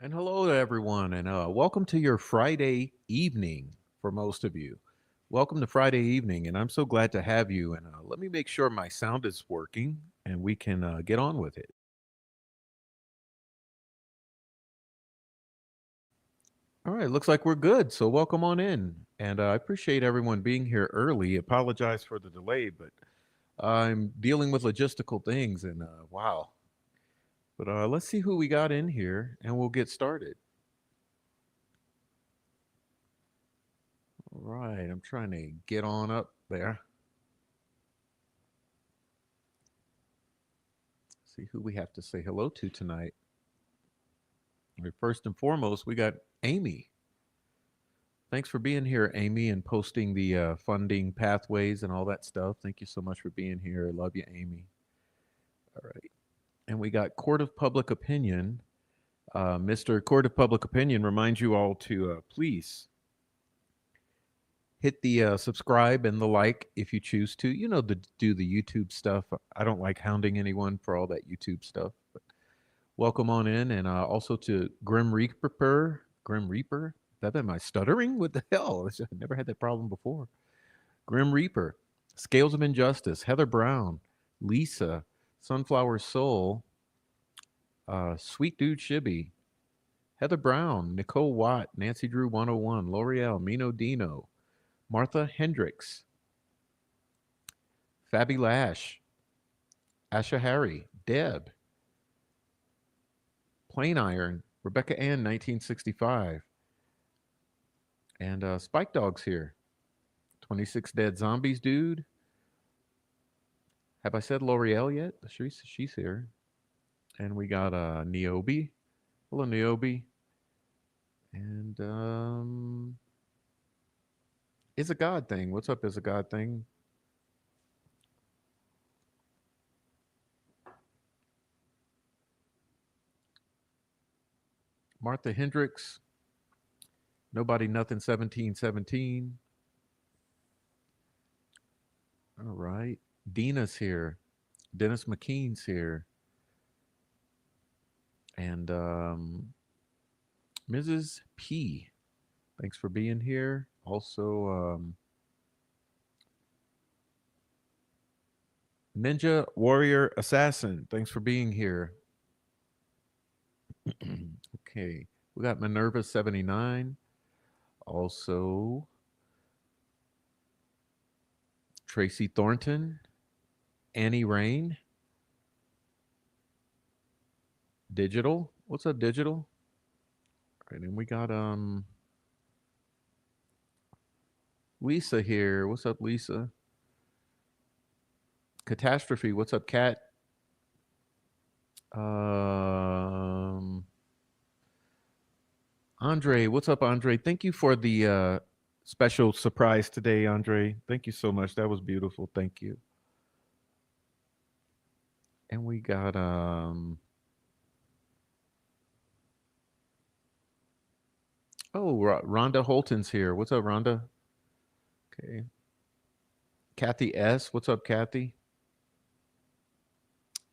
And hello to everyone, and welcome to your Friday evening for most of you. Welcome to Friday evening, and I'm so glad to have you. And let me make sure my sound is working and we can get on with it. All right, looks like we're good. So, welcome on in. And I appreciate everyone being here early. Apologize for the delay, but I'm dealing with logistical things, and wow. But let's see who we got in here, and we'll get started. All right, I'm trying to get on up there. See who we have to say hello to tonight. First and foremost, we got Amy. Thanks for being here, Amy, and posting the funding pathways and all that stuff. Thank you so much for being here. I love you, Amy. All right. And we got Court of Public Opinion. Mr. Court of Public Opinion reminds you all to please hit the subscribe and the like if you choose to. You know, to do the YouTube stuff. I don't like hounding anyone for all that YouTube stuff. But welcome on in, and also to Grim Reaper. Grim Reaper. That been my stuttering? What the hell? I never had that problem before. Grim Reaper, Scales of Injustice, Heather Brown, Lisa, Sunflower Soul, Sweet Dude Shibby, Heather Brown, Nicole Watt, Nancy Drew 101, L'Oreal, Mino Dino, Martha Hendricks, Fabi Lash, Asha Harry, Deb, Plain Iron, Rebecca Ann, 1965, and Spike Dog's here. 26 Dead Zombies, dude. Have I said L'Oreal yet? She's here. And we got Niobe. Hello, Niobe. And Is a God Thing. What's up, Is a God Thing? Martha Hendricks. Nobody Nothing 1717. All right. Dina's here. Dennis McKean's here. And Mrs. P. Thanks for being here. Also, Ninja Warrior Assassin. Thanks for being here. Okay. We got Minerva 79. Also, Tracy Thornton. Annie Rain. Digital. What's up, Digital? All right, and we got Lisa here. What's up, Lisa? Catastrophe. What's up, Cat? Andre. What's up, Andre? Thank you for the special surprise today, Andre. Thank you so much. That was beautiful. Thank you. And we got Rhonda Holton's here. What's up, Rhonda? Okay. Kathy S. What's up, Kathy?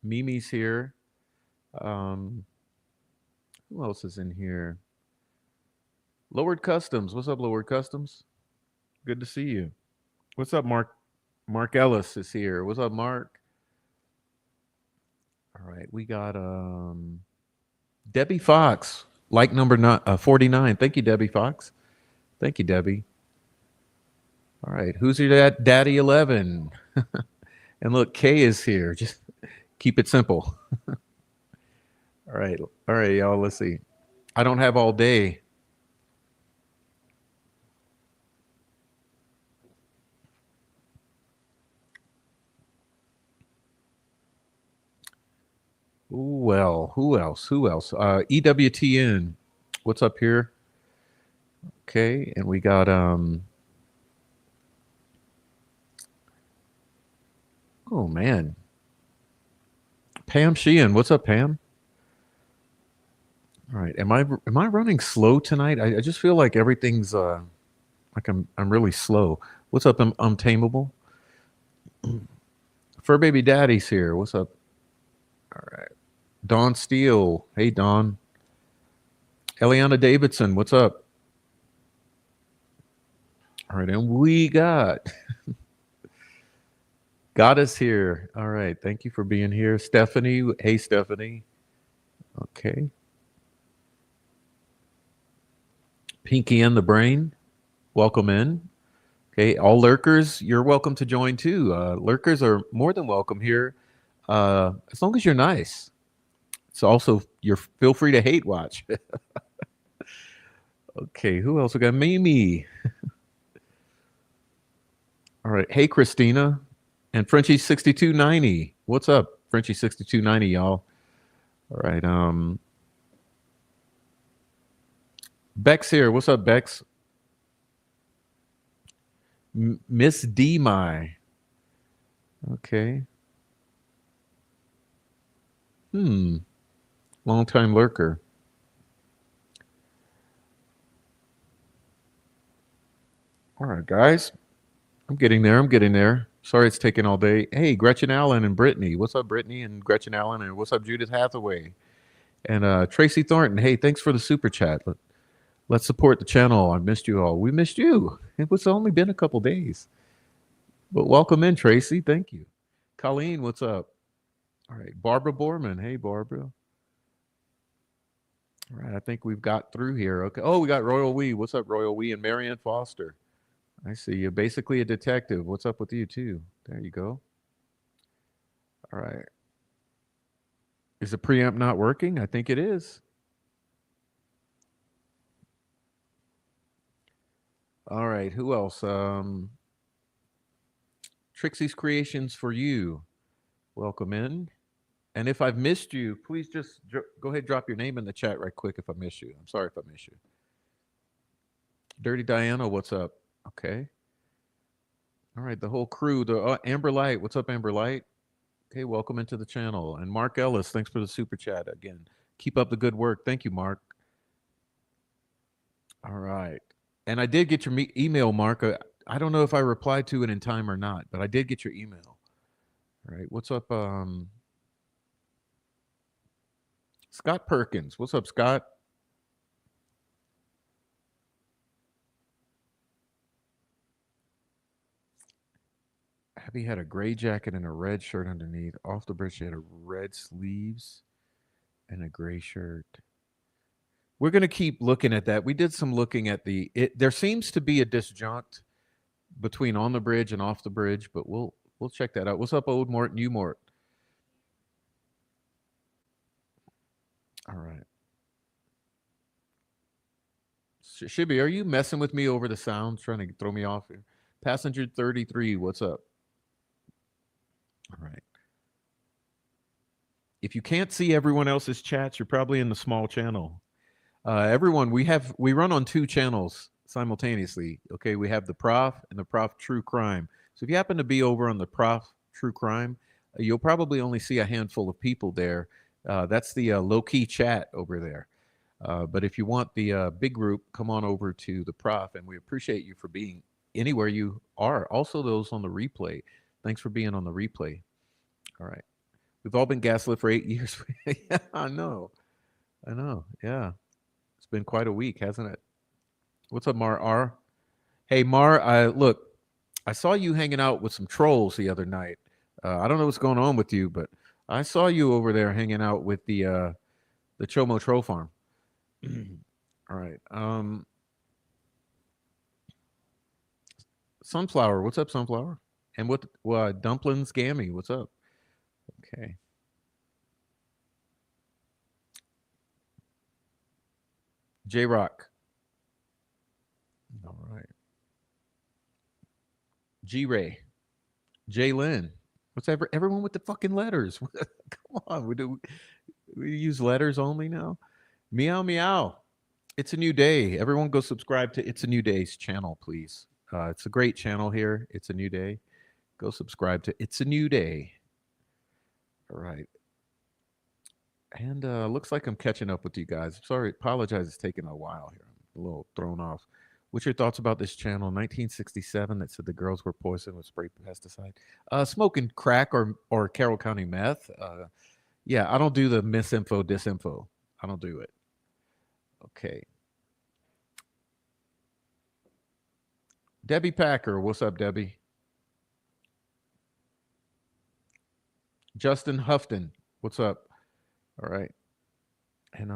Mimi's here. Who else is in here? Lowered Customs. What's up, Lowered Customs? Good to see you. What's up, Mark? Mark Ellis is here. What's up, Mark? All right, we got Debbie Fox, like number 49. Thank you, Debbie Fox. Thank you, Debbie. All right, who's your daddy 11? And look, Kay is here. Just keep it simple. All right, y'all. Let's see. I don't have all day. Ooh, well, who else? EWTN. What's up here? Okay, and we got oh man. Pam Sheehan. What's up, Pam? All right. Am I running slow tonight? I just feel like everything's like I'm really slow. What's up, Untamable? Fur Baby Daddy's here. What's up? All right. Dawn Steele. Hey, Dawn. Eliana Davidson. What's up? All right. And we got Goddess here. All right. Thank you for being here. Stephanie. Hey, Stephanie. Okay. Pinky and the Brain. Welcome in. Okay. All lurkers, you're welcome to join too. Lurkers are more than welcome here. As long as you're nice. It's also you're feel free to hate watch. Okay, who else? We got Mimi. All right, hey Christina and Frenchie 6290. What's up, Frenchie 6290, y'all? All right, Bex here. What's up, Bex? Miss D My. Okay. Long time lurker. All right, guys. I'm getting there. Sorry it's taking all day. Hey, Gretchen Allen and Brittany. What's up, Brittany and Gretchen Allen? And what's up, Judith Hathaway? And Tracy Thornton. Hey, thanks for the super chat. Let's support the channel. I missed you all. We missed you. It was only been a couple days. But welcome in, Tracy. Thank you. Colleen, what's up? All right. Barbara Borman. Hey, Barbara. All right. I think we've got through here. Okay. Oh, we got Royal Wee. What's up, Royal Wee? And Marianne Foster. I see you. Basically a detective. What's up with you, too? There you go. All right. Is the preamp not working? I think it is. All right. Who else? Trixie's Creations for you. Welcome in. And if I've missed you, please just go ahead and drop your name in the chat right quick if I miss you. I'm sorry if I miss you. Dirty Diana, what's up? Okay. All right, the whole crew. The Amber Light, what's up, Amber Light? Okay, welcome into the channel. And Mark Ellis, thanks for the super chat again. Keep up the good work. Thank you, Mark. All right. And I did get your email, Mark. I don't know if I replied to it in time or not, but I did get your email. All right. What's up, Scott Perkins? What's up, Scott? Abby had a gray jacket and a red shirt underneath. Off the bridge, she had a red sleeves and a gray shirt. We're going to keep looking at that. We did some looking at there seems to be a disjunct between on the bridge and off the bridge, but we'll check that out. What's up, Old Mort, New Mort? All right. Shibby, are you messing with me over the sound, trying to throw me off here? Passenger 33, what's up? All right. If you can't see everyone else's chats, you're probably in the small channel. Everyone, we run on 2 channels simultaneously. Okay, we have the Prof and the Prof True Crime. So if you happen to be over on the Prof True Crime, you'll probably only see a handful of people there. That's the low-key chat over there. But if you want the big group, come on over to the Prof, and we appreciate you for being anywhere you are. Also, those on the replay. Thanks for being on the replay. All right. We've all been gaslit for 8 years. Yeah, I know. Yeah. It's been quite a week, hasn't it? What's up, Mar R? Hey, Mar, look, I saw you hanging out with some trolls the other night. I don't know what's going on with you, but I saw you over there hanging out with the Chomo Troll Farm. All right. Sunflower, what's up, Sunflower? And what Dumplings Gammy, what's up? Okay. J Rock. All right. G Ray. J Lynn. What's everyone with the fucking letters? Come on, we use letters only now? Meow meow. It's a new day. Everyone go subscribe to It's a New Day's channel, please. It's a great channel here. It's a new day. Go subscribe to It's a New Day. All right. And looks like I'm catching up with you guys. Sorry, apologize. It's taking a while here. I'm a little thrown off. What's your thoughts about this channel? 1967 that said the girls were poisoned with spray pesticide. Smoking crack or Carroll County meth. Yeah, I don't do the misinfo, disinfo. I don't do it. Okay. Debbie Packer. What's up, Debbie? Justin Hufton. What's up? All right. And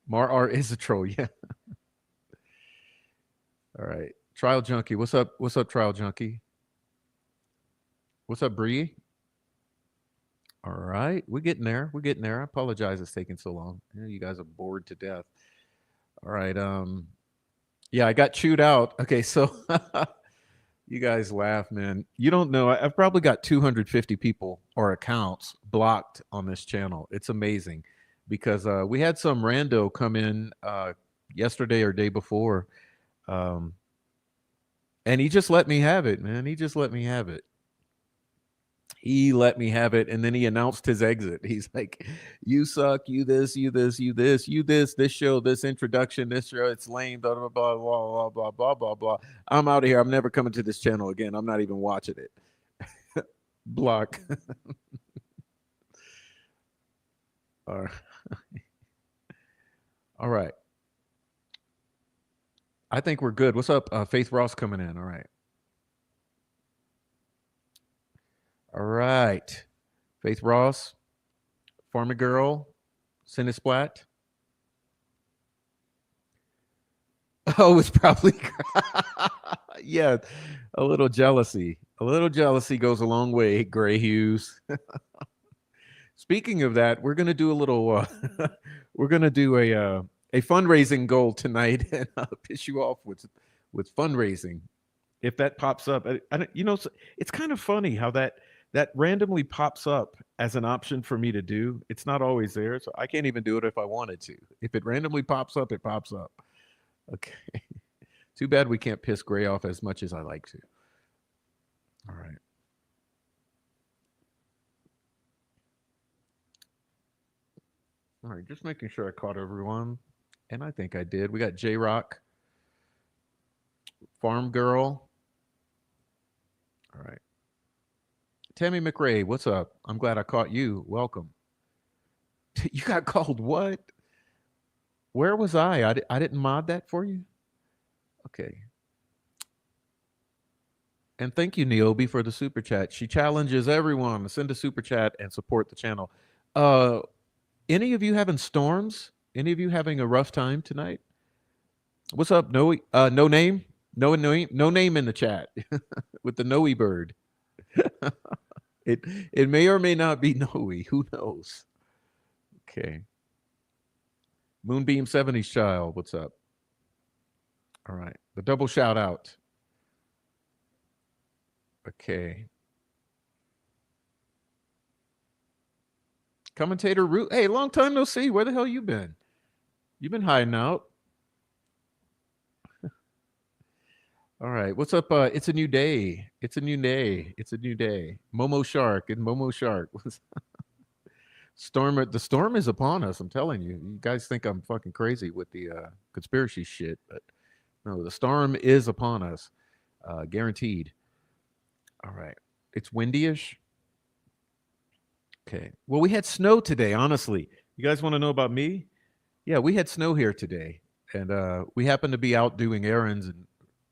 Mar R is a troll. Yeah. All right. Trial Junkie. What's up? What's up, Trial Junkie? What's up, Bree? All right. We're getting there. We're getting there. I apologize it's taking so long. You guys are bored to death. All right. Yeah, I got chewed out. Okay, so you guys laugh, man. You don't know. I've probably got 250 people or accounts blocked on this channel. It's amazing because we had some rando come in yesterday or day before. And he just let me have it, man. He just let me have it. He let me have it, and then he announced his exit. He's like, "You suck. You this. You this. You this. You this. This show. This introduction. This show. It's lame. Blah blah blah blah blah blah blah blah blah. I'm out of here. I'm never coming to this channel again. I'm not even watching it." Block. All right. All right. I think we're good. What's up? Faith Ross coming in. All right. All right. Faith Ross, Farmer Girl, Cinesplat. Oh, it's probably yeah, a little jealousy. A little jealousy goes a long way, Gray Hughes. Speaking of that, we're gonna do a little. We're gonna do a fundraising goal tonight, and piss you off with fundraising. If that pops up, it's kind of funny how that randomly pops up as an option for me to do. It's not always there, so I can't even do it if I wanted to. If it randomly pops up, it pops up. Okay. Too bad we can't piss Gray off as much as I like to. All right. All right, just making sure I caught everyone. And I think I did. We got J Rock, Farm Girl. All right. Tammy McRae, what's up? I'm glad I caught you. Welcome. You got called what? Where was I? I didn't mod that for you? Okay. And thank you, Niobe, for the super chat. She challenges everyone to send a super chat and support the channel. Any of you having storms? Any of you having a rough time tonight? What's up, No? No name? No name in the chat with the Noe bird. It may or may not be Noe. Who knows? Okay. Moonbeam 70s child. What's up? All right. The double shout out. Okay. Commentator Root. Hey, long time no see. Where the hell you been? You've been hiding out. All right. What's up? It's a new day. It's a new day. It's a new day. Momo Shark and Momo Shark. Storm. The storm is upon us. I'm telling you. You guys think I'm fucking crazy with the conspiracy shit, but no, the storm is upon us. Guaranteed. All right. It's windy-ish. Okay. Well, we had snow today, honestly. You guys want to know about me? Yeah, we had snow here today. And we happened to be out doing errands and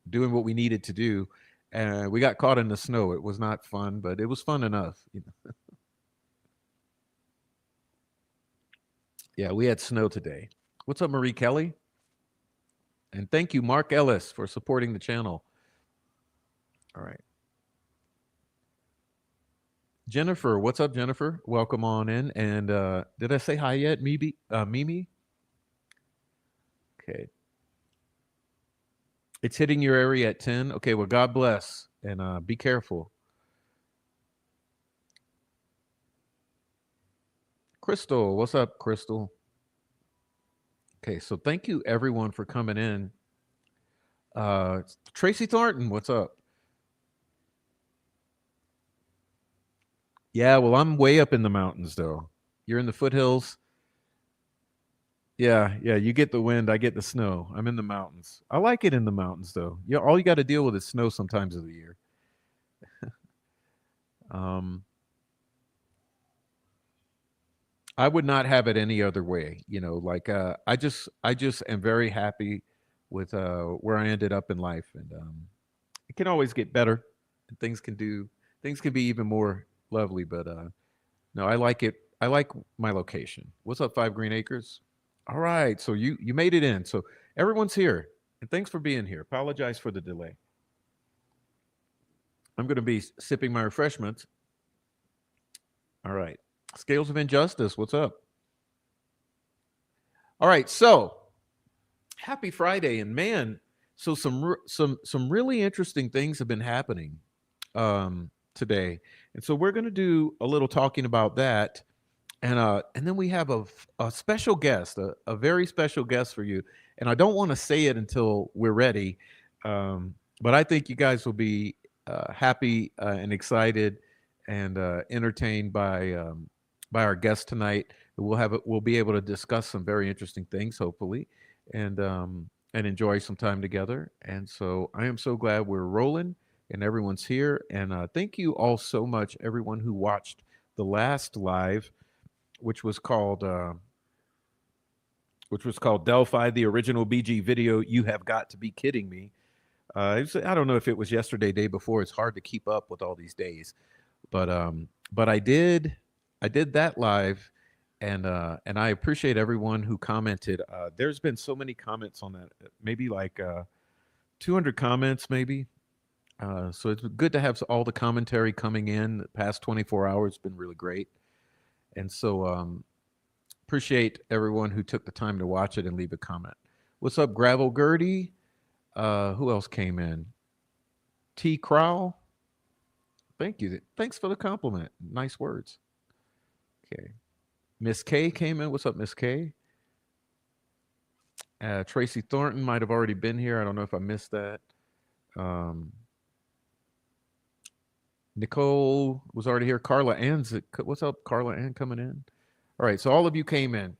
doing what we needed to do. And we got caught in the snow. It was not fun, but it was fun enough. Yeah, we had snow today. What's up, Marie Kelly? And thank you, Mark Ellis, for supporting the channel. All right. Jennifer, what's up, Jennifer? Welcome on in. And did I say hi yet, Mimi? Okay. It's hitting your area at 10. Okay, well, God bless. And be careful. Crystal, what's up, Crystal? Okay, so thank you, everyone, for coming in. Tracy Thornton, what's up? Yeah, well, I'm way up in the mountains, though. You're in the foothills. Yeah, you get the wind, I get the snow. I'm in the mountains. I like it in the mountains, though. Yeah, all you got to deal with is snow sometimes of the year. I would not have it any other way. Like I just am very happy with where I ended up in life, and it can always get better, and things can be even more lovely. But no, I like it. I like my location. What's up, 5 Green Acres? All right, so you made it in. So everyone's here, and thanks for being here. Apologize for the delay. I'm going to be sipping my refreshments. All right, Scales of Injustice. What's up? All right, so happy Friday, and man, so some really interesting things have been happening today, and so we're going to do a little talking about that, and then we have a special guest, a very special guest for you, and I don't want to say it until we're ready, but I think you guys will be happy and excited and entertained by our guest tonight. We'll be able to discuss some very interesting things, hopefully, and enjoy some time together. And so I am so glad we're rolling and everyone's here. And thank you all so much, everyone who watched the last live, which was called which was called Delphi, the original BG video. You have got to be kidding me. I don't know if it was yesterday, day before. It's hard to keep up with all these days, but I did that live, and I appreciate everyone who commented. There's been so many comments on that, maybe like 200 comments, maybe. So it's good to have all the commentary coming in. The past 24 hours been really great, and so appreciate everyone who took the time to watch it and leave a comment. What's up, Gravel Gertie? Who else came in? T. Crowell. Thank you. Thanks for the compliment. Nice words. Okay. Miss K came in. What's up, Miss K? Tracy Thornton might have already been here. I don't know if I missed that. Nicole was already here. Carla Ann's. What's up, Carla Ann coming in? All right. So all of you came in.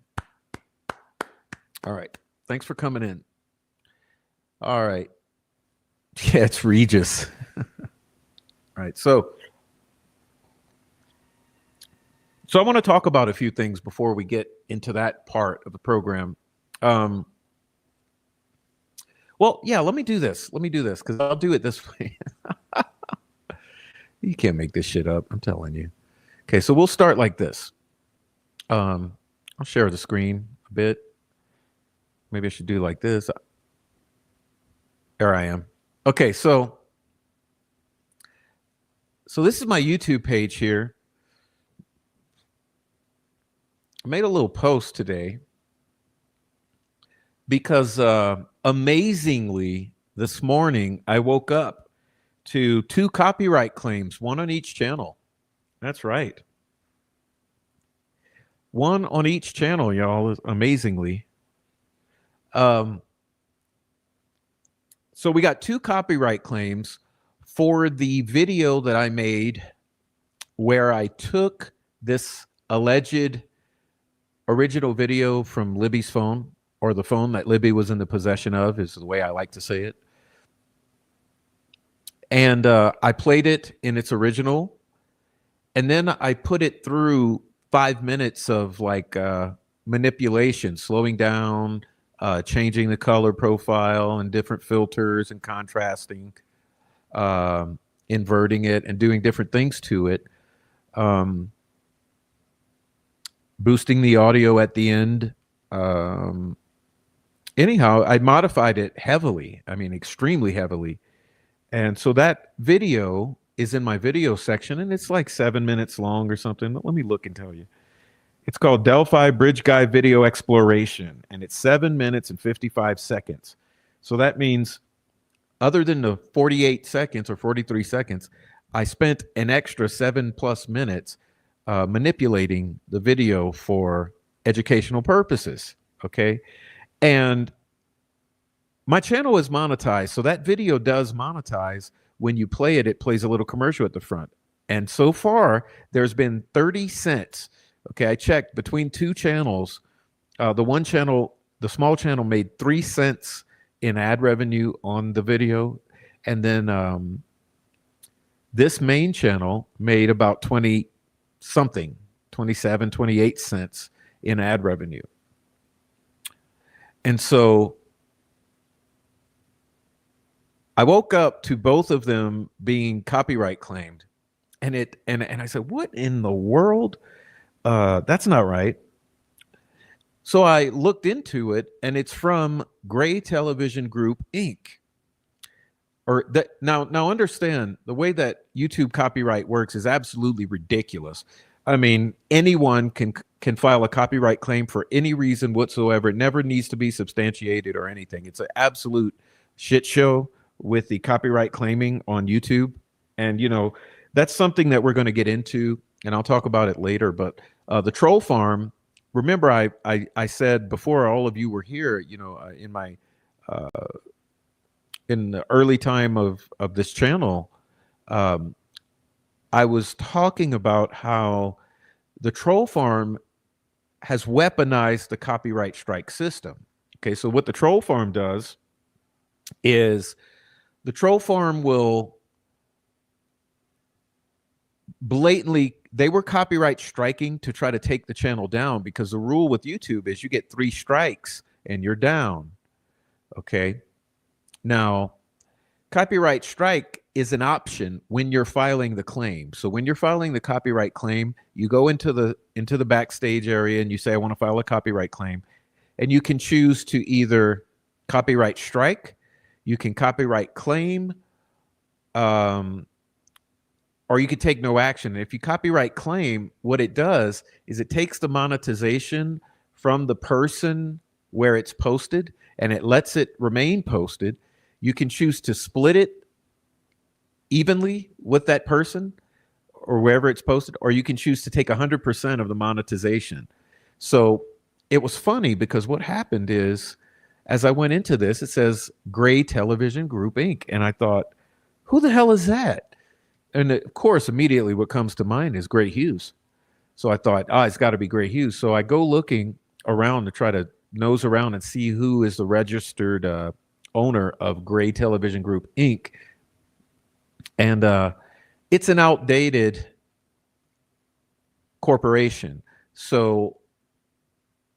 All right. Thanks for coming in. All right. Yeah, it's Regis. All right. So I want to talk about a few things before we get into that part of the program. Well, yeah, let me do this because I'll do it this way. You can't make this shit up. I'm telling you. Okay, so we'll start like this. I'll share the screen a bit. Maybe I should do like this. There I am. Okay, so this is my YouTube page here. I made a little post today because amazingly this morning I woke up to 2 copyright claims, one on each channel. That's right. One on each channel, y'all, amazingly. So we got 2 copyright claims for the video that I made where I took this alleged original video from Libby's phone, or the phone that Libby was in the possession of, is the way I like to say it. And I played it in its original, and then I put it through 5 minutes of like manipulation, slowing down, changing the color profile and different filters and contrasting, inverting it and doing different things to it, boosting the audio at the end. Anyhow, I modified it heavily. I mean, extremely heavily. And so that video is in my video section, and it's like 7 minutes long or something. Let me look and tell you. It's called Delphi Bridge Guy Video Exploration, and it's 7 minutes and 55 seconds. So that means, other than the 48 seconds or 43 seconds, I spent an extra 7+ minutes manipulating the video for educational purposes. Okay. And my channel is monetized. So that video does monetize. When you play it, it plays a little commercial at the front. And so far, there's been 30 cents. Okay, I checked between 2 channels. The one channel, the small channel, made 3 cents in ad revenue on the video. And then this main channel made about 20 something, 27, 28 cents in ad revenue. And so I woke up to both of them being copyright claimed. And I said, what in the world? That's not right. So I looked into it, and it's from Gray Television Group, Inc. Or that now understand, the way that YouTube copyright works is absolutely ridiculous. I mean, anyone can file a copyright claim for any reason whatsoever. It never needs to be substantiated or anything. It's an absolute shit show with the copyright claiming on YouTube. And, you know, that's something that we're going to get into, and I'll talk about it later. But the troll farm, remember I said before all of you were here, you know, in my in the early time of this channel, I was talking about how the troll farm has weaponized the copyright strike system. Okay, so what the troll farm does is the troll farm will blatantly they were copyright striking to try to take the channel down, because the rule with YouTube is you get 3 strikes and you're down. Okay. Now, copyright strike is an option when you're filing the claim. So when you're filing the copyright claim, you go into the backstage area and you say, I want to file a copyright claim. And you can choose to either copyright strike, you can copyright claim, or you could take no action. And if you copyright claim, what it does is it takes the monetization from the person where it's posted and it lets it remain posted. You can choose to split it evenly with that person or wherever it's posted, or you can choose to take 100% of the monetization. So it was funny because what happened is, as I went into this, it says Gray Television Group Inc. And I thought, who the hell is that? And of course, immediately what comes to mind is Gray Hughes. So I thought, it's got to be Gray Hughes. So I go looking around to try to nose around and see who is the registered owner of Gray Television Group Inc. And it's an outdated corporation. So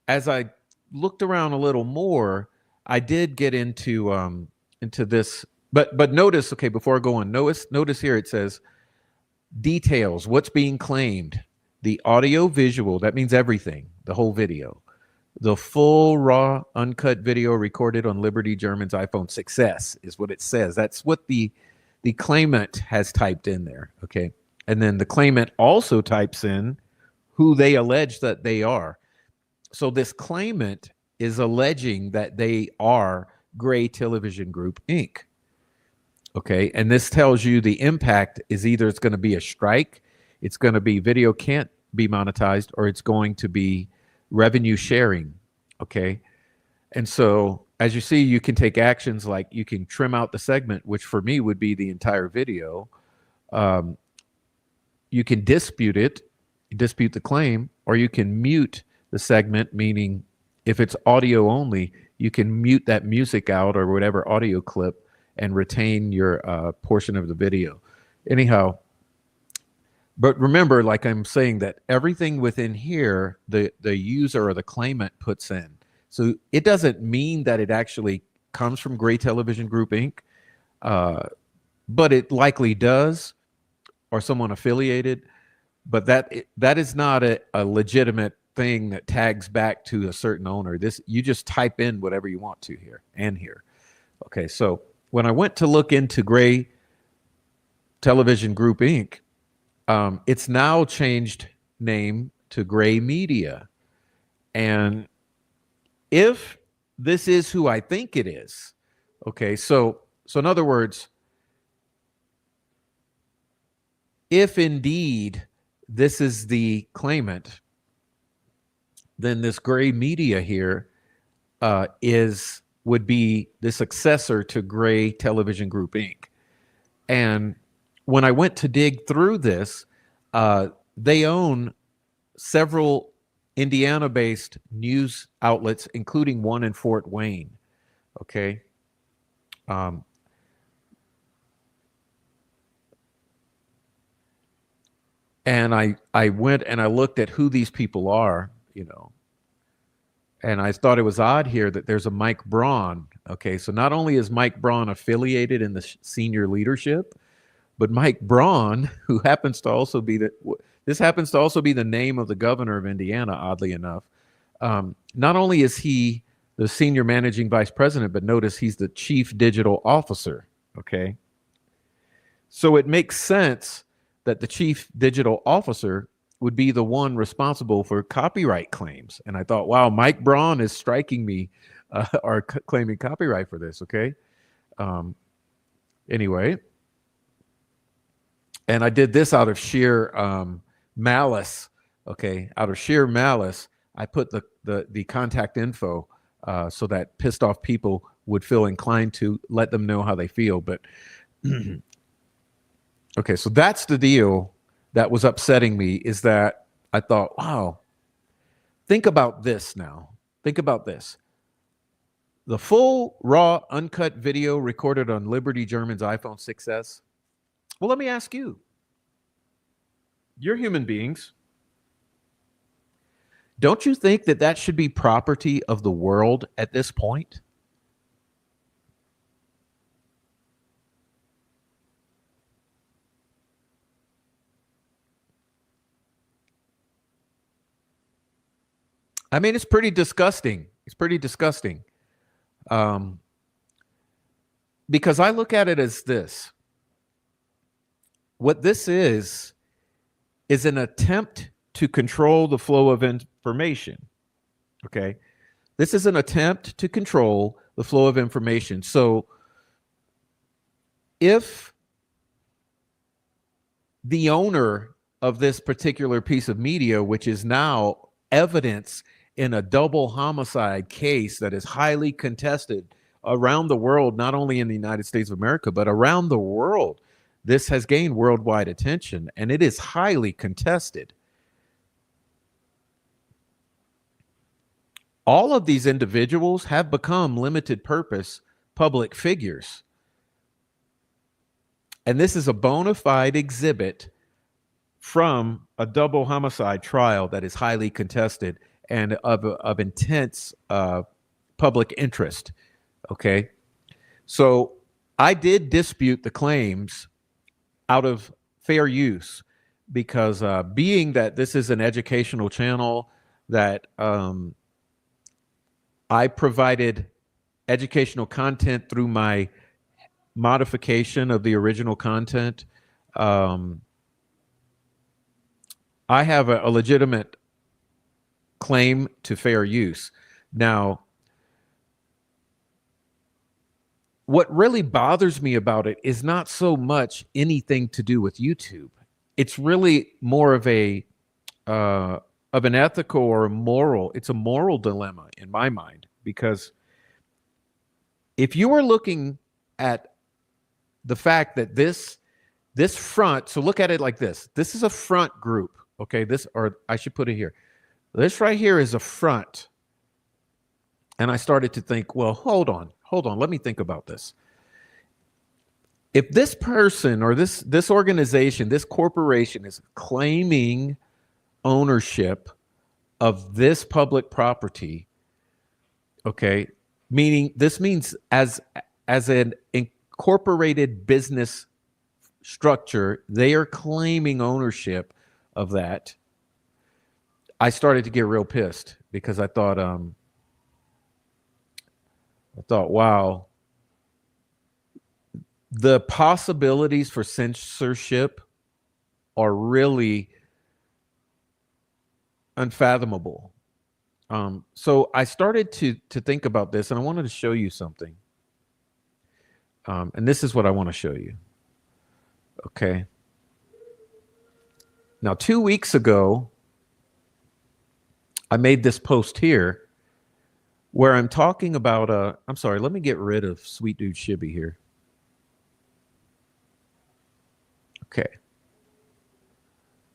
as I looked around a little more, I did get into this. But notice, okay, before I go on, notice here it says details, what's being claimed, the audio visual, that means everything, the whole video, the full raw uncut video recorded on Liberty German's iPhone 6S is what it says. That's what the claimant has typed in there, okay? And then the claimant also types in who they allege that they are. So this claimant is alleging that they are Gray Television Group Inc. Okay, and this tells you the impact is either it's going to be a strike, it's going to be video can't be monetized, or it's going to be revenue sharing. Okay, and so as you see, you can take actions like you can trim out the segment, which for me would be the entire video. You can dispute the claim, or you can mute the segment, meaning if it's audio only, you can mute that music out or whatever audio clip and retain your portion of the video. Anyhow, but remember, like I'm saying, that everything within here, the user or the claimant puts in. So it doesn't mean that it actually comes from Gray Television Group Inc., but it likely does, or someone affiliated. But that is not a legitimate thing that tags back to a certain owner. This, you just type in whatever you want to here and here. Okay, so when I went to look into Gray Television Group Inc., it's now changed name to Gray Media. And if this is who I think it is, okay, so in other words, if indeed this is the claimant, then this Gray Media here would be the successor to Gray Television Group Inc. And when I went to dig through this, they own several Indiana-based news outlets, including one in Fort Wayne. Okay. And I went and I looked at who these people are, you know, and I thought it was odd here that there's a Mike Braun. Okay, so not only is Mike Braun affiliated in the senior leadership, but Mike Braun, who happens to also be this happens to also be the name of the governor of Indiana, oddly enough. Not only is he the senior managing vice president, but notice he's the chief digital officer. Okay, so it makes sense that the chief digital officer would be the one responsible for copyright claims. And I thought, wow, Mike Braun is striking me or claiming copyright for this. Okay. Anyway, and I did this out of sheer malice. Okay. Out of sheer malice, I put the contact info so that pissed off people would feel inclined to let them know how they feel. But okay, so that's the deal that was upsetting me, is that I thought, wow, think about this now. Think about this. The full, raw, uncut video recorded on Liberty German's iPhone 6S. Well, let me ask you, You're human beings. Don't you think that that should be property of the world at this point? I mean, it's pretty disgusting. It's pretty disgusting. Um, because I look at it as this. What this is an attempt to control the flow of information. Okay. This is an attempt to control the flow of information. So if the owner of this particular piece of media, which is now evidence in a double homicide case that is highly contested around the world, not only in the United States of America, but around the world, this has gained worldwide attention and it is highly contested. All of these individuals have become limited purpose public figures. And this is a bona fide exhibit from a double homicide trial that is highly contested and of intense public interest. Okay. So I did dispute the claims out of fair use because being that this is an educational channel that I provided educational content through my modification of the original content. I have a legitimate claim to fair use. Now, what really bothers me about it is not so much anything to do with YouTube. It's really more of an ethical or a moral. It's a moral dilemma in my mind, because if you are looking at the fact that this front, so look at it like this. This is a front group, okay? This, or I should put it here. This right here is a front. And I started to think, well, hold on, let me think about this. If this person or this organization, this corporation is claiming ownership of this public property, okay, meaning this means as an incorporated business structure, they are claiming ownership of that. I started to get real pissed because I thought, wow, the possibilities for censorship are really unfathomable. So I started to think about this, and I wanted to show you something. And this is what I want to show you. Okay. Now, 2 weeks ago, I made this post here where I'm talking about, I'm sorry, let me get rid of Sweet Dude Shibby here. Okay.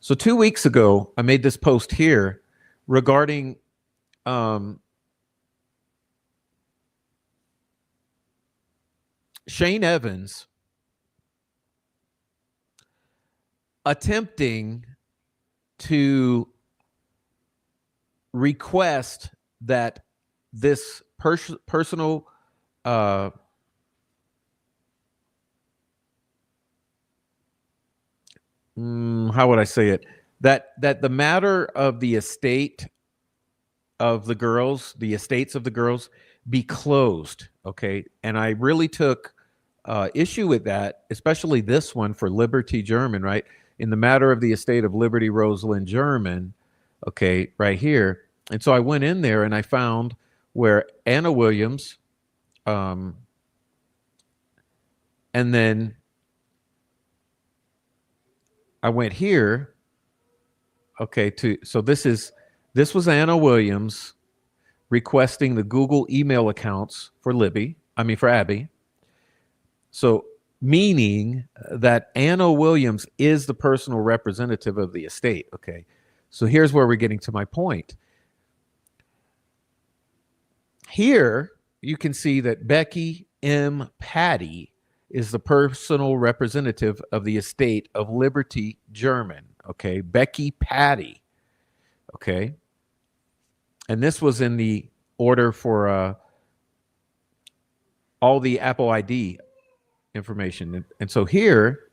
So 2 weeks ago, I made this post here regarding Shane Evans attempting to request that this personal how would I say it? That the matter of the estate of the girls, the estates of the girls, be closed. Okay. And I really took issue with that, especially this one for Liberty German, right? In the matter of the estate of Liberty Rosalind German, okay, right here. And so I went in there and I found where Anna Williams, and then I went here, okay, so this was Anna Williams requesting the Google email accounts for for Abby. So meaning that Anna Williams is the personal representative of the estate. Okay. So here's where we're getting to my point. Here you can see that Becky M. Patty is the personal representative of the estate of Liberty German. Okay, Becky Patty. Okay, and this was in the order for all the Apple ID information. And so here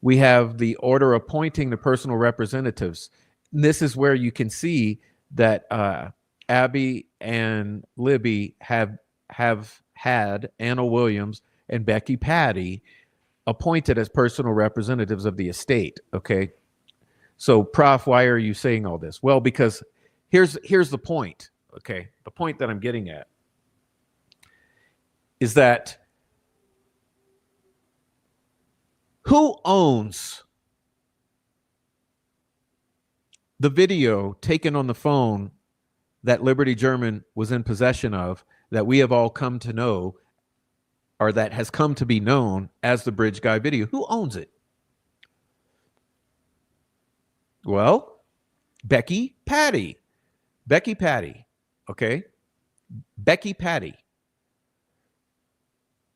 we have the order appointing the personal representatives. And this is where you can see that Abby and Libby have had Anna Williams and Becky Patty appointed as personal representatives of the estate. Okay, so Prof, why are you saying all this? Well, because here's the point. Okay, the point that I'm getting at is that who owns the video taken on the phone that Liberty German was in possession of, that we have all come to know, or that has come to be known as the Bridge Guy video? Who owns it? Well, Becky Patty. Becky Patty. Okay? Becky Patty.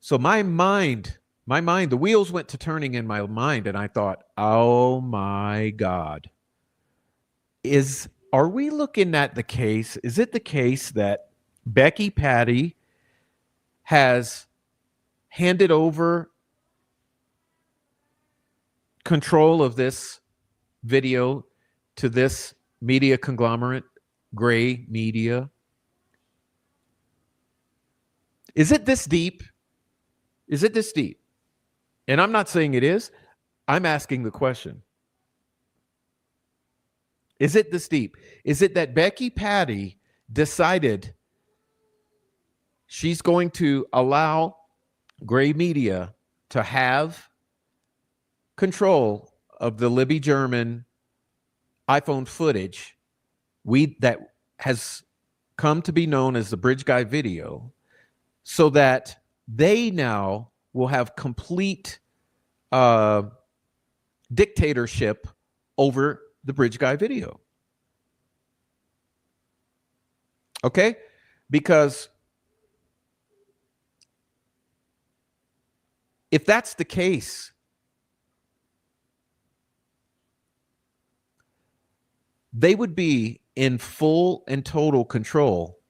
So my mind, the wheels went to turning in my mind, and I thought, oh my God. Are we looking at the case? Is it the case that Becky Patty has handed over control of this video to this media conglomerate, Gray Media? Is it this deep? Is it this deep? And I'm not saying it is. I'm asking the question. Is it this deep? Is it that Becky Patty decided she's going to allow Gray Media to have control of the Libby German iPhone footage that has come to be known as the Bridge Guy video, so that they now will have complete dictatorship over the Bridge Guy video? Okay? Because if that's the case, they would be in full and total control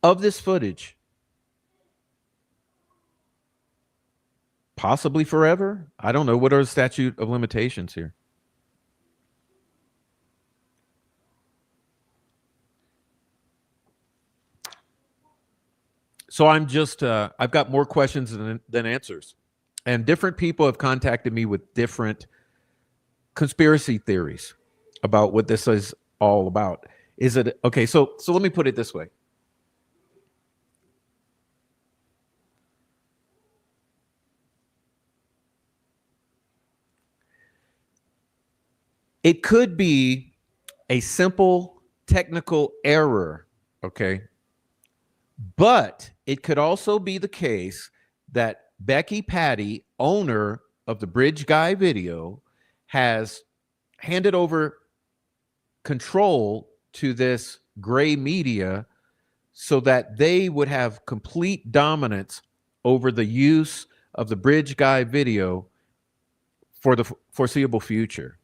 of this footage, possibly forever. I don't know. What are the statute of limitations here? So I'm just, I've got more questions than answers. And different people have contacted me with different conspiracy theories about what this is all about. Is it, okay, so let me put it this way. It could be a simple technical error, okay? But it could also be the case that Becky Patty, owner of the Bridge Guy video, has handed over control to this Gray Media so that they would have complete dominance over the use of the Bridge Guy video for the foreseeable future.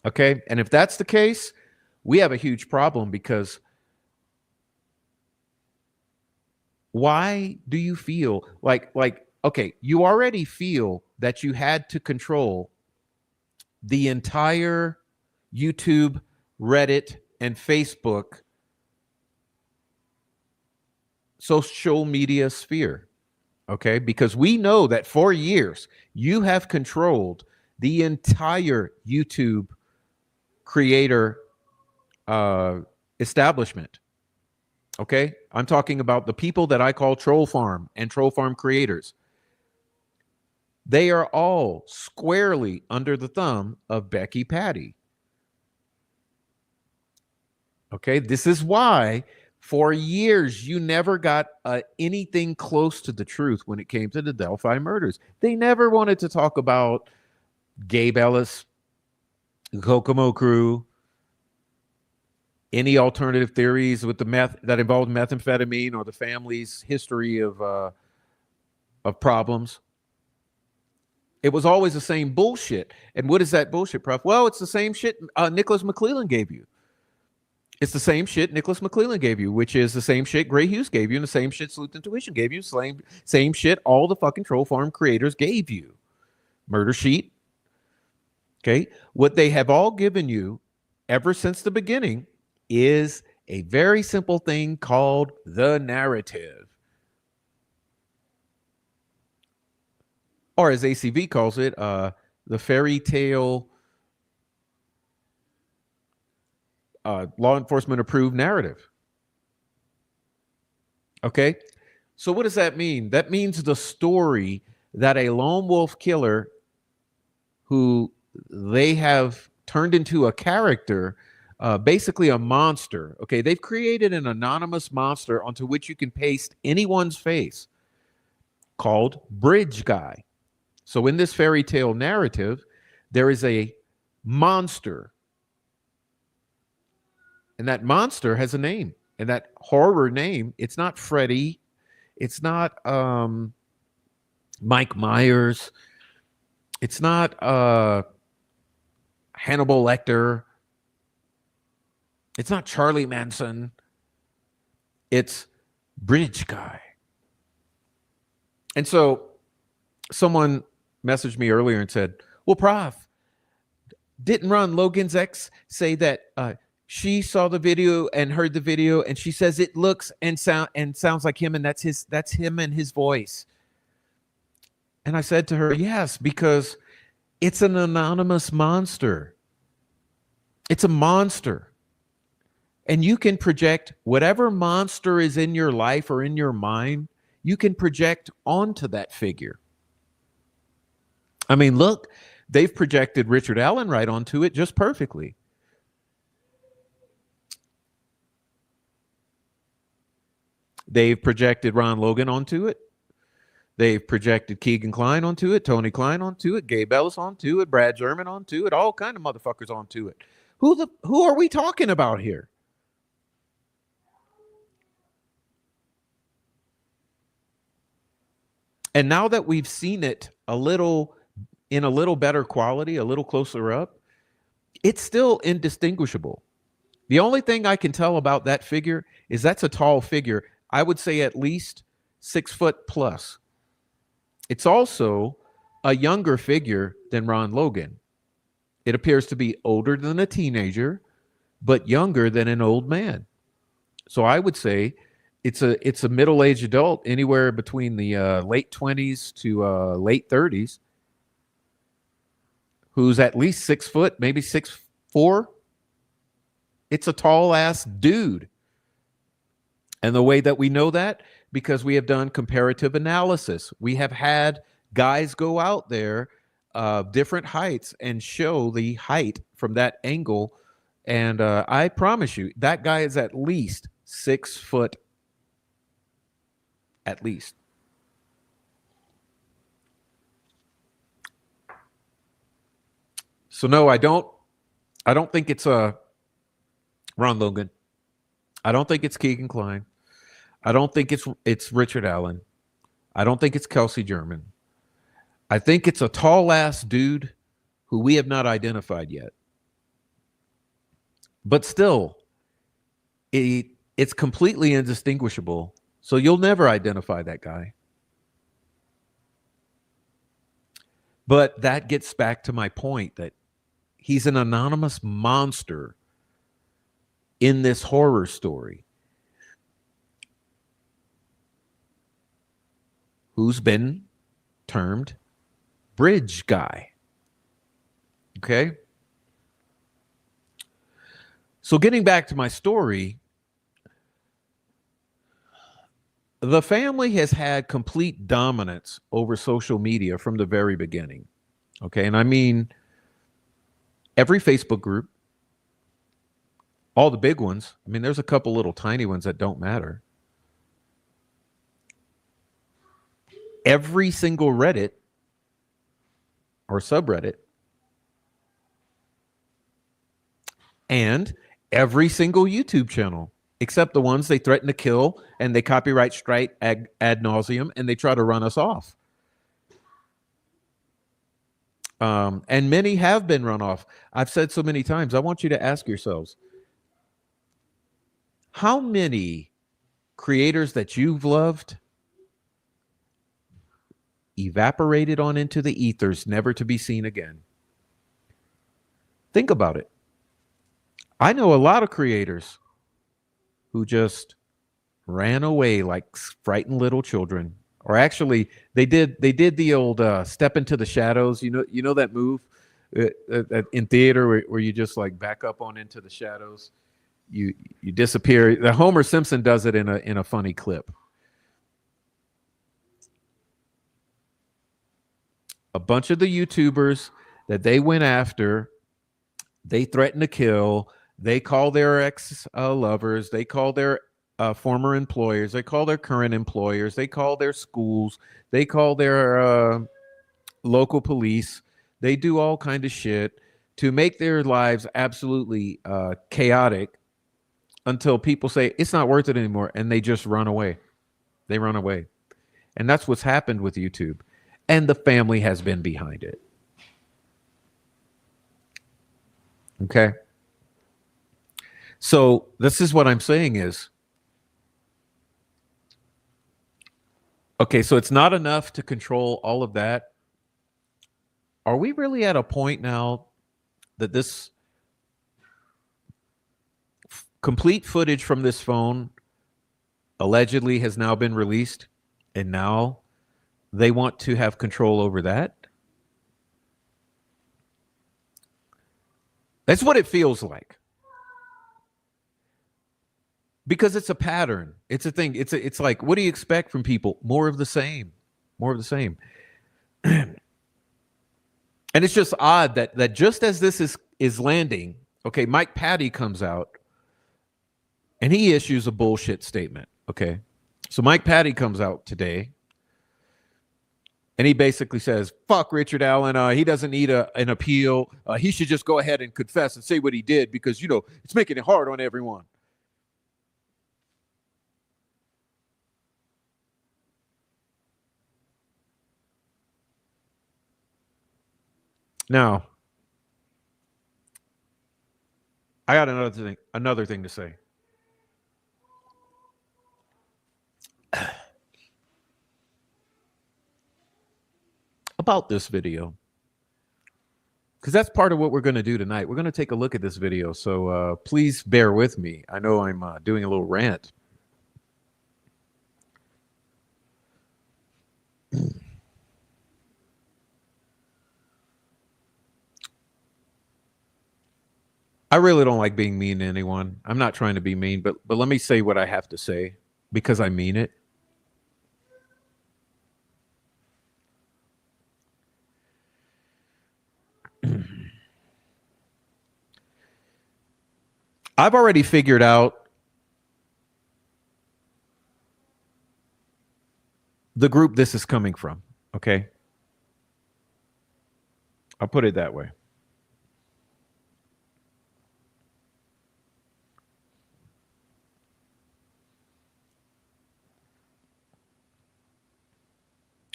Okay, and if that's the case, we have a huge problem, because why do you feel like, okay, you already feel that you had to control the entire YouTube, Reddit, and Facebook social media sphere, okay? Because we know that for years you have controlled the entire YouTube creator establishment. Okay, I'm talking about the people that I call Troll Farm and Troll Farm creators. They are all squarely under the thumb of Becky Patty. Okay, this is why for years you never got anything close to the truth when it came to the Delphi murders. They never wanted to talk about Gabe Ellis, Kokomo Crew, any alternative theories with the meth that involved methamphetamine or the family's history of problems. It was always the same bullshit. And what is that bullshit, Prof? Well, it's the same shit Nicholas McClellan gave you. It's the same shit Nicholas McClellan gave you, which is the same shit Gray Hughes gave you, and the same shit Sleuth Intuition gave you, same shit all the fucking troll farm creators gave you. Murder Sheet. Okay. What they have all given you ever since the beginning is a very simple thing called the narrative. Or as ACV calls it, the fairy tale law enforcement approved narrative. Okay. So what does that mean? That means the story that a lone wolf killer who they have turned into a character, basically a monster. Okay. They've created an anonymous monster onto which you can paste anyone's face called Bridge Guy. So in this fairy tale narrative, there is a monster. And that monster has a name. And that horror name, it's not Freddy. It's not Mike Myers. It's not Hannibal Lecter. It's not Charlie Manson. It's Bridge Guy. And so someone messaged me earlier and said, well, Prof, didn't Ron Logan's ex say that she saw the video and heard the video, and she says it looks and sounds like him, and that's him and his voice? And I said to her, yes, because it's an anonymous monster. It's a monster. And you can project whatever monster is in your life or in your mind, you can project onto that figure. I mean, look, they've projected Richard Allen right onto it just perfectly. They've projected Ron Logan onto it. They've projected Keegan Kline onto it, Tony Klein onto it, Gabe Ellis onto it, Brad German onto it, all kind of motherfuckers onto it. Who are we talking about here? And now that we've seen it in a little better quality, a little closer up, it's still indistinguishable. The only thing I can tell about that figure is that's a tall figure. I would say at least 6 foot plus. It's also a younger figure than Ron Logan. It appears to be older than a teenager, but younger than an old man. So I would say it's a middle-aged adult, anywhere between the late 20s to late 30s, who's at least 6 foot, maybe 6'4". It's a tall-ass dude. And the way that we know that, because we have done comparative analysis. We have had guys go out there, different heights, and show the height from that angle. And I promise you, that guy is at least 6 foot. At least. So no, I don't think it's Ron Logan. I don't think it's Keegan Kline. I don't think it's Richard Allen. I don't think it's Kelsey German. I think it's a tall ass dude who we have not identified yet. But still, it's completely indistinguishable. So you'll never identify that guy. But that gets back to my point that he's an anonymous monster in this horror story who's been termed Bridge Guy. Okay? So getting back to my story, the family has had complete dominance over social media from the very beginning. Okay? And I mean every Facebook group, all the big ones. I mean, there's a couple little tiny ones that don't matter. Every single Reddit or subreddit, and Every single YouTube channel, except the ones they threaten to kill and they copyright strike ad nauseum and they try to run us off. And many have been run off. I've said so many times, I want you to ask yourselves, how many creators that you've loved evaporated on into the ethers, never to be seen again? Think about it. I know a lot of creators who just ran away like frightened little children. Or actually, they did the old step into the shadows. You know that move in theater where you just like back up on into the shadows. You disappear. The Homer Simpson does it in a funny clip. A bunch of the YouTubers that they went after, they threatened to kill. They call their ex lovers. They call their former employers. They call their current employers. They call their schools. They call their local police. They do all kind of shit to make their lives absolutely chaotic until people say it's not worth it anymore, and they just run away. They run away. And that's what's happened with YouTube. And the family has been behind it. Okay. So this is what I'm saying is, okay, so it's not enough to control all of that. Are we really at a point now that this complete footage from this phone allegedly has now been released, and now they want to have control over that? That's what it feels like. Because it's a pattern. It's a thing. It's like, what do you expect from people? More of the same. More of the same. And it's just odd that just as this is landing, okay, Mike Patty comes out and he issues a bullshit statement. Okay. So Mike Patty comes out today and he basically says, fuck Richard Allen. He doesn't need an appeal. He should just go ahead and confess and say what he did because, it's making it hard on everyone. Now, I got another thing to say. About this video, because that's part of what we're going to do tonight. We're going to take a look at this video, so please bear with me. I know I'm doing a little rant. I really don't like being mean to anyone. I'm not trying to be mean, but let me say what I have to say because I mean it. I've already figured out the group this is coming from, okay? I'll put it that way.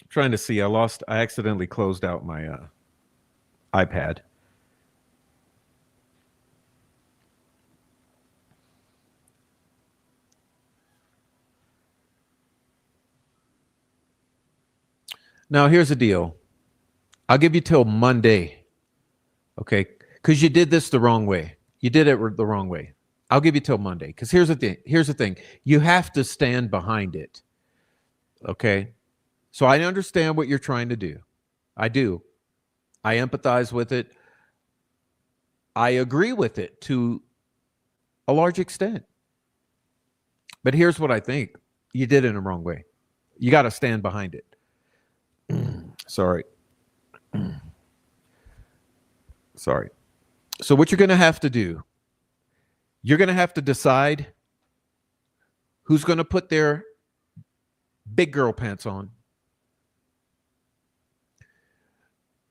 I'm trying to see. I accidentally closed out my iPad. Now, here's the deal. I'll give you till Monday, okay? Because you did this the wrong way. You did it the wrong way. I'll give you till Monday. Because here's the thing. Here's the thing. You have to stand behind it, okay? So I understand what you're trying to do. I do. I empathize with it. I agree with it to a large extent. But here's what I think. You did it in the wrong way. You got to stand behind it. Sorry. Sorry. So what you're going to have to do, you're going to have to decide who's going to put their big girl pants on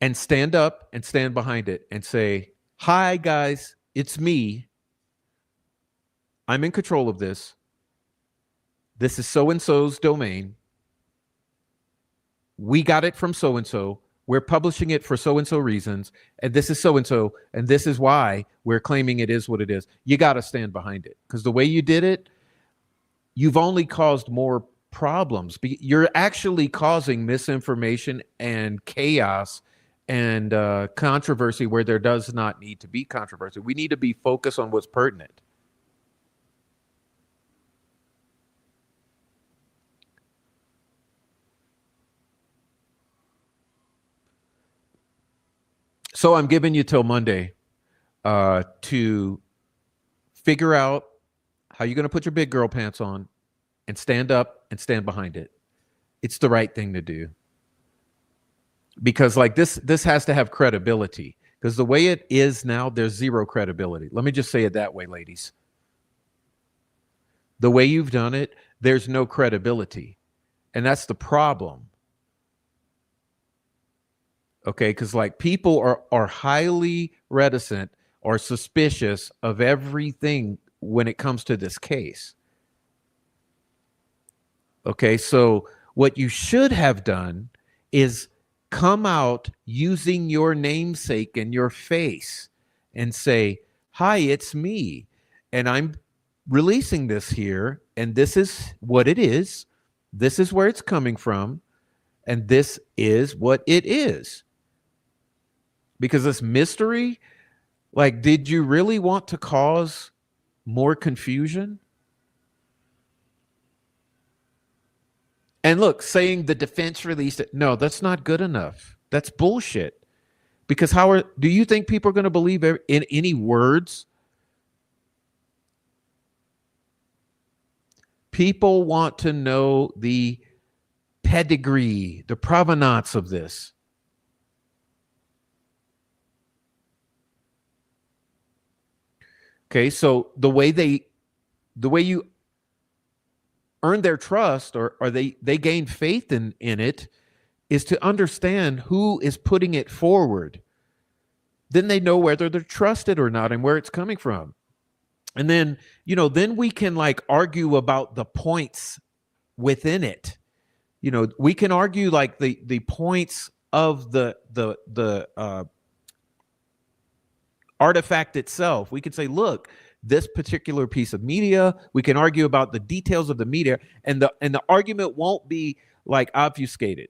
and stand up and stand behind it and say, hi, guys, it's me. I'm in control of this. This is so-and-so's domain. We got it from so-and-so. We're publishing it for so-and-so reasons. And this is so-and-so. And this is why we're claiming it is what it is. You got to stand behind it. Because the way you did it, you've only caused more problems. You're actually causing misinformation and chaos and controversy where there does not need to be controversy. We need to be focused on what's pertinent. So I'm giving you till Monday to figure out how you're going to put your big girl pants on and stand up and stand behind it. It's the right thing to do. Because like this has to have credibility. Because the way it is now, there's zero credibility. Let me just say it that way, ladies. The way you've done it, there's no credibility. And that's the problem. Okay, because like people are highly reticent or suspicious of everything when it comes to this case. Okay, so what you should have done is come out using your namesake and your face and say, hi, it's me. And I'm releasing this here. And this is what it is. This is where it's coming from. And this is what it is. Because this mystery, like, did you really want to cause more confusion? And look, saying the defense released it. No, that's not good enough. That's bullshit. Because do you think people are going to believe in any words? People want to know the pedigree, the provenance of this. Okay, so the way you earn their trust or they gain faith in it is to understand who is putting it forward. Then they know whether they're trusted or not and where it's coming from. And then, then we can like argue about the points within it. We can argue like the points of the artifact itself. We could say, look, this particular piece of media, we can argue about the details of the media, and the argument won't be like obfuscated,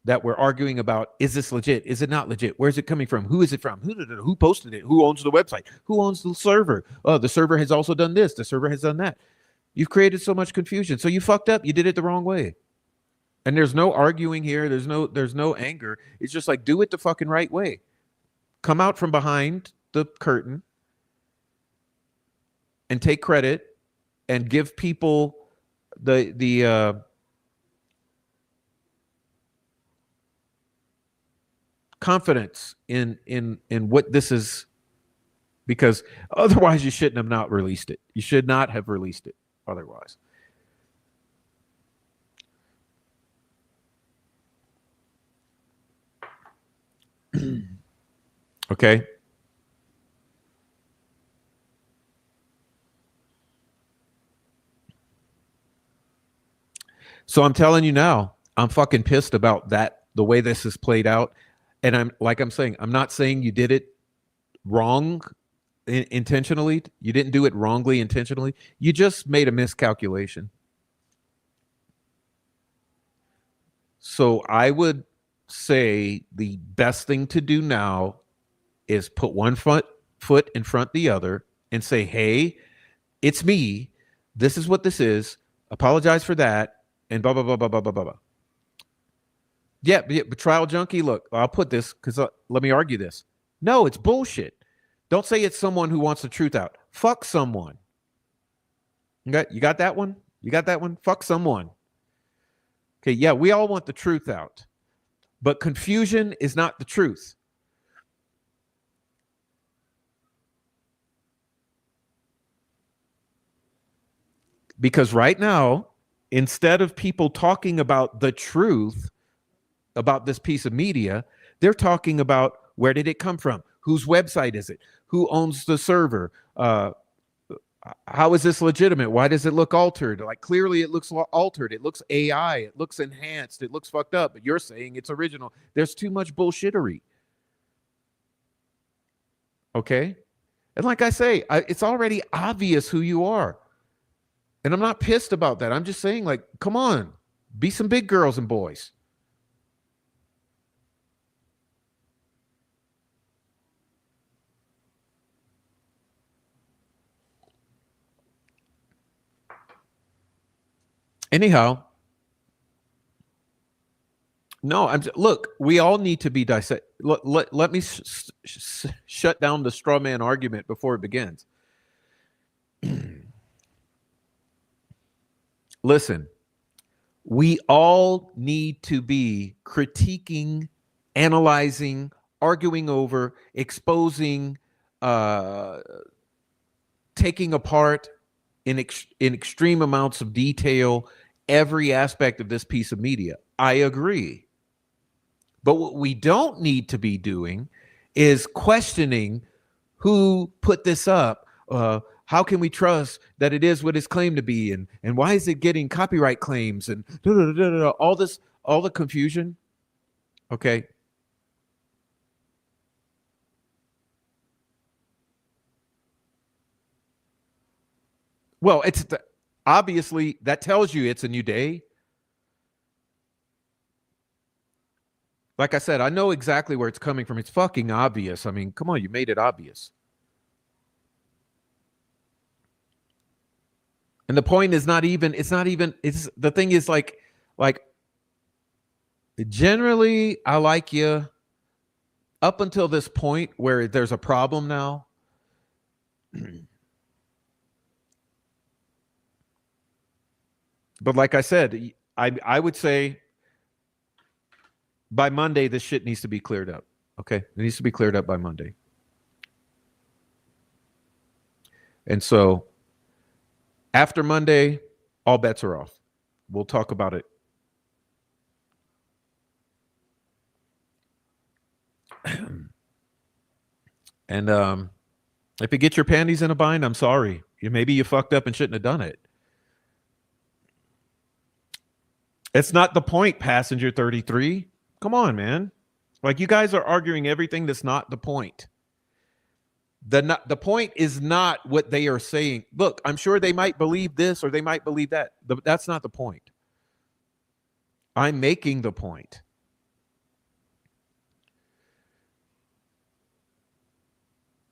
that we're arguing about, is this legit? Is it not legit? Where's it coming from? Who is it from? Who posted it? Who owns the website? Who owns the server? Oh, the server has also done this. The server has done that. You've created so much confusion. So you fucked up. You did it the wrong way. And there's no arguing here. There's no anger. It's just like, do it the fucking right way. Come out from behind the curtain and take credit and give people the confidence in what this is, because otherwise you shouldn't have not released it. You should not have released it otherwise. Okay. So I'm telling you now, I'm fucking pissed about that, the way this is played out. And I'm saying, I'm not saying you did it wrong intentionally. You didn't do it wrongly intentionally. You just made a miscalculation. So I would say the best thing to do now is put one foot in front of the other and say, hey, it's me. This is what this is. Apologize for that. And blah, blah, blah, blah, blah, blah, blah. Yeah, but trial junkie, look, I'll put this because let me argue this. No, it's bullshit. Don't say it's someone who wants the truth out. Fuck someone. Okay, you got that one? You got that one? Fuck someone. Okay, yeah, we all want the truth out. But confusion is not the truth. Because right now, instead of people talking about the truth about this piece of media, they're talking about where did it come from? Whose website is it? Who owns the server? How is this legitimate? Why does it look altered? Like clearly it looks altered. It looks AI. It looks enhanced. It looks fucked up. But you're saying it's original. There's too much bullshittery. Okay? And like I say, it's already obvious who you are. And I'm not pissed about that. I'm just saying, like, come on, be some big girls and boys. Anyhow, no, look, we all need to be dissect. Let me shut down the straw man argument before it begins. Listen, we all need to be critiquing, analyzing, arguing over, exposing, taking apart in extreme amounts of detail every aspect of this piece of media. I agree. But what we don't need to be doing is questioning who put this up. How can we trust that it is what it's claimed to be? And why is it getting copyright claims? And all this, all the confusion. Okay. Well, obviously that tells you it's a new day. Like I said, I know exactly where it's coming from. It's fucking obvious. I mean, come on, you made it obvious. And the point is not even, it's the thing is like, generally I like you up until this point where there's a problem now. But like I said, I would say by Monday, this shit needs to be cleared up. Okay. It needs to be cleared up by Monday. And so after Monday, all bets are off. We'll talk about it. And if you get your panties in a bind, I'm sorry. Maybe you fucked up and shouldn't have done it. It's not the point, passenger 33. Come on, man. Like, you guys are arguing everything that's not the point. The point is not what they are saying. Look, I'm sure they might believe this or they might believe that. That's not the point. I'm making the point.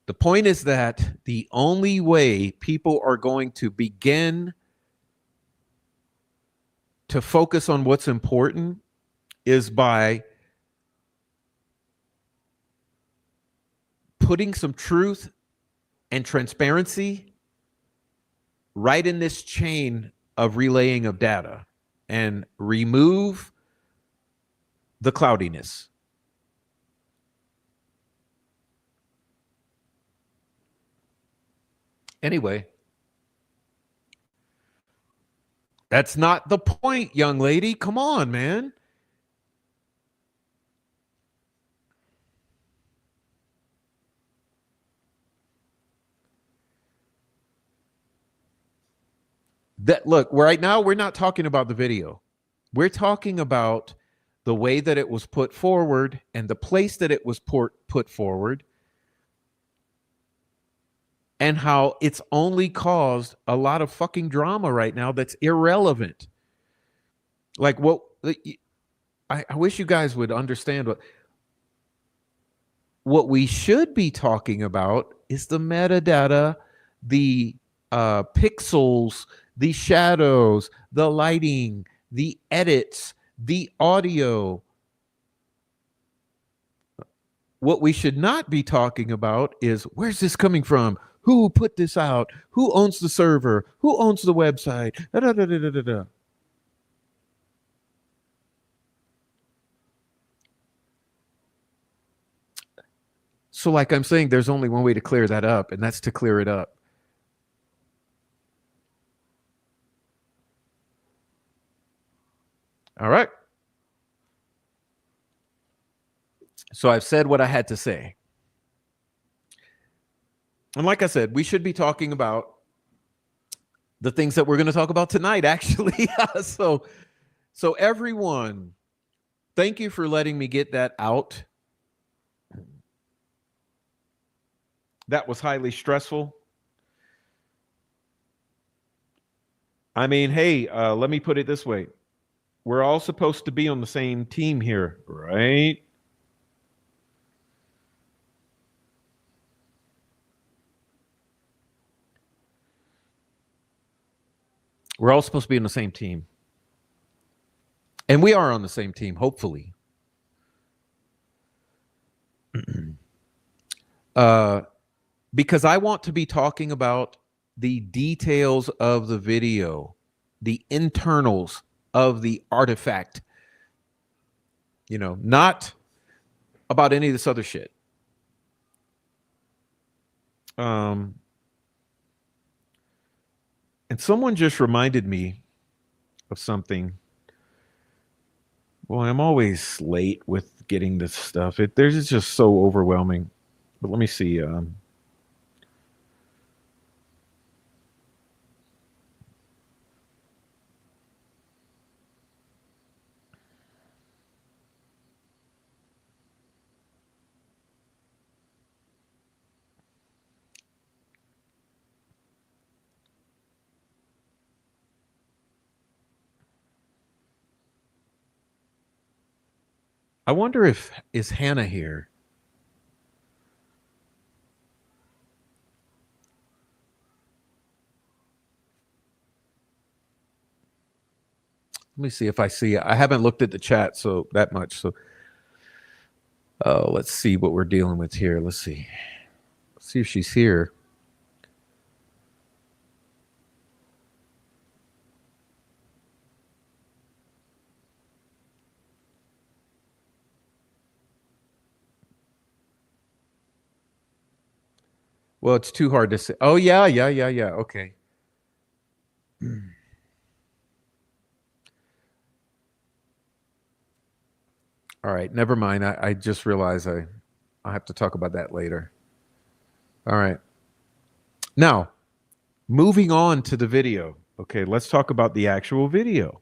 The point is that the only way people are going to begin to focus on what's important is by putting some truth and transparency right in this chain of relaying of data and remove the cloudiness. Anyway, that's not the point, young lady. Come on, man. Look, right now we're not talking about the video. We're talking about the way that it was put forward and the place that it was put forward, and how it's only caused a lot of fucking drama right now that's irrelevant. Like, what I wish you guys would understand what we should be talking about is the metadata, the pixels, the shadows, the lighting, the edits, the audio. What we should not be talking about is, where's this coming from? Who put this out? Who owns the server? Who owns the website? Da, da, da, da, da, da. So like I'm saying, there's only one way to clear that up, and that's to clear it up. All right. So I've said what I had to say. And like I said, we should be talking about the things that we're going to talk about tonight, actually. So everyone, thank you for letting me get that out. That was highly stressful. I mean, hey, let me put it this way. We're all supposed to be on the same team here, right? We're all supposed to be on the same team. And we are on the same team, hopefully. Because I want to be talking about the details of the video, the internals of the artifact, not about any of this other shit. And someone just reminded me of something. Well, I'm always late with getting this stuff. There's just so overwhelming. But let me see. I wonder is Hannah here? Let me see if I see it. I haven't looked at the chat so that much. So let's see what we're dealing with here. Let's see. Let's see if she's here. Well, it's too hard to say. Oh, yeah. Okay. All right. Never mind. I just realized I have to talk about that later. All right. Now, moving on to the video. Okay, let's talk about the actual video.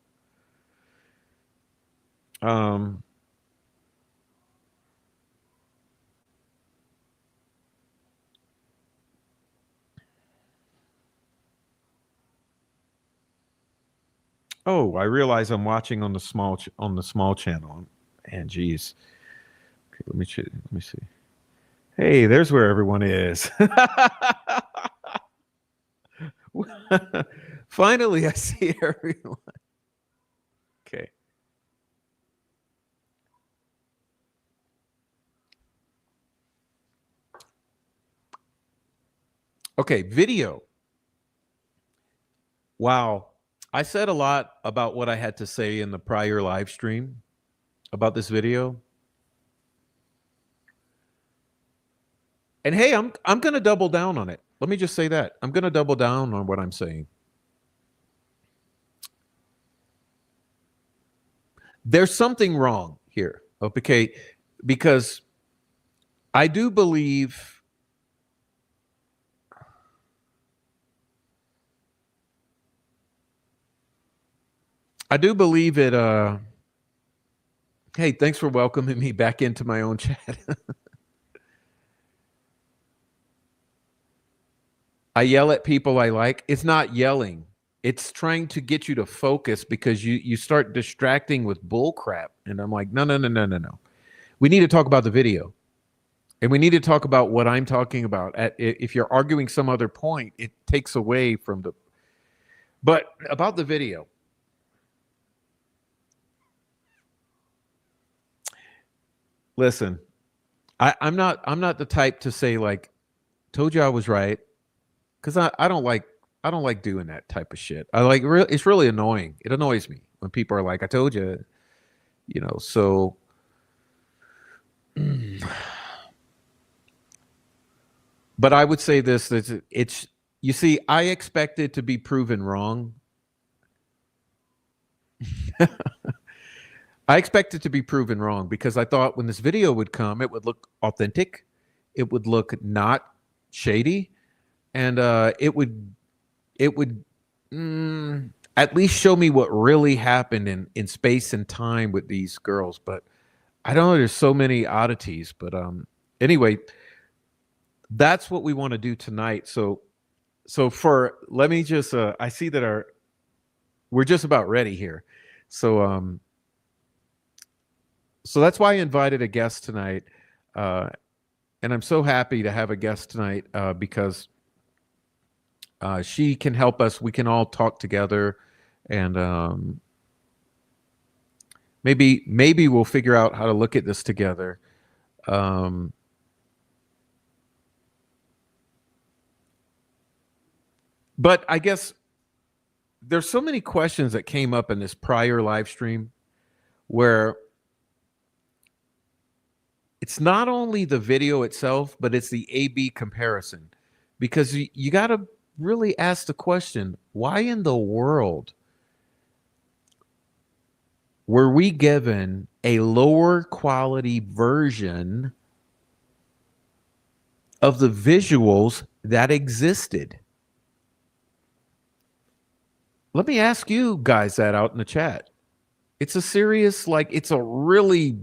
Oh, I realize I'm watching on the small channel. And geez. Okay, let me see. Hey, there's where everyone is. Finally, I see everyone. Okay. Okay, video. Wow. I said a lot about what I had to say in the prior live stream about this video. And hey, I'm going to double down on it. Let me just say that. I'm going to double down on what I'm saying. There's something wrong here, okay? Because I do believe it. Hey, thanks for welcoming me back into my own chat. I yell at people I like. It's not yelling. It's trying to get you to focus because you start distracting with bull crap. And I'm like, no. We need to talk about the video. And we need to talk about what I'm talking about. If you're arguing some other point, it takes away from the... But about the video. Listen, I'm not the type to say like, told you I was right. Because I don't like doing that type of shit. It's really annoying. It annoys me when people are like, I told you, so but I would say this, that you see, I expected to be proven wrong. I expected to be proven wrong because I thought when this video would come, it would look authentic. It would look not shady. And it would At least show me what really happened in space and time with these girls. But I don't know. There's so many oddities. But anyway, that's what we want to do tonight. So for let me just I see that our we're just about ready here. So so that's why I invited a guest tonight. Uh, and I'm so happy to have a guest tonight because she can help us. We can all talk together, and maybe we'll figure out how to look at this together. Um, but I guess there's so many questions that came up in this prior live stream where it's not only the video itself, but it's the A/B comparison, because you got to really ask the question: why in the world were we given a lower quality version of the visuals that existed? Let me ask you guys that out in the chat. It's a serious, like, it's a really,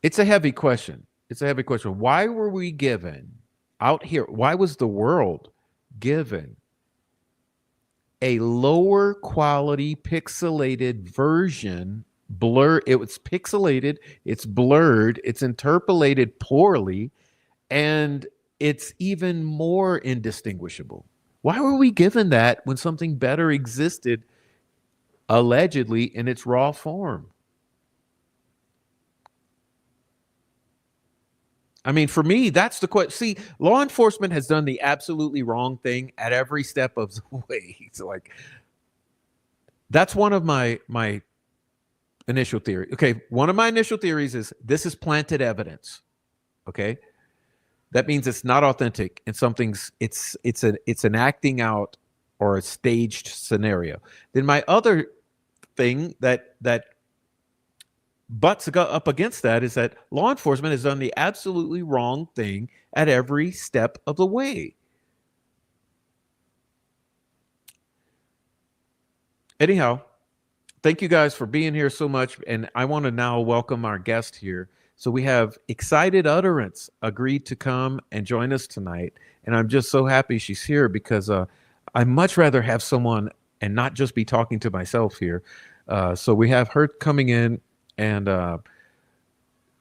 it's a heavy question. It's a heavy question. Why were we given out here? Why was the world given a lower quality pixelated version? Blur, it was pixelated, it's blurred, it's interpolated poorly, and it's even more indistinguishable. Why were we given that when something better existed, allegedly, in its raw form? I mean, for me, that's the question. See, law enforcement has done the absolutely wrong thing at every step of the way. So, like, that's one of my initial theory. Okay, one of my initial theories is this is planted evidence. Okay, that means it's not authentic and something's it's an acting out or a staged scenario. Then my other thing that butts up against that is that law enforcement has done the absolutely wrong thing at every step of the way. Anyhow, thank you guys for being here so much, and I want to now welcome our guest here. So we have Excited Utterance agreed to come and join us tonight, and I'm just so happy she's here because I much rather have someone and not just be talking to myself here. So we have her coming in, and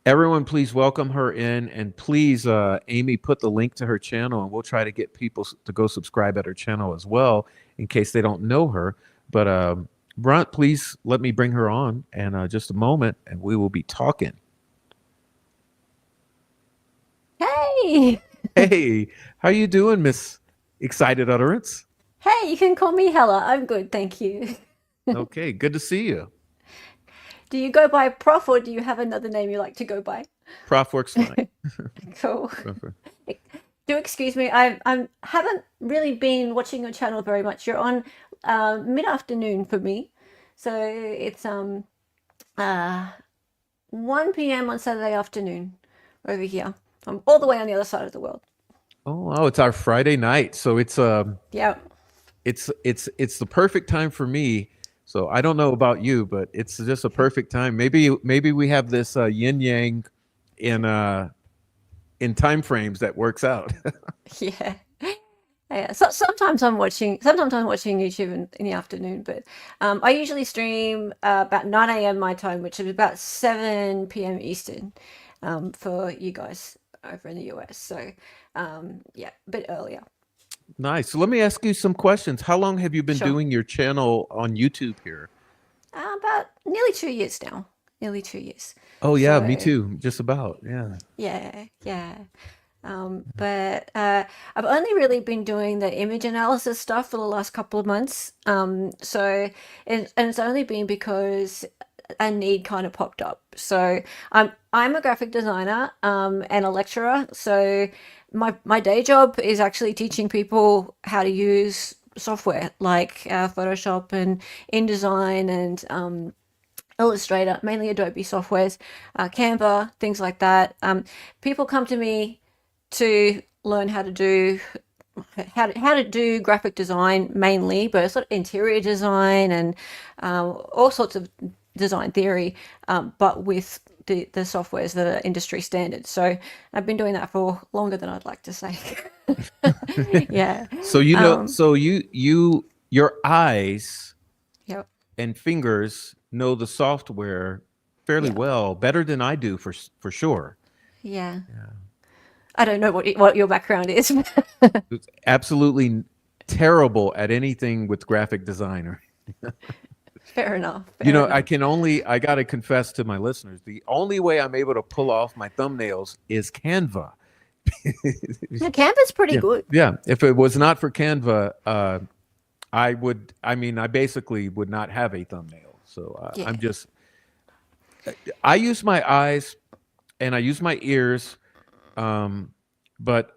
everyone, please welcome her in, and please, Amy, put the link to her channel, and we'll try to get people to go subscribe at her channel as well, in case they don't know her. But Brunt, please let me bring her on in just a moment, and we will be talking. Hey! Hey, how you doing, Miss Excited Utterance? Hey, you can call me Hella. I'm good, thank you. Okay, good to see you. Do you go by Prof or do you have another name you like to go by? Prof works fine. Cool. Do excuse me, I haven't really been watching your channel very much. You're on mid-afternoon for me. So it's uh 1 p.m. on Saturday afternoon over here. I'm all the way on the other side of the world. Oh, it's our Friday night, so Yeah. it's the perfect time for me. So I don't know about you, but it's just a perfect time. Maybe we have this yin yang in in time frames that works out. Yeah. Yeah, so sometimes I'm watching YouTube in the afternoon, but I usually stream about 9 a.m. my time, which is about 7 p.m. Eastern for you guys over in the US. So yeah, a bit earlier. Nice. So let me ask you some questions. How long have you been Sure. doing your channel on YouTube here? About nearly 2 years now. Nearly 2 years. Oh yeah, me So too. Just about. Yeah. yeah, yeah. But I've only really been doing the image analysis stuff for the last couple of months. And it's only been because a need kind of popped up. So I'm a graphic designer and a lecturer. So my day job is actually teaching people how to use software like Photoshop and InDesign and Illustrator, mainly Adobe softwares, Canva, things like that. People come to me to learn how to do graphic design mainly, but sort of interior design and all sorts of design theory, but with the softwares that are industry standard. So I've been doing that for longer than I'd like to say. Yeah. So your eyes Yep. and fingers know the software fairly Yeah. well, better than I do for sure. Yeah. Yeah. I don't know what your background is. It's absolutely terrible at anything with graphic designer. Fair enough. You Fair know, enough. I got to confess to my listeners, the only way I'm able to pull off my thumbnails is Canva. Yeah, Canva's pretty Yeah. good. Yeah. If it was not for Canva, I mean, I basically would not have a thumbnail. So Yeah. I use my eyes and I use my ears, but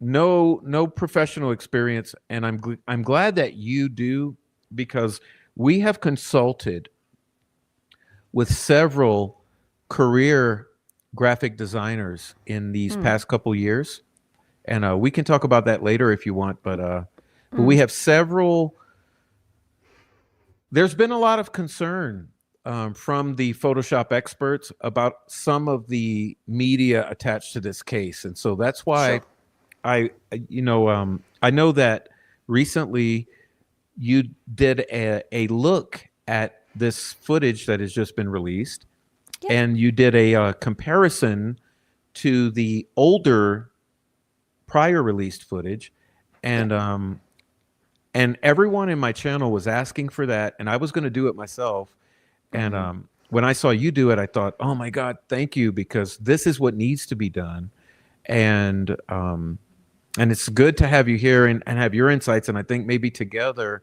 no professional experience. And I'm glad that you do, because we have consulted with several career graphic designers in these Mm, past couple years, and we can talk about that later if you want. But we mm, have several. There's been a lot of concern from the Photoshop experts about some of the media attached to this case, and so that's why sure. I know that recently you did a look at this footage that has just been released, Yep. and you did a comparison to the older prior released footage, Yep. and everyone in my channel was asking for that, and I was going to do it myself. And Mm-hmm. when I saw you do it, I thought, oh my God, thank you, because this is what needs to be done. And it's good to have you here and have your insights. And I think maybe together,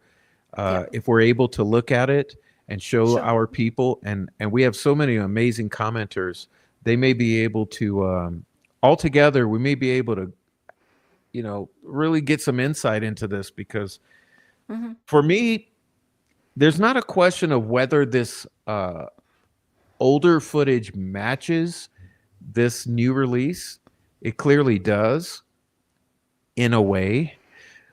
Yep. if we're able to look at it and show Sure. our people, and we have so many amazing commenters, they may be able to all together, we may be able to really get some insight into this, because Mm-hmm. for me, there's not a question of whether this older footage matches this new release. It clearly does in a way,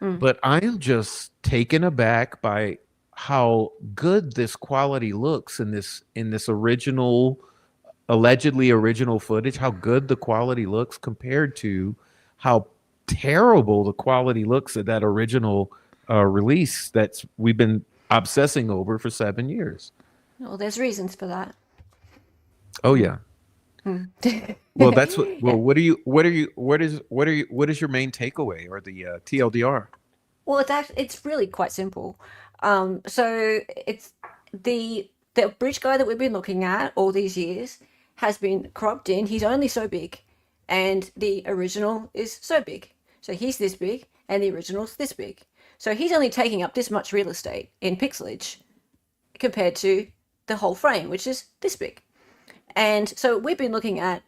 Mm. but I'm just taken aback by how good this quality looks in this original, allegedly original footage, how good the quality looks compared to how terrible the quality looks at that original release that's we've been obsessing over for 7 years. Well, there's reasons for that. Oh Mm. yeah. Mm. Well, that's what. Well, Yeah. what is your main takeaway or the TLDR? Well, it's really quite simple. So it's the bridge guy that we've been looking at all these years has been cropped in. He's only so big, and the original is so big. So he's this big, and the original's this big. So he's only taking up this much real estate in pixelage compared to the whole frame, which is this big. And so we've been looking at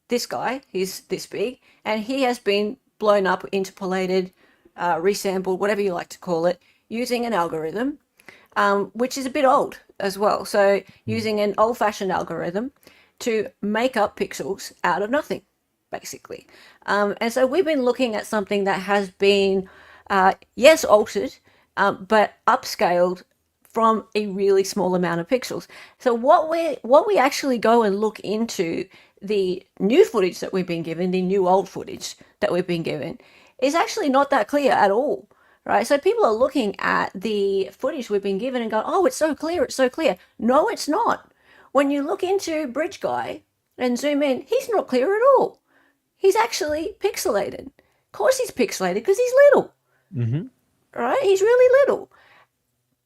this guy, he's this big, and he has been blown up, interpolated, resampled, whatever you like to call it, using an algorithm, which is a bit old as well. So using an old fashioned algorithm to make up pixels out of nothing, basically. And so we've been looking at something that has been, yes, altered, but upscaled from a really small amount of pixels. So what we actually go and look into the new footage that we've been given, the new old footage that we've been given, is actually not that clear at all. Right? So people are looking at the footage we've been given and going, "Oh, it's so clear, it's so clear." No, it's not. When you look into Bridge Guy and zoom in, he's not clear at all. He's actually pixelated. Of course he's pixelated because he's little, Mm-hmm. right? He's really little.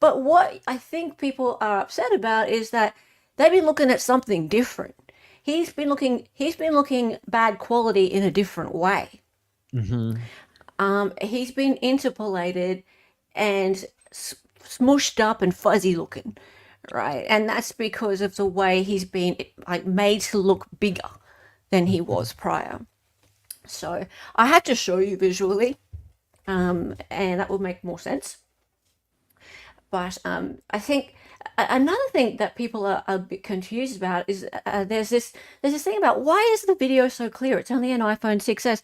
But what I think people are upset about is that they've been looking at something different. He's been looking bad quality in a different way. Mm-hmm. He's been interpolated and smushed up and fuzzy looking, right? And that's because of the way he's been like made to look bigger than he was prior. So I had to show you visually, and that will make more sense. But I think Another thing that people are a bit confused about is there's this thing about why is the video so clear? It's only an iPhone 6s.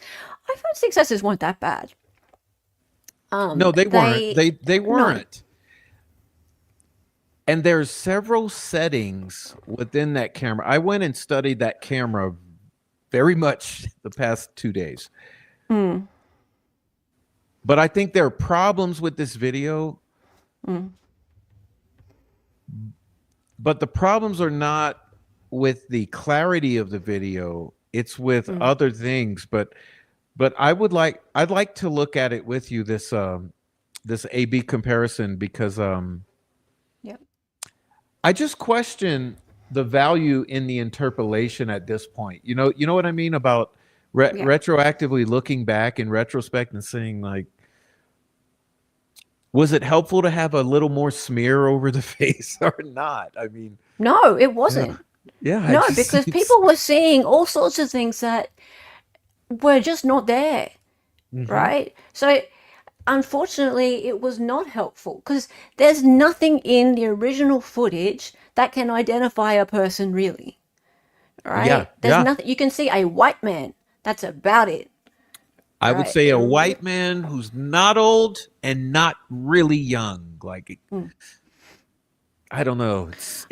iPhone 6s weren't that bad. No, they weren't. They They no. weren't. And there's several settings within that camera. I went and studied that camera very much the past 2 days. Mm, But I think there are problems with this video, mm, but the problems are not with the clarity of the video. It's with mm. other things. But I'd like to look at it with you, this A/B comparison, because Yep. I just question the value in the interpolation at this point. You know what I mean about Yeah. retroactively looking back in retrospect and saying, like, was it helpful to have a little more smear over the face or not? I mean, No, it yeah, wasn't. yeah. I No, just because people were seeing all sorts of things that were just not there, hmm right? So unfortunately, it was not helpful because there's nothing in the original footage that can identify a person really, yeah, right? There's yeah. nothing. You can see a white man. That's about it, I would right? say a white man who's not old and not really young. Like, Mm. I don't know. It's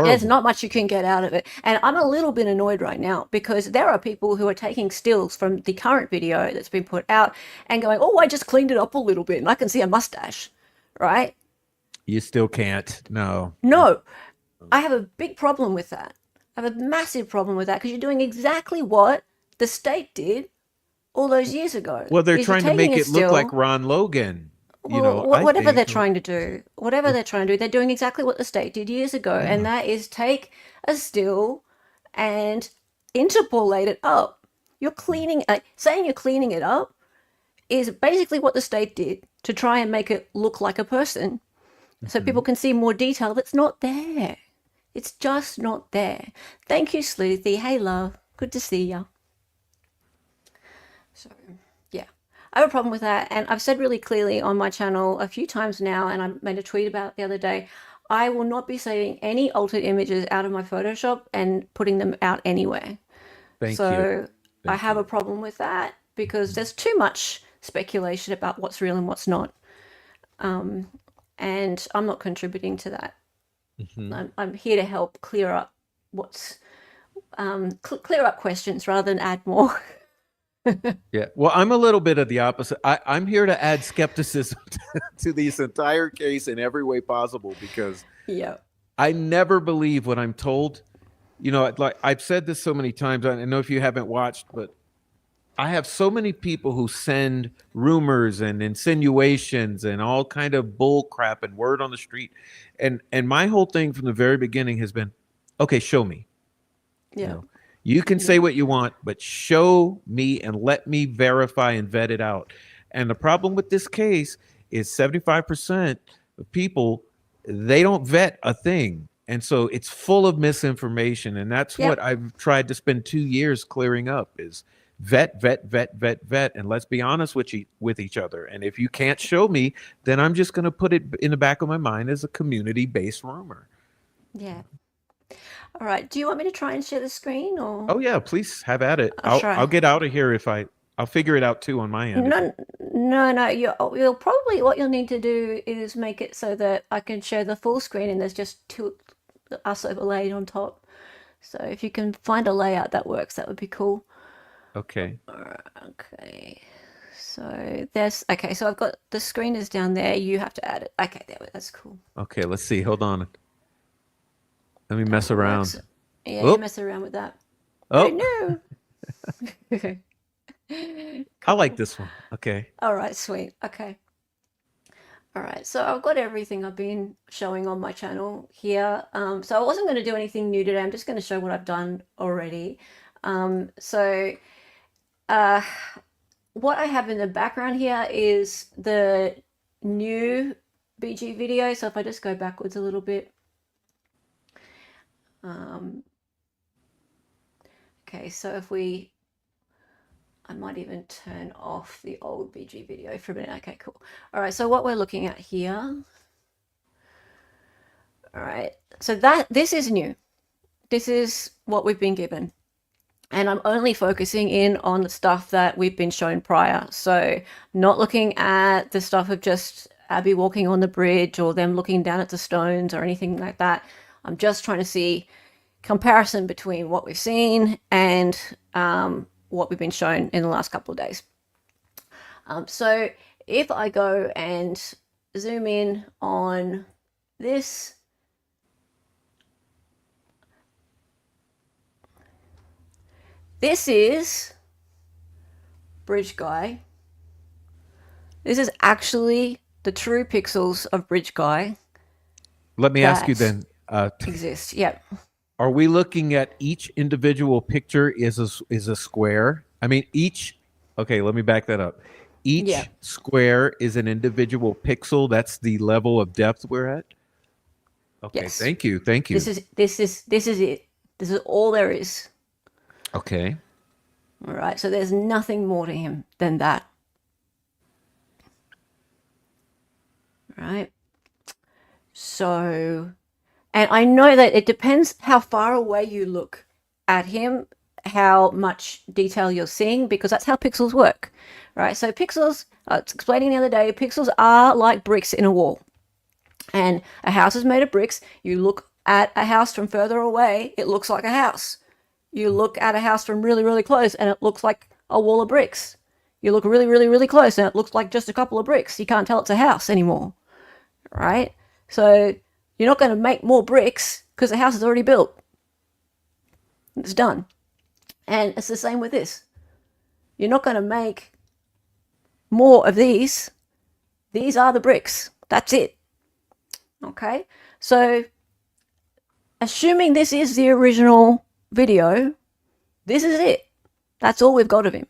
There's horrible. not much you can get out of it. And I'm a little bit annoyed right now because there are people who are taking stills from the current video that's been put out and going, oh, I just cleaned it up a little bit and I can see a mustache, right? You still can't. No. No, I have a big problem with that. I have a massive problem with that because you're doing exactly what the state did all those years ago. Well, they're Is you're trying to taking make a it look like still, Ron Logan, well, I whatever they're think. trying to do, whatever they're trying to do, they're doing exactly what the state did years ago, and Yeah. that is take a still and interpolate it up. You're cleaning, saying you're cleaning it up is basically what the state did to try and make it look like a person so people Mhm. can see more detail that's not there. It's just not there. Thank you, Sleuthy. Hey, love. Good to see ya. So, yeah. I have a problem with that. And I've said really clearly on my channel a few times now, and I made a tweet about it the other day, I will not be saving any altered images out of my Photoshop and putting them out anywhere. Thank you. So I Thank have a you. problem with that because there's too much speculation about what's real and what's not. And I'm not contributing to that. Mhm. I'm here to help clear up what's clear up questions rather than add more. Yeah. Well, I'm a little bit of the opposite. I'm here to add skepticism to this entire case in every way possible, because Yeah. I never believe what I'm told. Like I've said this so many times. I know if you haven't watched, but I have so many people who send rumors and insinuations and all kind of bull crap and word on the street. And my whole thing from the very beginning has been, okay, show me. You Yeah. know, you can say Yeah. what you want, but show me and let me verify and vet it out. And the problem with this case is 75% of people, they don't vet a thing. And so it's full of misinformation. And that's what Yep. I've tried to spend 2 years clearing up is vet, vet, vet, vet, vet. And let's be honest with each other. And if you can't show me, then I'm just going to put it in the back of my mind as a community-based rumor. Yeah. All right. Do you want me to try and share the screen or Oh yeah, please have at it. I'll I'll try? get out of here if I'll figure it out too on my end if I. No, no. You'll probably what you'll need to do is make it so that I can show the full screen and there's just two us overlaid on top. So if you can find a layout that works, that would be cool. Okay. Okay. So there's okay. So I've got the screen is down there. You have to add it. Okay, that's cool. Okay, let's see. Hold on. Let me That mess works. around. Yeah, you Oh, mess around with that. oh, Oh no. I like Cool. this one. Okay. All right, sweet. Okay. All right. So I've got everything I've been showing on my channel here. So I wasn't going to do anything new today. I'm just going to show what I've done already. So uh, what I have in the background here is the new BG video. So if I just go backwards a little bit. Um, okay, so if we I might even turn off the old BG video for a minute. Okay, cool. All right, so what we're looking at here. All right. So this is new. This is what we've been given. And I'm only focusing in on the stuff that we've been shown prior. So not looking at the stuff of just Abby walking on the bridge or them looking down at the stones or anything like that. I'm just trying to see comparison between what we've seen and what we've been shown in the last couple of days. So if I go and zoom in on this, this is Bridge Guy. This is actually the true pixels of Bridge Guy Let me ask you that then, exist. Yep. are we looking at each individual picture is a square? I mean, each, okay, let me back that up. Yeah. Each square is an individual pixel. That's the level of depth we're at. Okay, Yes. thank you. Thank you. This is it. This is all there is. Okay. All right. So there's nothing more to him than that. Right. So, and I know that it depends how far away you look at him, how much detail you're seeing, because that's how pixels work, right? So pixels, I was explaining the other day, pixels are like bricks in a wall. And a house is made of bricks. You look at a house from further away, it looks like a house. You look at a house from really, really close, and it looks like a wall of bricks. You look really, really, really close, and it looks like just a couple of bricks. You can't tell it's a house anymore, right? So you're not going to make more bricks because the house is already built. It's done. And it's the same with this. You're not going to make more of these. These are the bricks. That's it. Okay? So, assuming this is the original video, this is it. That's all we've got of him.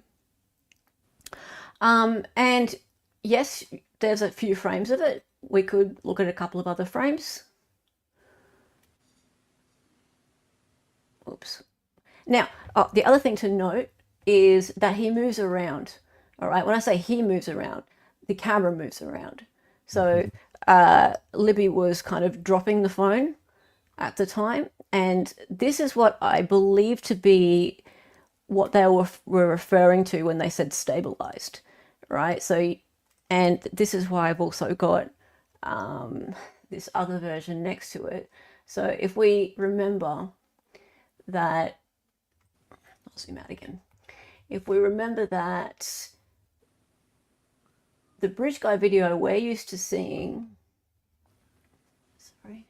And yes, there's a few frames of it. We could look at a couple of other frames. Oops. Now, the other thing to note is that he moves around. All right. When I say he moves around, the camera moves around. So Libby was kind of dropping the phone at the time. And this is what I believe to be what they were referring to when they said stabilized. Right. So, and this is why I've also got this other version next to it. So if we remember that, I'll zoom out again. If we remember that the Bridge Guy video we're used to seeing, sorry,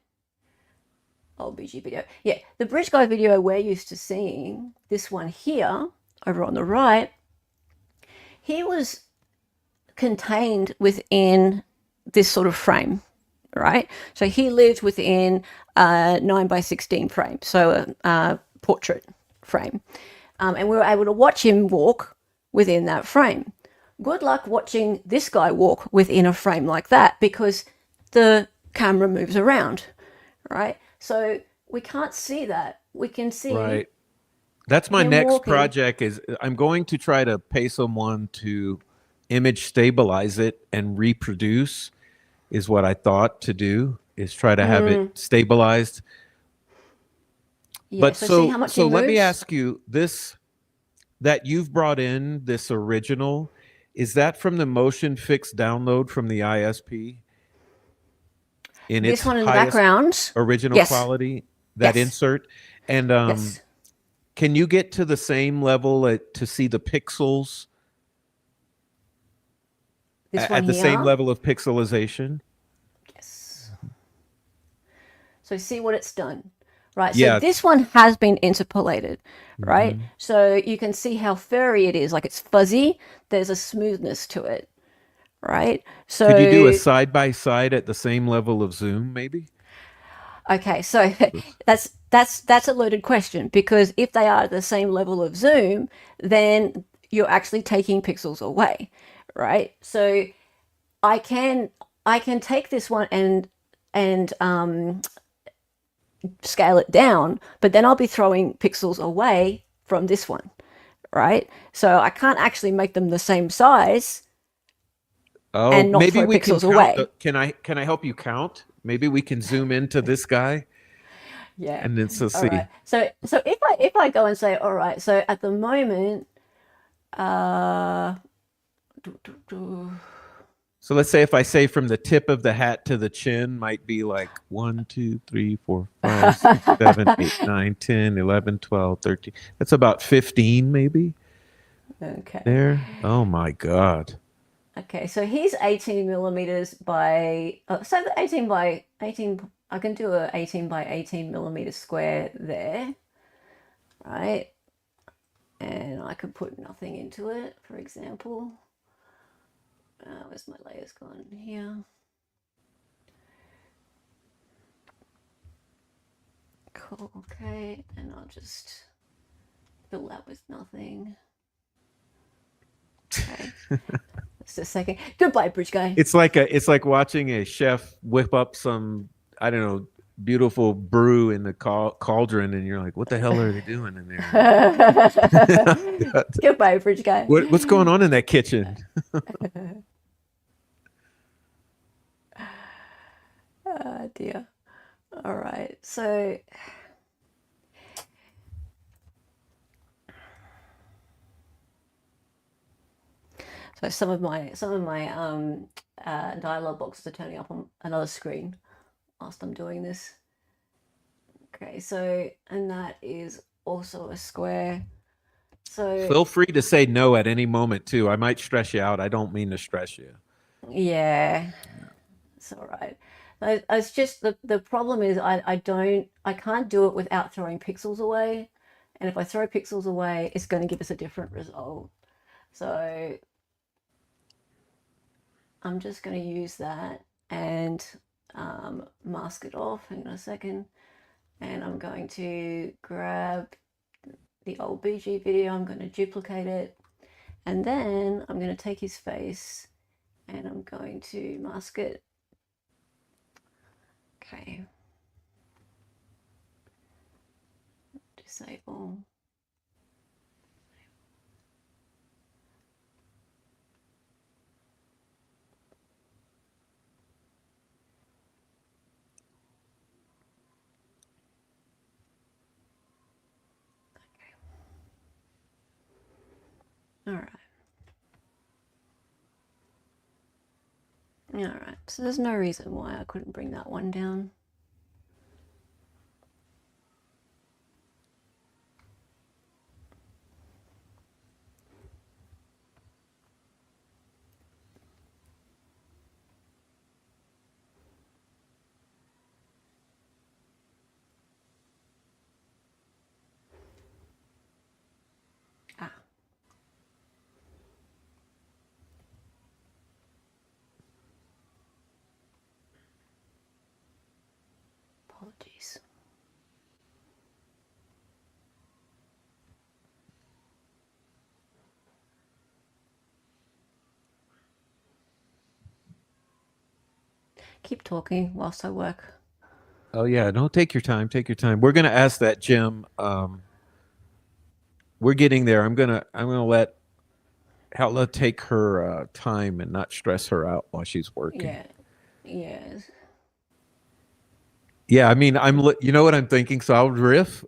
BG video. Yeah, the Bridge Guy video we're used to seeing, this one here, over on the right, he was contained within this sort of frame, right? So he lived within a 9x16 frame, so a portrait frame. And we were able to watch him walk within that frame. Good luck watching this guy walk within a frame like that because the camera moves around, right? So we can't see that. We can see Right. That's my him next walking. project is I'm going to try to pay someone to image stabilize it and reproduce is what I thought to do is try to have it stabilized. Yeah, But so see how much he so let me moves? ask you this that you've brought in this original, is that from the motion fix download from the ISP in its This one in the highest background. original Yes. quality, that Yes. insert? And Yes. can you get to the same level to see the pixels This one at the same here. level of pixelization? Yes. So see what it's done. Right, so Yeah. this one has been interpolated, right? Mhm. So you can see how furry it is, like it's fuzzy. There's a smoothness to it, right? Could you do a So, side by side at the same level of zoom, maybe? okay, so that's a loaded question because if they are at the same level of zoom, then you're actually taking pixels away, right? So I can take this one and scale it down, but then I'll be throwing pixels away from this one, right? So I can't actually make them the same size Oh, and not maybe throw we can pixels count. away. Can I help you count maybe we can zoom into this guy Yeah. and then so All right. see. So if I go and say, all right, so at the moment, uh, do, do, do. So let's say if I say from the tip of the hat to the chin might be like 1, 2, 3, 4, 5, 6, 7, 8, 9, 10, 11, 12, 13. That's about 15 maybe Okay. there. Oh my God. Okay, so he's 18 millimeters by, so the 18 by 18, I can do a 18 by 18 millimeter square there, right? And I could put nothing into it, for example. Where's my layers gone? Here. Cool, okay, and I'll just fill that with nothing. Okay, just a second. Goodbye, bridge guy. It's like watching a chef whip up some, I don't know, beautiful brew in the cauldron, and you're like, what the hell are they doing in there? Goodbye, bridge guy. What's going on in that kitchen? Oh dear. All right, so some of my dialog boxes are turning up on another screen whilst I'm doing this. Okay, so and that is also a square. So Feel free to say no at any moment too. I might stress you out. I don't mean to stress you. yeah, it's all right. It's just the problem is I can't do it without throwing pixels away, and if I throw pixels away, it's going to give us a different result. So I'm just going to use that and mask it off. Hang on a second. And I'm going to grab the old BG video. I'm going to duplicate it. And then I'm going to take his face and I'm going to mask it. Okay. Disable. All right. All right. So there's no reason why I couldn't bring that one down. Ah, apologies. Keep talking whilst I work. Oh yeah, no, take your time. Take your time. We're gonna ask that Jim. We're getting there. I'm gonna let Hella take her time and not stress her out while she's working. Yeah. Yes. Yeah, I mean, you know what I'm thinking. So I'll riff.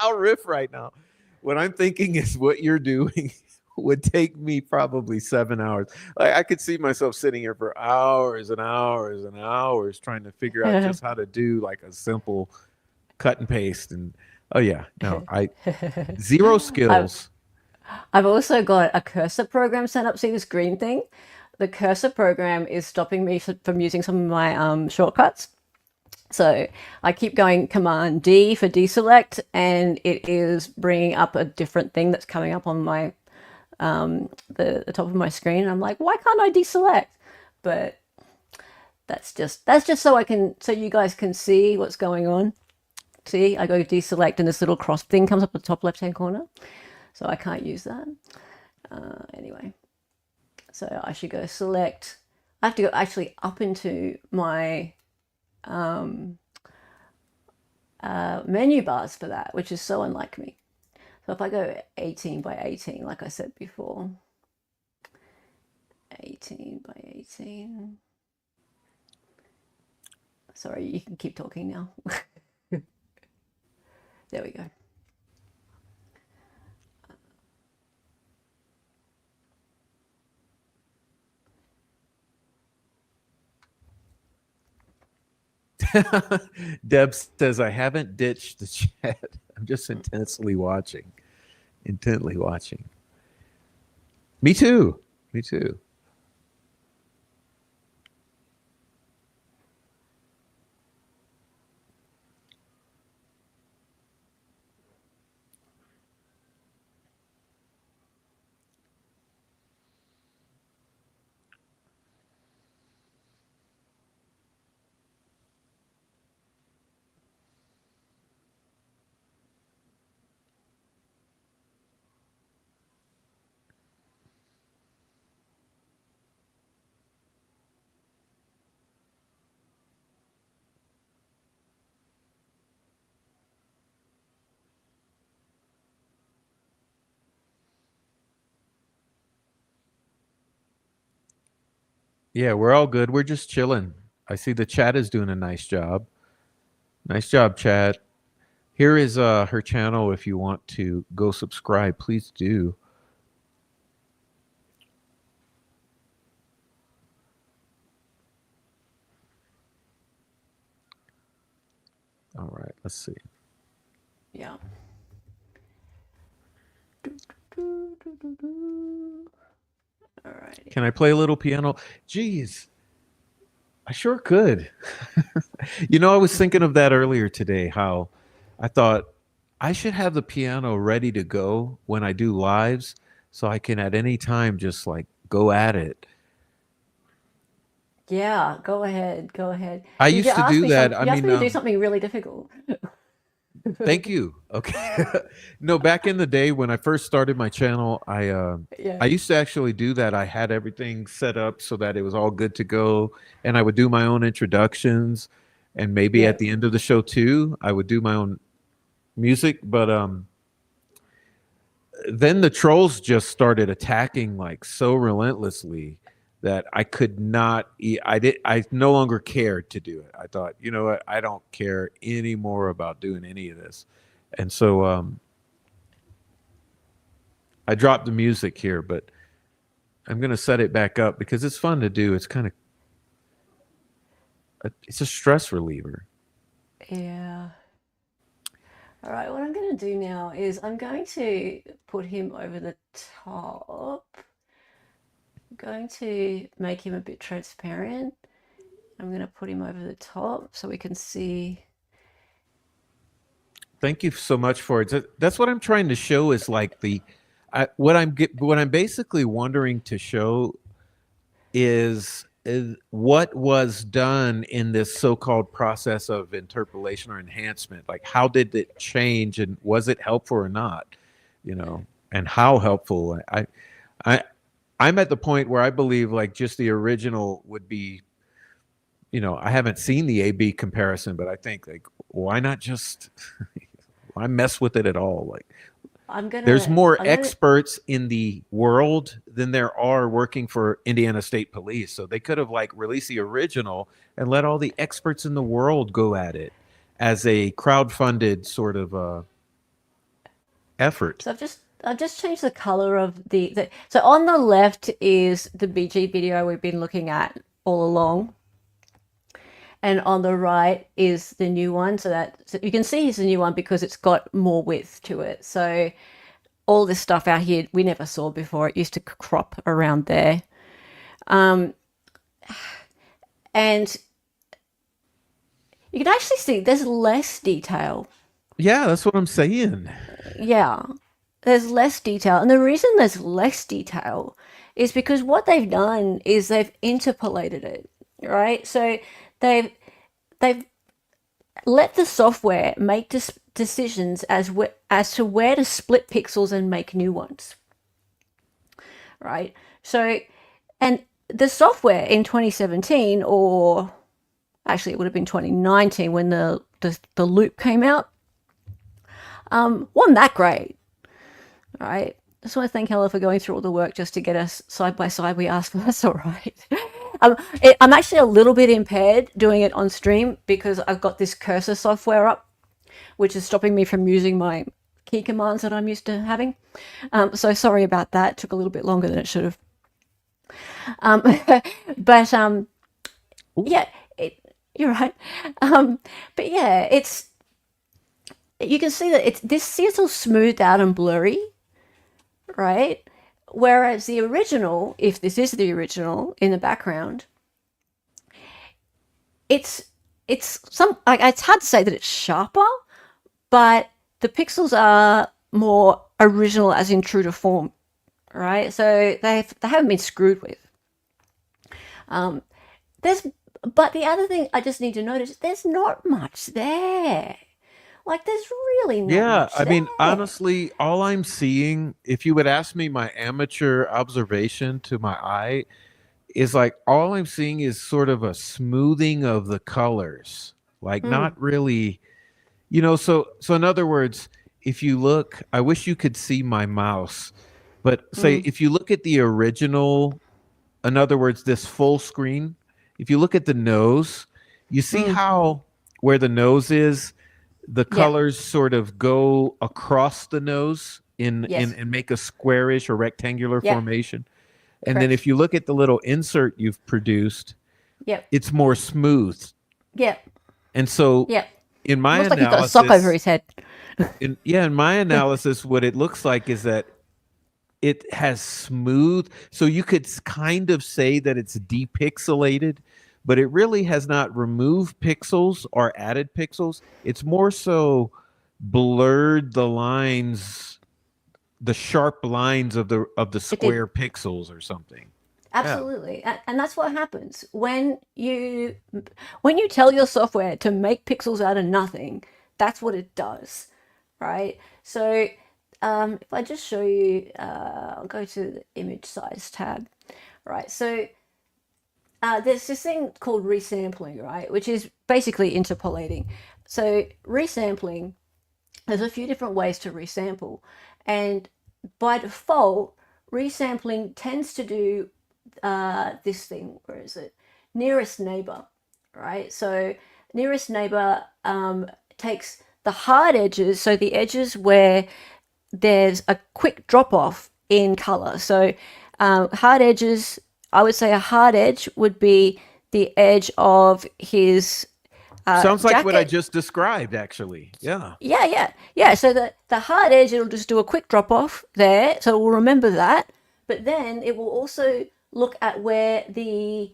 I'll riff right now. What I'm thinking is what you're doing would take me probably 7 hours. Like I could see myself sitting here for hours and hours and hours trying to figure out just how to do like a simple cut and paste. And oh yeah, no, I zero I've skills. I've also got a cursor program set up. See this green thing? The cursor program is stopping me from using some of my shortcuts. So I keep going Command D for deselect, and it is bringing up a different thing that's coming up on my the top of my screen. And I'm like, why can't I deselect? But that's just so you guys can see what's going on. See, I go deselect, and this little cross thing comes up at the top left hand corner. So I can't use that. Anyway, so I should go select. I have to go actually up into my menu bars for that, which is so unlike me. So if I go 18 by 18, like I said before, 18 by 18. Sorry, you can keep talking now. There we go. Deb says, I haven't ditched the chat. I'm just intensely watching. Intently watching. Me too. Me too. Yeah, we're all good. We're just chilling. I see the chat is doing a nice job. Nice job, chat. Here is her channel. If you want to go subscribe, please do. All right, let's see. Yeah. All righty. Can I play a little piano? Jeez, I sure could. I was thinking of that earlier today, how I thought I should have the piano ready to go when I do lives so I can at any time just like go at it. Yeah, go ahead. Go ahead. I Did you used to ask do me that. some? I You asked mean, me to do something really difficult. thank you. Okay. No, back in the day when I first started my channel, Yeah. I used to actually do that. I had everything set up so that it was all good to go, and I would do my own introductions, and maybe Yeah. at the end of the show too, I would do my own music. But then the trolls just started attacking like so relentlessly that I could not. I no longer cared to do it. I thought, you know what? I don't care anymore about doing any of this, and so I dropped the music here, but I'm gonna set it back up because it's fun to do. It's kind of it's a stress reliever. Yeah. All right, what I'm going to do now is I'm going to put him over the top. I'm going to make him a bit transparent. I'm going to put him over the top so we can see. Thank you so much for it. That's what I'm trying to show is like what I'm basically wondering to show is what was done in this so-called process of interpolation or enhancement. Like, how did it change, and was it helpful or not? And how helpful. I I'm at the point where I believe like just the original would be. I haven't seen the A/B comparison, but I think like why not just why mess with it at all? Like I'm there's gonna, more I'm gonna, experts in the world than there are working for Indiana State Police. So they could have like released the original and let all the experts in the world go at it as a crowd-funded sort of effort. so I've just changed the color of so on the left is the BG video we've been looking at all along. And on the right is the new one, so you can see it's the new one because it's got more width to it. So all this stuff out here we never saw before. It used to crop around there, and you can actually see there's less detail. Yeah, that's what I'm saying. Yeah, there's less detail, and the reason there's less detail is because what they've done is they've interpolated it, right? So they've they've let the software make decisions as to where to split pixels and make new ones, right? So, and the software in 2017, or actually it would have been 2019 when the loop came out, wasn't that great, right? I just want to thank Hella for going through all the work just to get us side by side. We asked for that's all right. I'm actually a little bit impaired doing it on stream because I've got this cursor software up, which is stopping me from using my key commands that I'm used to having. So sorry about that. It took a little bit longer than it should have. Um, but Ooh. yeah, you're right. Um, but yeah, it's you can see that it's all smoothed out and blurry, right? Whereas the original, if this is the original in the background, it's it's hard to say that it's sharper, but the pixels are more original, as in true to form, right? So they haven't been screwed with. Um, there's but the other thing I just need to notice, there's not much there. Like there's really not Yeah, much I mean, there. honestly, all I'm seeing, if you would ask me my amateur observation to my eye, is like all I'm seeing is sort of a smoothing of the colors. Like Mm, not really, so in other words, if you look, I wish you could see my mouse, but say mm, if you look at the original, in other words, this full screen, if you look at the nose, you see mm. how where the nose is, the Yeah. colors sort of go across the nose in Yes. and make a squarish or rectangular Yeah. formation. And then Correct. if you look at the little insert you've produced, Yep. it's more smooth. Yep. And so Yep. in my Looks like he's got a sock over analysis, his head. in my analysis, what it looks like is that it has smooth, so you could kind of say that it's depixelated, but it really has not removed pixels or added pixels. It's more so blurred the lines, the sharp lines of the It did. square pixels or something. Yeah. Absolutely. And that's what happens when you tell your software to make pixels out of nothing, that's what it does, right? So if I just show you, I'll go to the image size tab, right? So there's this thing called resampling, right? Which is basically interpolating. So resampling, there's a few different ways to resample. And by default, resampling tends to do this thing. Where is it? Nearest neighbor, right? So nearest neighbor takes the hard edges, so the edges where there's a quick drop off in color. So hard edges, I would say a hard edge would be the edge of his Sounds like what I jacket. just described, actually. Yeah. Yeah. So the hard edge, it'll just do a quick drop off there. So we'll remember that. But then it will also look at where the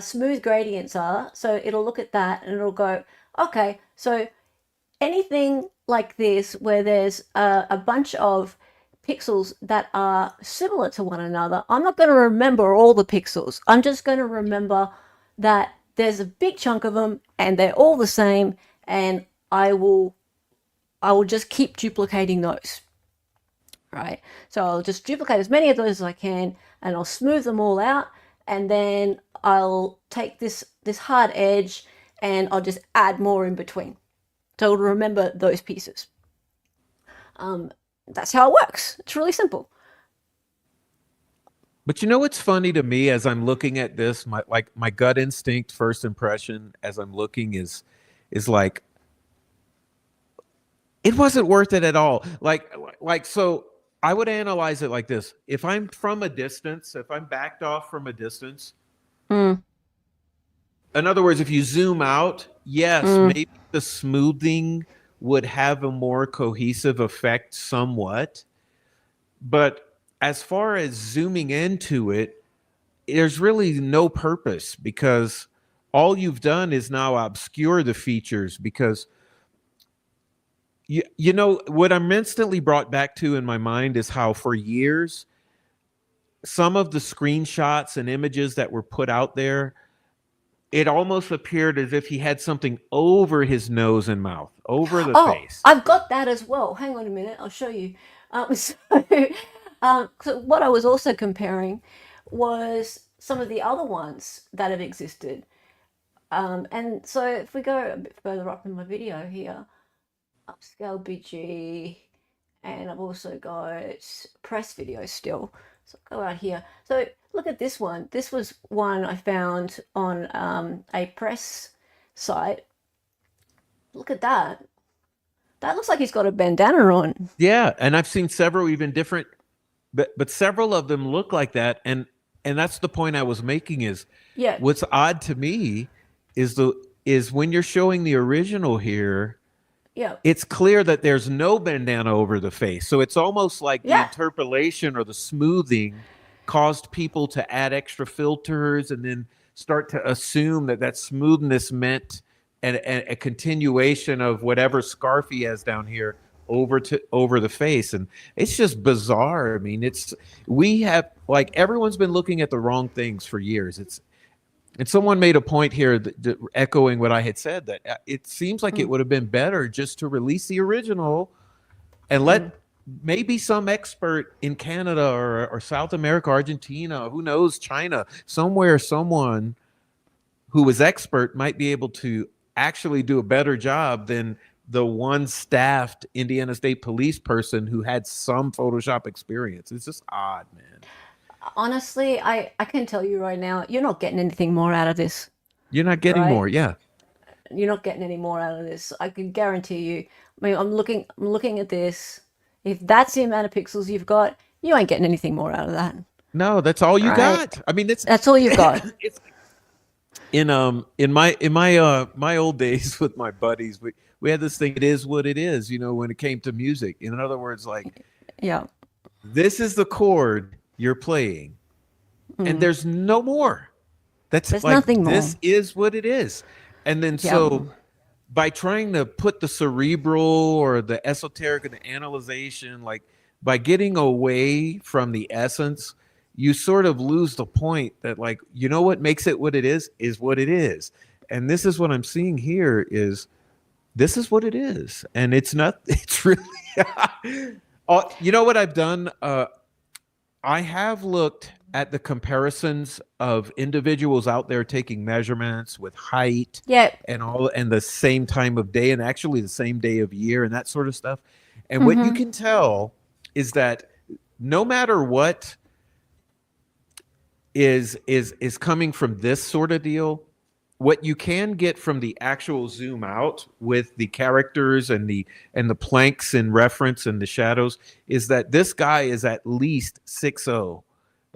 smooth gradients are. So it'll look at that and it'll go, okay, so anything like this where there's a bunch of pixels that are similar to one another, I'm not going to remember all the pixels. I'm just going to remember that there's a big chunk of them and they're all the same, and I will just keep duplicating those, right? So I'll just duplicate as many of those as I can and I'll smooth them all out, and then I'll take this hard edge and I'll just add more in between. So to remember those pieces. Um, that's how it works. It's really simple. But you know what's funny to me as I'm looking at this, my gut instinct first impression as I'm looking is like it wasn't worth it at all. Like so I would analyze it like this. If I'm from a distance, if I'm backed off from a distance, Mm, in other words, if you zoom out, yes, mm. maybe the smoothing would have a more cohesive effect somewhat. But as far as zooming into it, there's really no purpose because all you've done is now obscure the features because you know what I'm instantly brought back to in my mind is how for years some of the screenshots and images that were put out there, it almost appeared as if he had something over his nose and mouth, over the Oh, face. I've got that as well. Hang on a minute, I'll show you. So, so what I was also comparing was some of the other ones that have existed. And so if we go a bit further up in my video here, upscale BG, and I've also got press video still. So I'll go out here. So look at this one. This was one I found on a press site. Look at that. That looks like he's got a bandana on. Yeah, and I've seen several even different, but several of them look like that, and that's the point I was making is Yeah, what's odd to me is the is when you're showing the original here, yeah, it's clear that there's no bandana over the face. So it's almost like the yeah. interpolation or the smoothing caused people to add extra filters and then start to assume that that smoothness meant a continuation of whatever scarf he has down here over the face. And it's just bizarre. I mean, it's we have like everyone's been looking at the wrong things for years. It's and someone made a point here that echoing what I had said that it seems like it Mm, would have been better just to release the original and mm. let maybe some expert in Canada or South America, Argentina, who knows, China, somewhere, someone who was expert might be able to actually do a better job than the one staffed Indiana State Police person who had some Photoshop experience. It's just odd, man. Honestly, I can tell you right now, you're not getting anything more out of this, You're not getting right? more. Yeah. You're not getting any more out of this. I can guarantee you. I mean, I'm looking at this. If that's the amount of pixels you've got, you ain't getting anything more out of that, No, that's all you right? got. I mean, it's That's all you've got. it's in my old days with my buddies, we had this thing, it is what it is, when it came to music. In other words, like Yeah. this is the chord you're playing and Mm. there's no more. That's There's like nothing more. this is what it is. And then Yeah. so by trying to put the cerebral or the esoteric and the analyzation, like by getting away from the essence, you sort of lose the point that like, what makes it what it is what it is. And this is what I'm seeing here is this is what it is. And it's not, it's really, you know what I've done? I have looked at the comparisons of individuals out there taking measurements with height Yeah. and all and the same time of day and actually the same day of year and that sort of stuff. And what you Mm-hmm. can tell is that no matter what is coming from this sort of deal, what you can get from the actual zoom out with the characters and the planks in reference and the shadows is that this guy is at least 6'0".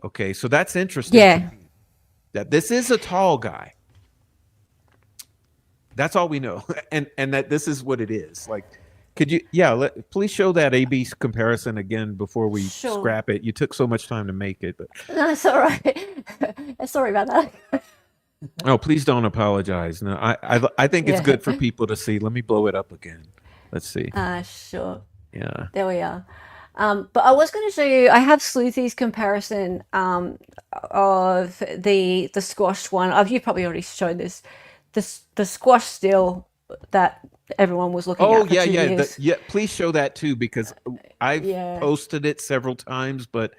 Okay, so that's interesting to Yeah. me. That this is a tall guy. That's all we know. And that this is what it is. Like, could you please show that AB comparison again before we Sure. scrap it. You took so much time to make it, but No, it's all right. Sorry about that. oh, please don't apologize. No, I think it's Yeah. good for people to see. Let me blow it up again. Let's see. Sure. Yeah. There we are. But I was going to show you. I have Sleuthy's comparison of the squashed one. You probably already showed this. The squash still that everyone was looking Oh at for yeah, 2 years. yeah. Please show that too because I've Yeah. posted it several times, but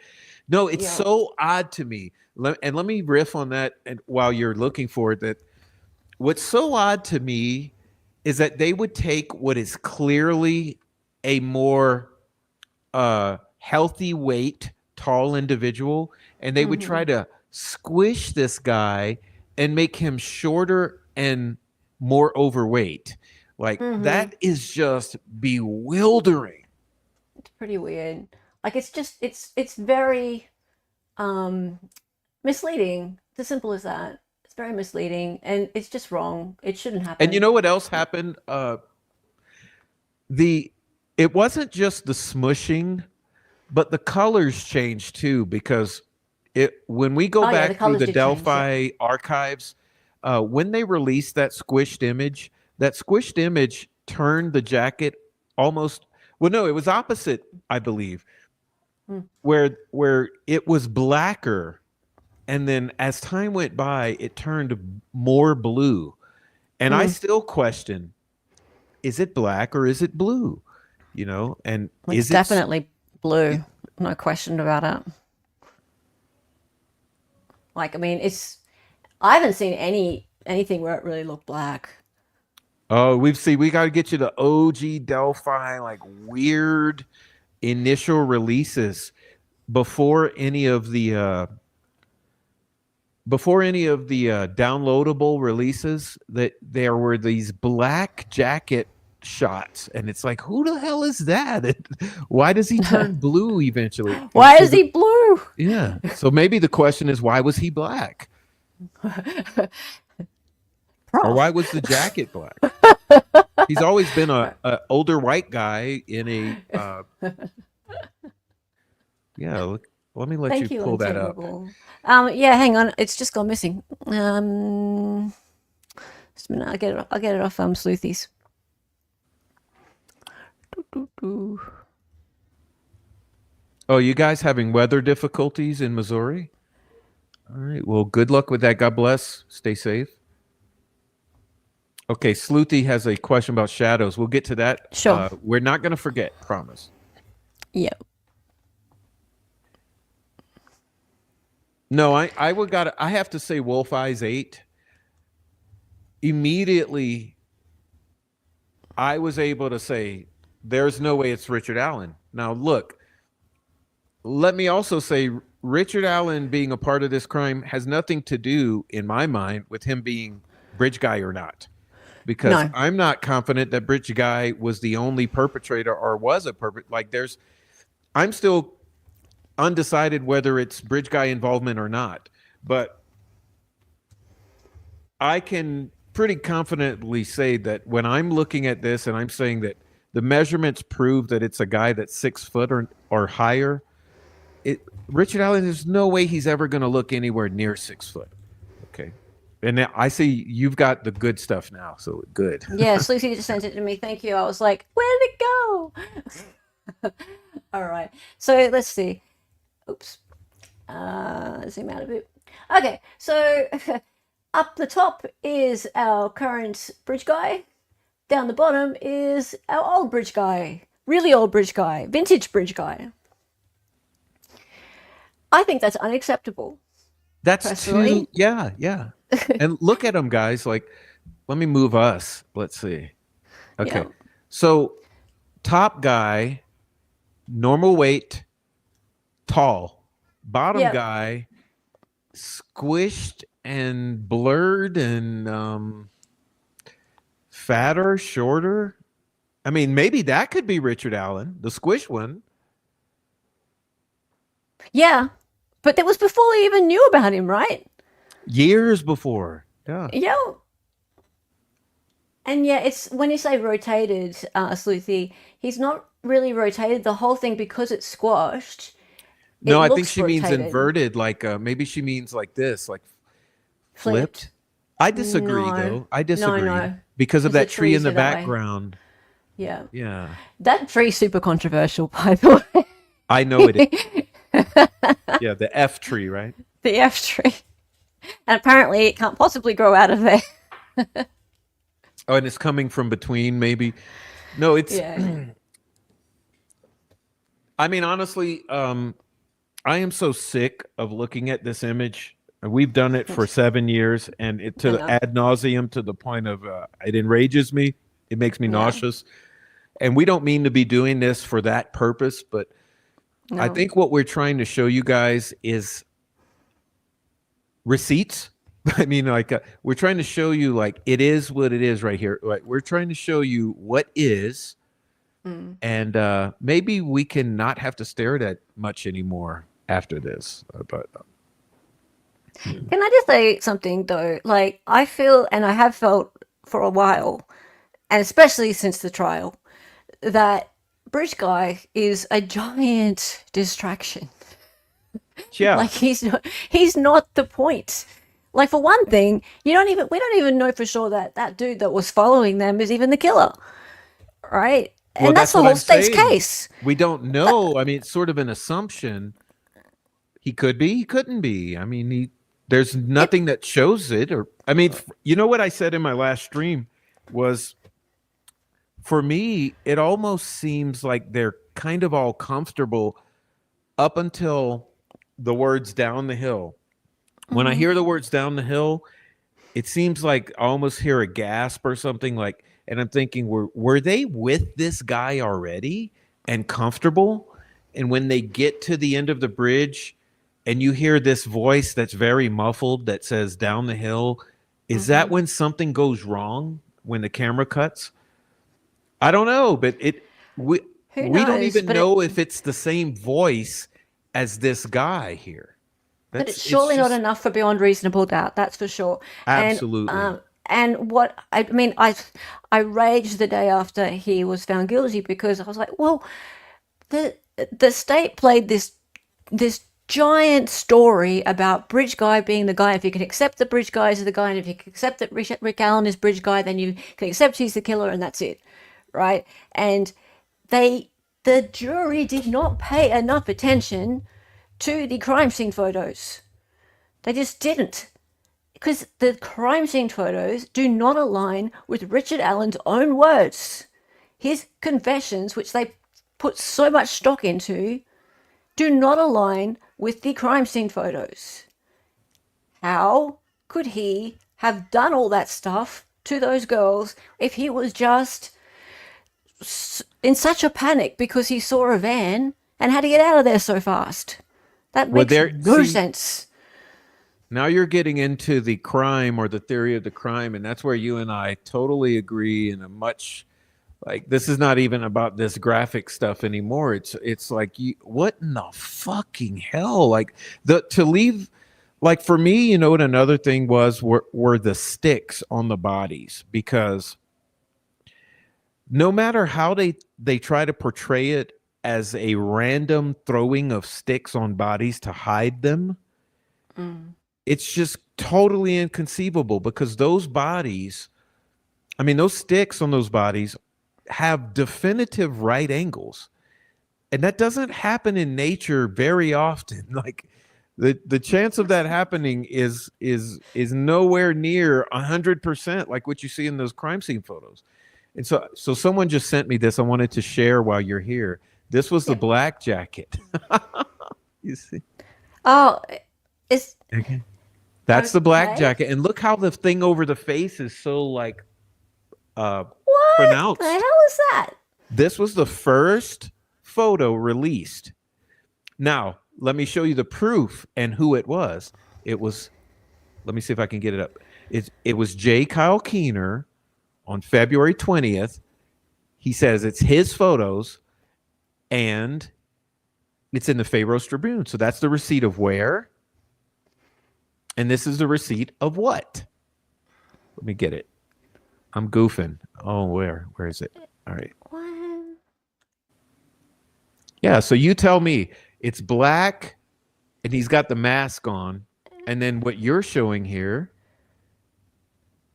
no, it's Yeah. so odd to me. Let me riff on that, and while you're looking for it, that what's so odd to me is that they would take what is clearly a more healthy weight, tall individual, and they would Mm-hmm. try to squish this guy and make him shorter and more overweight. Like Mm-hmm. that is just bewildering. It's pretty weird. Like it's just it's very um misleading. It's as simple as that. It's very misleading and it's just wrong. It shouldn't And you happen. know what else happened? The it wasn't just the smushing, but the colors changed too because it when we go Oh yeah, the back through colors the did change. Yeah. Delphi archives, when they released that squished image turned the jacket almost well, no, it was opposite, I believe, Mm. where it was blacker, and then as time went by, it turned more blue. And I Mm. still question, is it black or is it blue? And It's is it definitely blue. No question about it. Like I mean, it's I haven't seen anything where it really looked black. oh, we got to get you the OG Delphi, like weird initial releases before any of the before any of the downloadable releases, that there were these black jacket shots, and it's like, who the hell is that? Why does he turn blue eventually? And Why so is he blue? yeah, so maybe the question is, why was he black, or why Prof. was the jacket black? He's always been a older white guy in a yeah. Let me let you Thank you, pull that up. Untamable. Yeah, hang on. It's just gone missing. Just a minute. I'll get it off Sleuthies. Oh, you guys having weather difficulties in Missouri? All right. Well, good luck with that. God bless. Stay safe. Okay, Sleuthy has a question about shadows. We'll get to that. Sure. We're not going to forget, promise. Yeah. No, I have to say Wolf Eyes 8. Immediately I was able to say there's no way it's Richard Allen. Now look, let me also say Richard Allen being a part of this crime has nothing to do, in my mind, with him being Bridge Guy or not. Because No. I'm not confident that Bridge Guy was the only perpetrator or was a I'm still undecided whether it's Bridge Guy involvement or not. But I can pretty confidently say that when I'm looking at this and I'm saying that the measurements prove that it's a guy that's 6 foot or higher, Richard Allen, there's no way he's ever going to look anywhere near 6 foot. Okay. And now I see you've got the good stuff now, so good. Yeah, Sleuthy just sent it to me. Thank you. I was like, where did it go? All right. So let's see. Oops. Zoom out a bit. Okay. So up the top is our current bridge guy. Down the bottom is our old bridge guy. Really old bridge guy. Vintage bridge guy. I think that's unacceptable. That's Personally. yeah. And look at them, guys. Like, let me move us. Let's see. Okay. Yeah. So, top guy, normal weight, tall. Bottom Yep. guy, squished and blurred and fatter, shorter. I mean, maybe that could be Richard Allen, the squish one. Yeah. But that was before they even knew about him, right? Years before. Yeah. Yeah. And yeah, it's when you say rotated, Sleuthy, he's not really rotated the whole thing because it's squashed. No, It I think looks she means rotated, inverted, like maybe she means like this, like flipped. flipped. I disagree, No, though. I no, disagree no, because of because the that tree in trees the are that way. background. Yeah, Yeah, that tree's super controversial, by the way. I know it is. Yeah, the F tree, right? The F tree, and apparently it can't possibly grow out of there. Oh, and it's coming from between, maybe. No, it's. Yeah, I mean, honestly, I am so sick of looking at this image. We've done it for 7 years, and it I to know. ad nauseum, to the point of it enrages me. It makes me Yeah, nauseous. And we don't mean to be doing this for that purpose, but I no, think what we're trying to show you guys is receipts. I mean, like we're trying to show you, like, it is what it is right here. Like, we're trying to show you what is, mm. and maybe we can not have to stare at it much anymore after this. But Can I just say something though? Like I feel, and I have felt for a while, and especially since the trial, that Bridge Guy is a giant distraction. yeah, Like he's not the point. Like for one thing, we don't even know for sure that that dude that was following them is even the killer, right? well, And that's that's the what whole I'm state's saying. case. We don't know. I mean, it's sort of an assumption. He could be, he couldn't be. I mean, there's It, nothing that shows it. Or, I mean, you know what I said in my last stream was, for me, it almost seems like they're kind of all comfortable up until the words down the hill. When I mhm. hear the words down the hill, it seems like I almost hear a gasp or something, like, and I'm thinking, were they with this guy already and comfortable? And when they get to the end of the bridge, and you hear this voice that's very muffled that says down the hill. Is that Hmm. when something goes wrong when the camera cuts? I don't know, but we Who we don't knows? even know if it's the same voice as this guy here. But it's It's surely not just enough for beyond reasonable doubt. That's for sure. And absolutely. what I mean, I raged the day after he was found guilty because I was like, well, the the state played this giant story about Bridge Guy being the guy. If you can accept that Bridge Guy is the guy, and if you can accept that Rick Allen is Bridge Guy, then you can accept he's the killer, and that's it, right? And they, the jury, did not pay enough attention to the crime scene photos. They just didn't. Because the crime scene photos do not align with Richard Allen's own words. His confessions, which they put so much stock into, do not align with the crime scene photos. How could he have done all that stuff to those girls if he was just in such a panic because he saw a van and had to get out of there so fast? That Well, makes there, no see, sense. now you're getting into the crime or the theory of the crime, and that's where you and I totally agree in a much like this is not even about this graphic stuff anymore. It's like what in the fucking hell? Like the to leave like for me, you know what another thing was were the sticks on the bodies because no matter how they try to portray it as a random throwing of sticks on bodies to hide them, Mm. it's just totally inconceivable because those bodies, I mean, those sticks on those bodies have definitive right angles. And that doesn't happen in nature very often. Like the chance of that happening is nowhere near 100% like what you see in those crime scene photos. And so someone just sent me this. I wanted to share while you're here. This was the Yep. black jacket. You see? Oh, it's Okay. That's the black okay. jacket. And look how the thing over the face is so like uh What the pronounced. hell is that? This was the first photo released. Now, let me show you the proof and who it was. It was, let me see if I can get it up. It was J. Kyle Keener on February 20th. He says it's his photos and it's in the Pharaoh's Tribune. So that's the receipt of where? And this is the receipt of what? Let me get it. I'm goofing. Oh, where? Where is it? All right. What? Yeah. So you tell me it's black and he's got the mask on. And then what you're showing here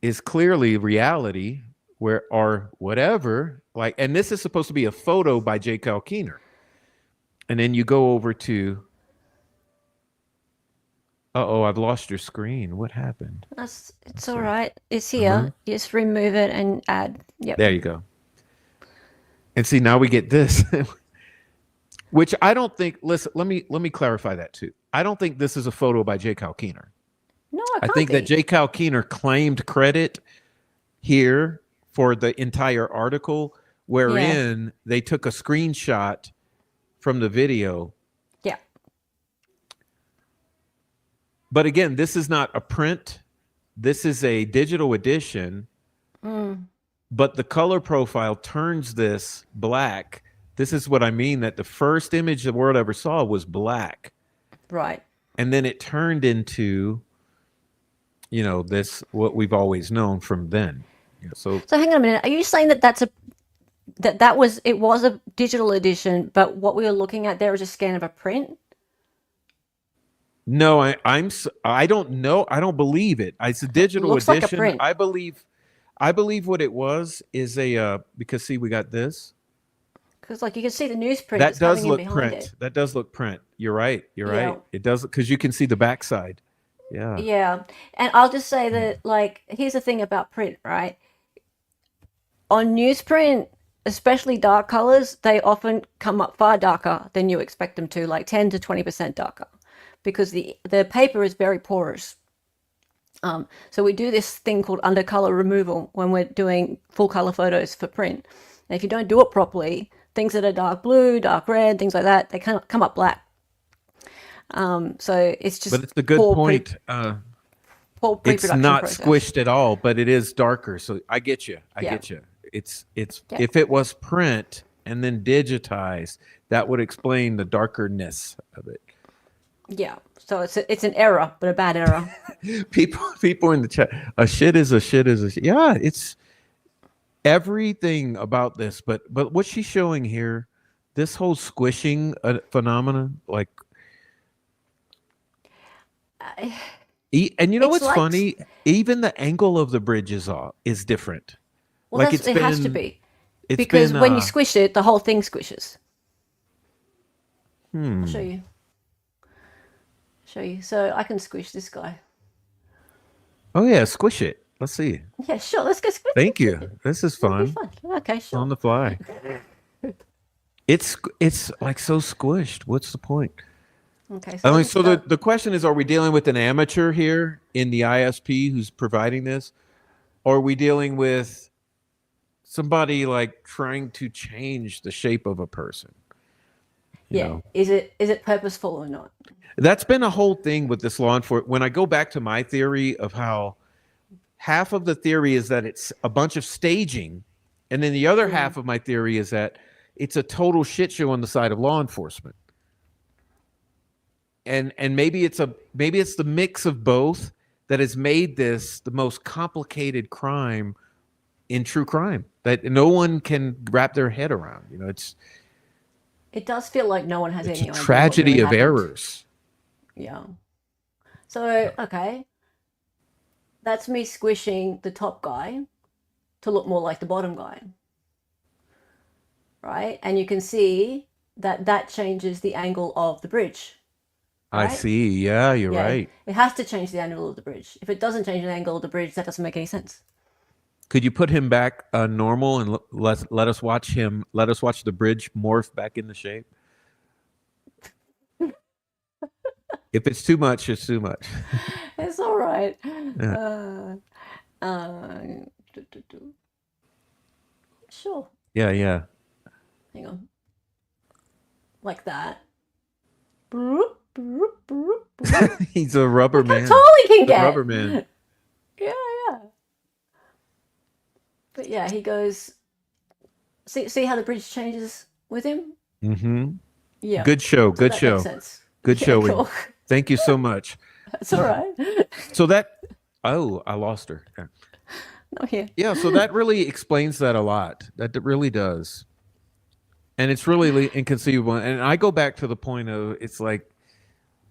is clearly reality where or whatever. Like, and this is supposed to be a photo by J. Kyle Keener. And then you go over to oh, I've lost your screen. What happened? It's Let's all see. right. It's Uh-huh. here. Just remove it and add. Yep. There you go. And see, now we get this, which I don't think. Listen, let me clarify that too. I don't think this is a photo by J. Kyle Keener. No, it I can't think that be. J. Kyle Keener claimed credit here for the entire article, Yeah. wherein they took a screenshot from the video. Yeah. But again, this is not a print. This is a digital edition, Mm, but the color profile turns this black. This is what I mean that the first image the world ever saw was black. right. And then it turned into, this what we've always known from then. Yeah, so So hang on a minute. Are you saying that that was it was a digital edition, but what we were looking at there was a scan of a print? no, I don't know. I don't believe it. It's a It digital looks like a edition. print I believe what it was is a because see we got this. because, like, you can see the newsprint That that's does coming in look behind it. print. That does look print. You're right. You're Yeah. right. It does because you can see the backside. Yeah. Yeah. And I'll just say that, like, here's the thing about print, right? On newsprint, especially dark colors, they often come up far darker than you expect them to, like 10 to 20% darker, because the paper is very porous. So we do this thing called undercolor removal when we're doing full color photos for print. And if you don't do it properly, things that are dark blue, dark red, things like that, they come up black. So it's But just it's a good point. poor It's pre-production not process. squished at all, but it is darker. So I get you. I Yeah, get you. It's yeah, if it was print and then digitized, that would explain the darkerness of it. yeah. So it's an error, but a bad error. People in the chat, a shit is a shit is a shit. Yeah, it's everything about this. But what she's showing here, this whole squishing phenomenon, like, and you know It's what's like, funny? Even the angle of the bridge is different. well, Like that's it has to be it's because been when you squish it, the whole thing squishes. I'll show hmm. you. Show you. So I can squish this guy. Oh yeah, squish it. Let's see. Yeah, sure. Let's go squish Thank it. you. This is It'll be fun. fun. Okay, On sure. the fly. It's like so squished. What's the point? Okay, so I I'll mean, just so go. the question is, are we dealing with an amateur here in the ISP who's providing this? Or are we dealing with somebody like trying to change the shape of a person? You Yeah, know, is it purposeful or not? that's been a whole thing with this law enforcement. When I go back to my theory of how half of the theory is that it's a bunch of staging, and then the other half of my theory is that it's a total shit show on the side of law enforcement. And maybe it's the mix of both that has made this the most complicated crime in true crime that no one can wrap their head around. You know, It does feel like no one has it's a any idea what tragedy really of happened. errors. Yeah. So, okay, that's me squishing the top guy to look more like the bottom guy, right? And you can see that that changes the angle of the bridge, I right? see. Yeah, you're Yeah, right. it has to change the angle of the bridge. If it doesn't change the angle of the bridge, that doesn't make any sense. Could you put him back normal and let us watch him? Let us watch the bridge morph back into shape. If it's too much, it's too much. It's all right. Yeah. Uh, do, do, do. Sure. Yeah, yeah. Hang on. Like that. Broop, broop, broop, broop. He's a rubber Look how man. tall he can The rubber get. man. Yeah, yeah. But yeah, he goes. See how the bridge changes with him? Mm-hmm. Yeah. Good show. So Good that makes show. sense. Good Yeah, showing. cool. Thank you so much. That's all right. So that, oh, I lost her. Yeah. Not here. Yeah, so that really explains that a lot. That it really does. And it's really inconceivable. And I go back to the point of it's like,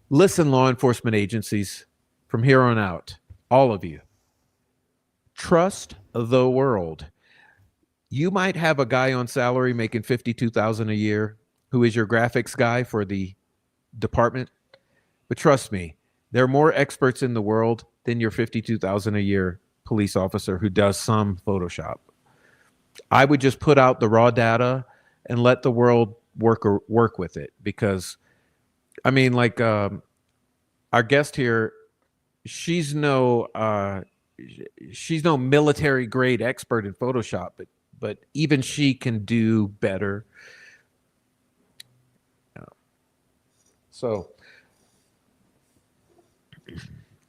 listen, law enforcement agencies, from here on out, all of you, trust the world. You might have a guy on salary making 52,000 a year who is your graphics guy for the department, but trust me, there are more experts in the world than your 52,000 a year police officer who does some Photoshop. I would just put out the raw data and let the world work with it because I mean, like our guest here, she's no she's no military grade expert in Photoshop, but even she can do better. So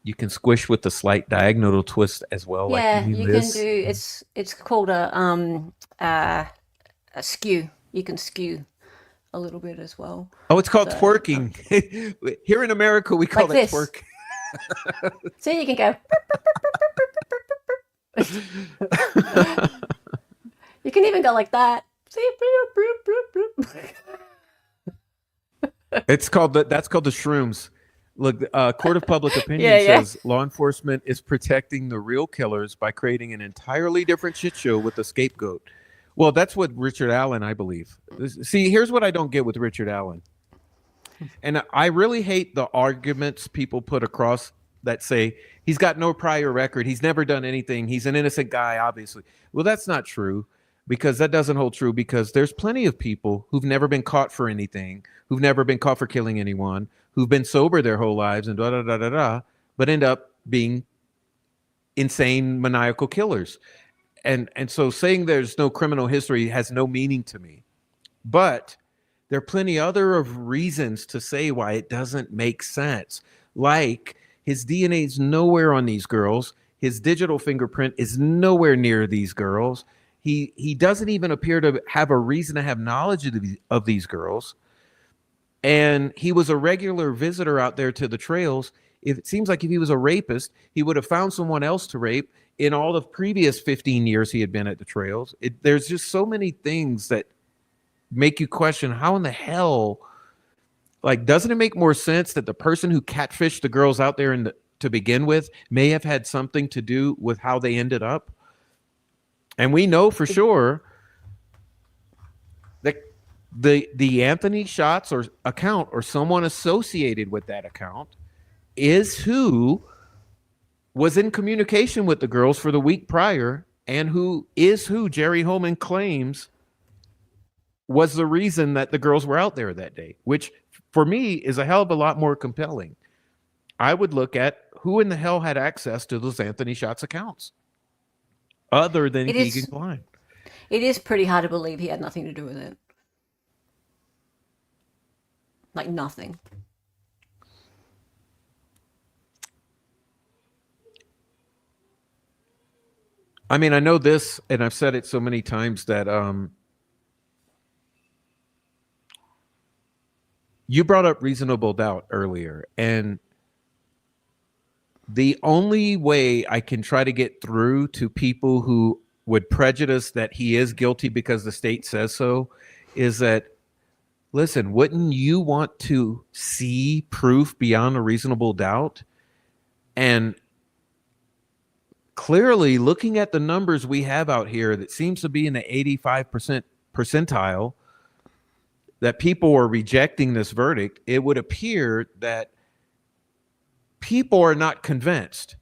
you can squish with the slight diagonal twist as well, like you Yeah, mean you can do. this. It's called a skew. You can skew a little bit as well. Oh, it's called So twerking. Here in America, we call like that this. twerk. So you can go. You can even go like that. See? It's called that's called the shrooms. Look, court of public Yeah, opinion yeah. says law enforcement is protecting the real killers by creating an entirely different shit show with a scapegoat. Well, that's what Richard Allen, I believe. See, here's what I don't get with Richard Allen. And I really hate the arguments people put across that say he's got no prior record. He's never done anything. He's an innocent guy, obviously. Well, that's not true because that doesn't hold true because there's plenty of people who've never been caught for anything, who've never been caught for killing anyone, who've been sober their whole lives and da da da da da, but end up being insane maniacal killers. And so saying there's no criminal history has no meaning to me. But There are plenty other of reasons to say why it doesn't make sense. Like his DNA is nowhere on these girls. His digital fingerprint is nowhere near these girls. He doesn't even appear to have a reason to have knowledge of these girls. And he was a regular visitor out there to the trails. If it seems like if he was a rapist, he would have found someone else to rape in all the previous 15 years he had been at the trails. There's just so many things that make you question how in the hell, like, doesn't it make more sense that the person who catfished the girls out there to begin with may have had something to do with how they ended up? And we know for sure that the Anthony Shots or account or someone associated with that account is who was in communication with the girls for the week prior, and who Jerry Holman claims was the reason that the girls were out there that day, which for me is a hell of a lot more compelling. I would look at who in the hell had access to those Anthony Shots accounts other than It Keegan is Klein. it is pretty hard to believe he had nothing to do with it. Like nothing. I mean, I know this, and I've said it so many times that you brought up reasonable doubt earlier, and the only way I can try to get through to people who would prejudice that he is guilty because the state says so is that, listen, wouldn't you want to see proof beyond a reasonable doubt? And clearly, looking at the numbers we have out here, that seems to be in the 85% percentile, that people are rejecting this verdict. It would appear that people are not convinced.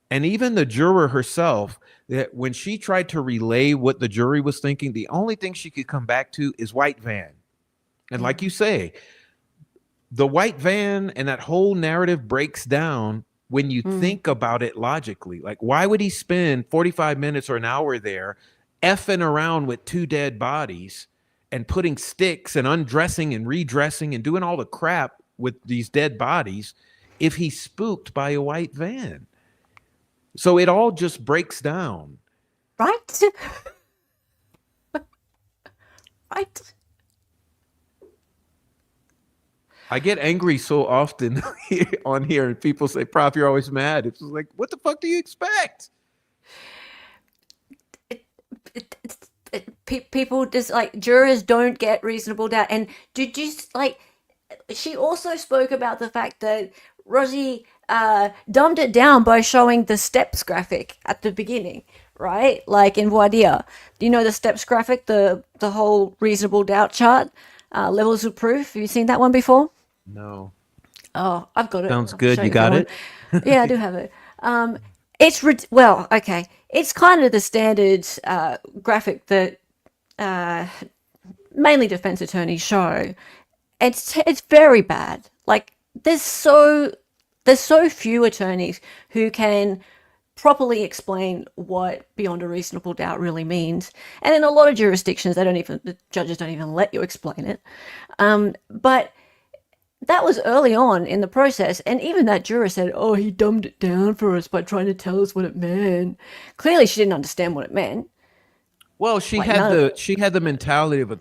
And even the juror herself, that when she tried to relay what the jury was thinking, the only thing she could come back to is white van. And like you say, the white van and that whole narrative breaks down when you think about it logically. Like, why would he spend 45 minutes or an hour there effing around with two dead bodies and putting sticks and undressing and redressing and doing all the crap with these dead bodies if he's spooked by a white van? So it all just breaks down. Right? Right? I get angry so often on here, and people say, "Prof, you're always mad." It's just like, what the fuck do you expect? People just like jurors don't get reasonable doubt. And did you like? She also spoke about the fact that Rosie dumbed it down by showing the steps graphic at the beginning, right? Like in Wadia, do you know the steps graphic, the whole reasonable doubt chart, levels of proof? Have you seen that one before? No. Oh, I've got it. Sounds I'll good. show You you if you got want. it? Yeah, I do have it. It's well, okay. It's kind of the standard graphic that mainly defense attorneys show. It's very bad. Like there's so few attorneys who can properly explain what beyond a reasonable doubt really means. And in a lot of jurisdictions, the judges don't even let you explain it. But that was early on in the process, and even that juror said, "Oh, he dumbed it down for us by trying to tell us what it meant." Clearly, she didn't understand what it meant. Well, Like none of it. she had the mentality of a,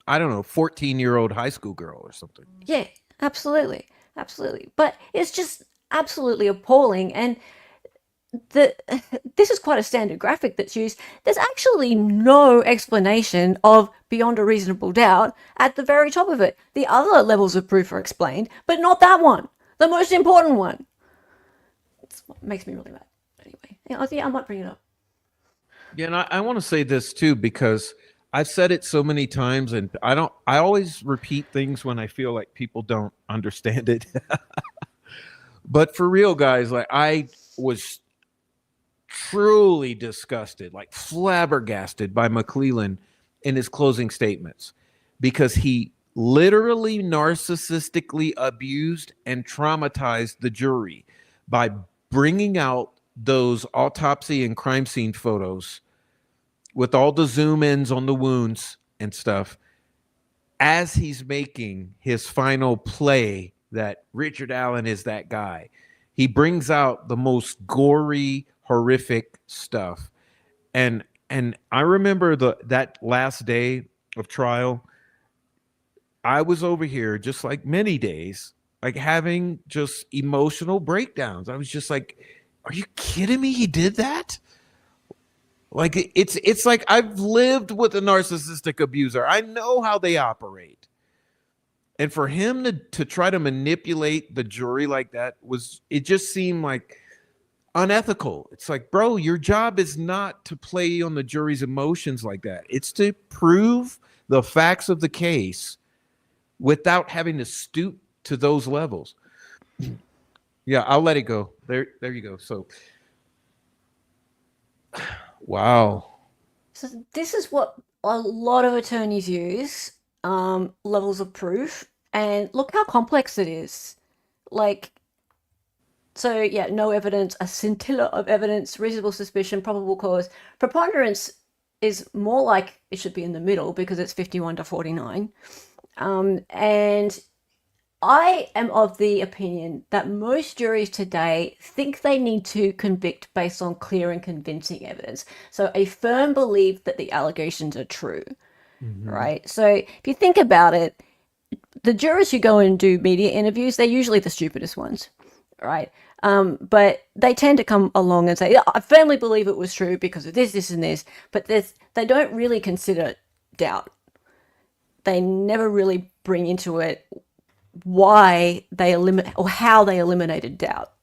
I don't know, 14-year-old high school girl or something. Yeah, absolutely, absolutely. But it's just absolutely appalling, and the this is quite a standard graphic that's used. There's actually no explanation of beyond a reasonable doubt at the very top of it. The other levels of proof are explained, but not that one, the most important one. It's what makes me really mad. Anyway, yeah, I might bring it up. Yeah, and I want to say this too, because I've said it so many times, and I always repeat things when I feel like people don't understand it. But for real, guys, like, I was truly disgusted, like flabbergasted by McClellan in his closing statements, because he literally narcissistically abused and traumatized the jury by bringing out those autopsy and crime scene photos with all the zoom ins on the wounds and stuff, as he's making his final play that Richard Allen is that guy, he brings out the most gory, horrific stuff. And I remember that last day of trial, I was over here just like many days, like having just emotional breakdowns. I was just like, are you kidding me? He did that? Like it's like I've lived with a narcissistic abuser. I know how they operate. And for him to try to manipulate the jury like that was, it just seemed like unethical. It's like, bro, your job is not to play on the jury's emotions like that. It's to prove the facts of the case without having to stoop to those levels. Yeah, I'll let it go. There you go. So, wow. So this is what a lot of attorneys use, levels of proof, and look how complex it is. Like, so yeah, no evidence, a scintilla of evidence, reasonable suspicion, probable cause. Preponderance is more like it should be in the middle because it's 51 to 49. And I am of the opinion that most juries today think they need to convict based on clear and convincing evidence. So a firm belief that the allegations are true, Mm-hmm. right? So if you think about it, the jurors who go and do media interviews, they're usually the stupidest ones, right? But they tend to come along and say, yeah, I firmly believe it was true because of this, this, and this. But they don't really consider doubt. They never really bring into it why they eliminate or how they eliminated doubt.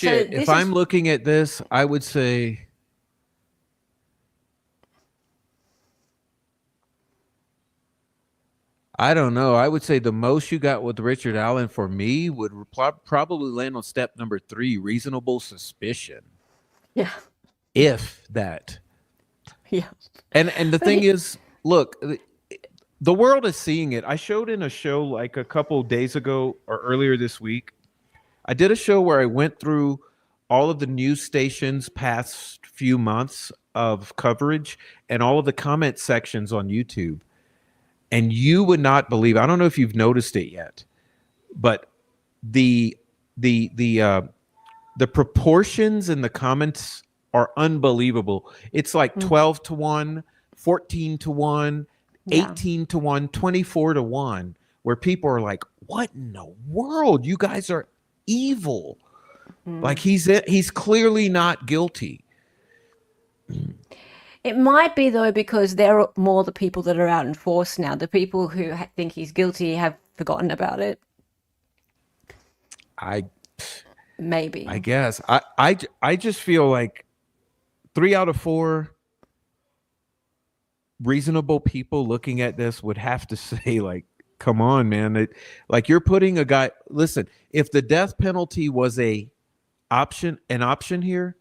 So Shit, if this I'm is, looking at this, I would say, I don't know. I would say the most you got with Richard Allen for me would probably land on step number 3, reasonable suspicion, yeah, if that. yeah. And the But thing is, look, the world is seeing it. I showed in a show like a couple days ago or earlier this week. I did a show where I went through all of the news stations past few months of coverage and all of the comment sections on YouTube. And you would not believe, I don't know if you've noticed it yet, but the the the uh the proportions in the comments are unbelievable. It's like 12 to 1, 14 to 1, yeah, 18 to 1, 24 to 1, where people are like, what in the world? You guys are evil. Like he's clearly not guilty. it might be though because they're more the people that are out in force now. The people who think he's guilty have forgotten about it. I I Maybe. guess I just feel like 3 out of 4 reasonable people looking at this would have to say, like, come on, man. Like, you're putting a guy, listen, if the death penalty was an option here,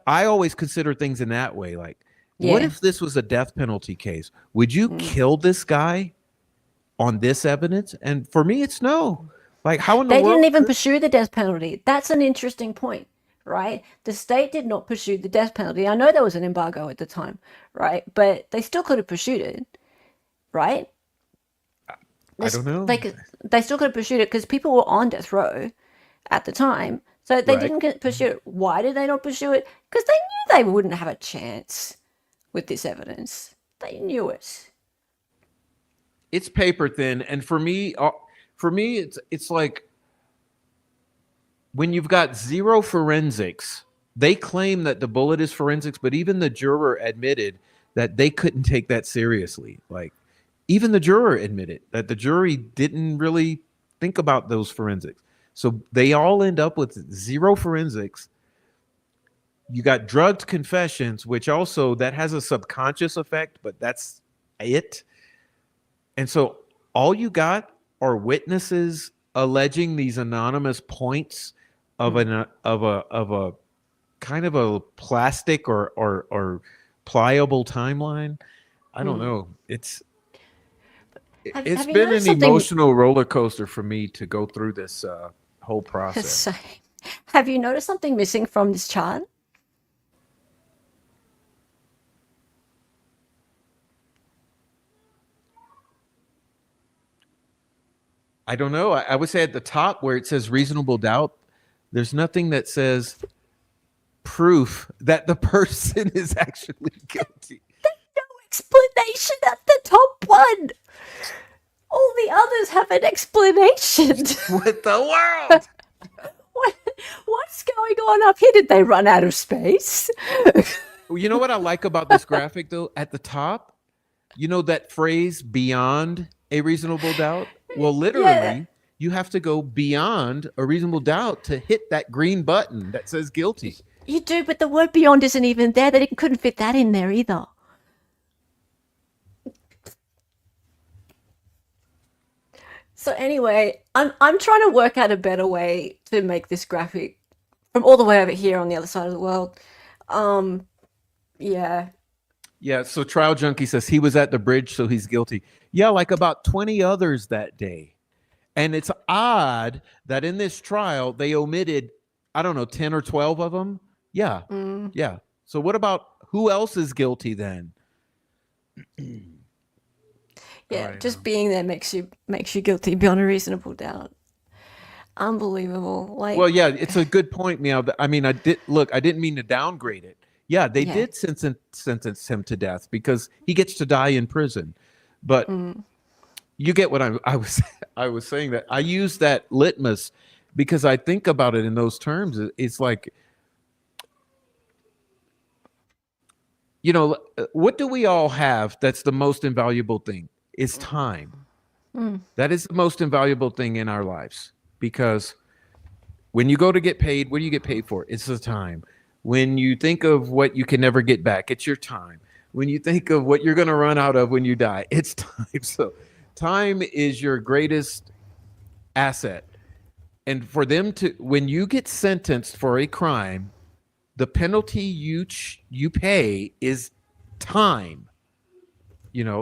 I always consider things in that way. Like, what Yeah. if this was a death penalty case? Would you kill this guy on this evidence? And for me, it's no. Like, how in the They didn't world even could pursue the death penalty. That's an interesting point, right? The state did not pursue the death penalty. I know there was an embargo at the time, right? But they still could have pursued it, right? I This don't know. like they still could have pursued it because people were on death row at the time. So they Right. didn't pursue it. Why did they not pursue it? Because they knew they wouldn't have a chance with this evidence. They knew it. It's paper thin. And for me, it's like when you've got zero forensics, they claim that the bullet is forensics, but even the juror admitted that they couldn't take that seriously. Like, even the juror admitted that the jury didn't really think about those forensics. So they all end up with zero forensics. You got drugged confessions, which also that has a subconscious effect, but that's it. And so all you got are witnesses alleging these anonymous points of a kind of a plastic or pliable timeline. I don't know. It's Have you been noticed an something? emotional roller coaster for me to go through this whole So, process. have you noticed something missing from this chart? I don't know. I would say at the top where it says reasonable doubt, there's nothing that says proof that the person is actually guilty. No explanation at the top one. All the others have an explanation. What the world? what, what's going on up here? Did they run out of space? Well, you know what I like about this graphic though? At the top, you know that phrase beyond a reasonable doubt? Well, Yeah, literally, you have to go beyond a reasonable doubt to hit that green button that says guilty. you do, but the word beyond isn't even there. They couldn't fit that in there either. So anyway, I'm trying to work out a better way to make this graphic from all the way over here on the other side of the world. Um, yeah, Yeah, so Trial Junkie says he was at the bridge, so he's guilty. Yeah, like about 20 others that day. And it's odd that in this trial, they omitted, I don't know, 10 or 12 of them. Yeah, mm, yeah. So what about who else is guilty then? All yeah. right. Just being there makes you guilty beyond a reasonable doubt. Unbelievable. Well, Like, yeah, it's a good point, Meow. I mean, I didn't mean to downgrade it. Yeah, they yeah. did sentence him to death because he gets to die in prison. But Mm, you get what I was I was saying that I use that litmus because I think about it in those terms. It's like, what do we all have that's the most invaluable thing? It's time. mm, That is the most invaluable thing in our lives because when you go to get paid, what do you get paid for? It's the time. When you think of what you can never get back, it's your time. When you think of what you're going to run out of when you die, it's time. So, time is your greatest asset. And for them to, when you get sentenced for a crime, the penalty you pay is time.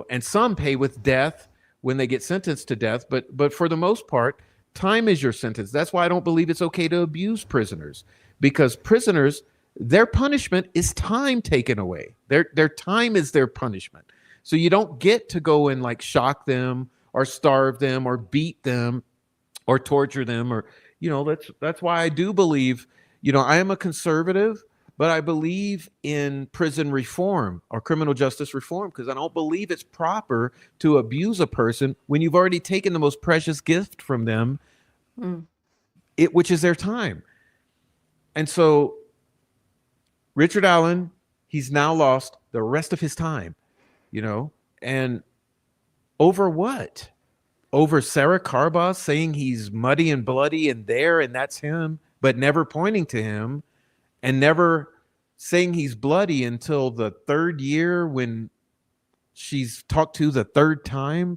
And some pay with death when they get sentenced to death, but for the most part, time is your sentence. That's why I don't believe it's okay to abuse prisoners, because prisoners, their punishment is time taken away. Their time is their punishment. So you don't get to go and like shock them or starve them or beat them or torture them, or that's why I do believe, I am a conservative, but I believe in prison reform or criminal justice reform because I don't believe it's proper to abuse a person when you've already taken the most precious gift from them, mm. which is their time. And so Richard Allen, he's now lost the rest of his time, and over what? Over Sarah Carbos saying he's muddy and bloody and there and that's him, but never pointing to him and never saying he's bloody until the third year when she's talked to the third time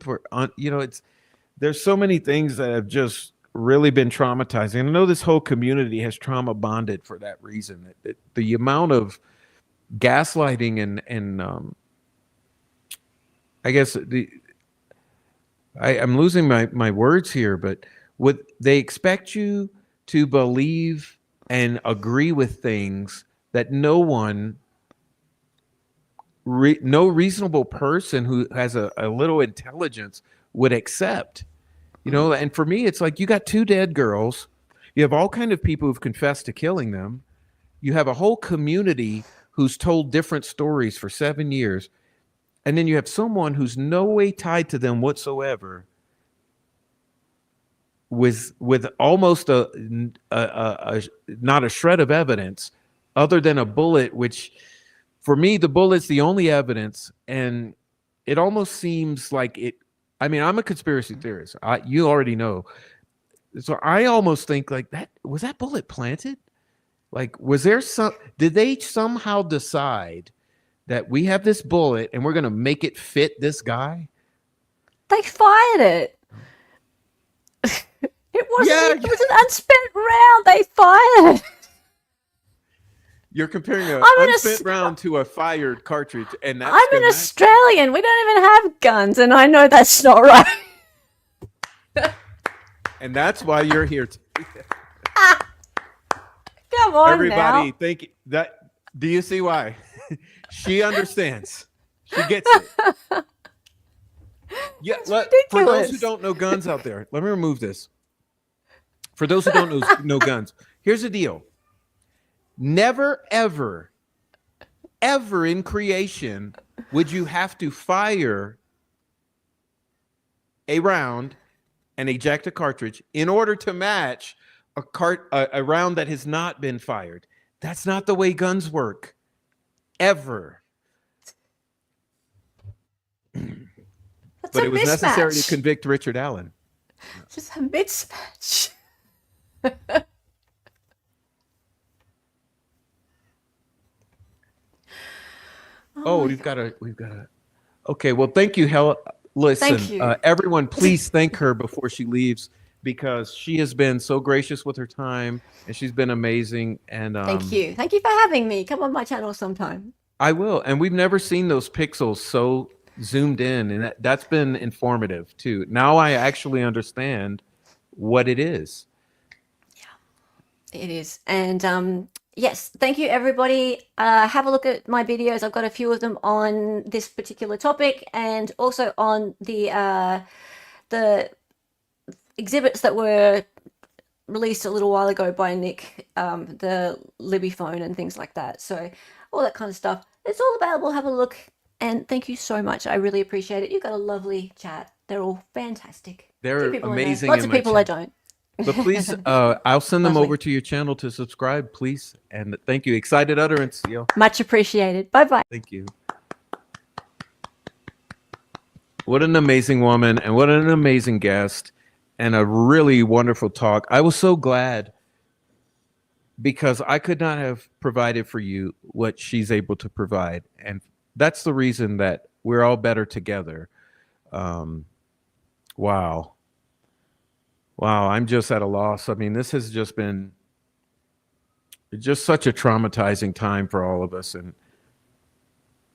there's so many things that have just really been traumatizing. I know this whole community has trauma bonded for that reason. The amount of gaslighting and I guess I'm losing my words here, but would they expect you to believe and agree with things that no reasonable person who has a little intelligence would accept? And for me, it's like you got two dead girls. You have all kind of people who've confessed to killing them. You have a whole community who's told different stories for 7 years. And then you have someone who's no way tied to them whatsoever with almost a not a shred of evidence other than a bullet, which for me, the bullet's the only evidence. And it almost seems like I'm a conspiracy theorist. You already know. So I almost think like was that bullet planted? Like, did they somehow decide that we have this bullet and we're going to make it fit this guy? They fired it. Yeah, It was an unspent round. They fired it. you're comparing an I'm an unspent round to a fired cartridge, and that's I'm an Australian. We don't even have guns, and I know that's not right. and that's why you're here. Come on Everybody, now. think that. Do you see why? She understands. She gets it. Yeah, That's for those who ridiculous. don't know guns out there, let me remove this. For those who don't know guns, here's the deal. Never, ever, ever in creation would you have to fire a round and eject a cartridge in order to match a round that has not been fired. That's not the way guns work. Ever. That's a But it was necessary to mismatch. convict Richard Allen. Just a mismatch. Oh Oh, my we've god. got a. Okay, well, thank you, Helen. Thank Listen, you. everyone, please thank her before she leaves because she has been so gracious with her time and she's been amazing. And Thank you. Thank you for having me. Come on my channel sometime. I will. And we've never seen those pixels so zoomed in, and that's been informative too. Now I actually understand what it is. It is. And yes, thank you everybody. Have a look at my videos. I've got a few of them on this particular topic and also on the exhibits that were released a little while ago by Nick, the Libby phone and things like that. So all that kind of stuff. It's all available. Have a look. And thank you so much. I really appreciate it. You've got a lovely chat. They're all fantastic. A few They're people I know. amazing Lots in of my people I chat. don't. But please, I'll send them Lovely. over to your channel to subscribe, please. And thank you. Excited utterance, yo. Much appreciated. Bye bye. Thank you. What an amazing woman and what an amazing guest and a really wonderful talk. I was so glad because I could not have provided for you what she's able to provide. And that's the reason that we're all better together. Um, wow. Wow. I'm just at a loss. I mean, this has just been just such a traumatizing time for all of us. And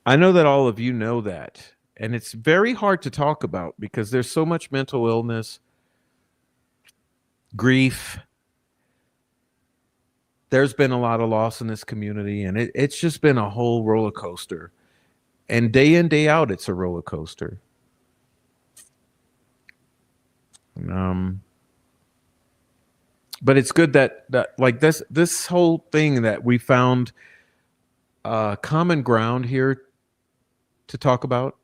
I know that all of you know that. And it's very hard to talk about because there's so much mental illness, grief. There's been a lot of loss in this community, and it's just been a whole roller coaster. And day in, day out, it's a roller coaster. Um, but it's good that like this whole thing that we found common ground here to talk about.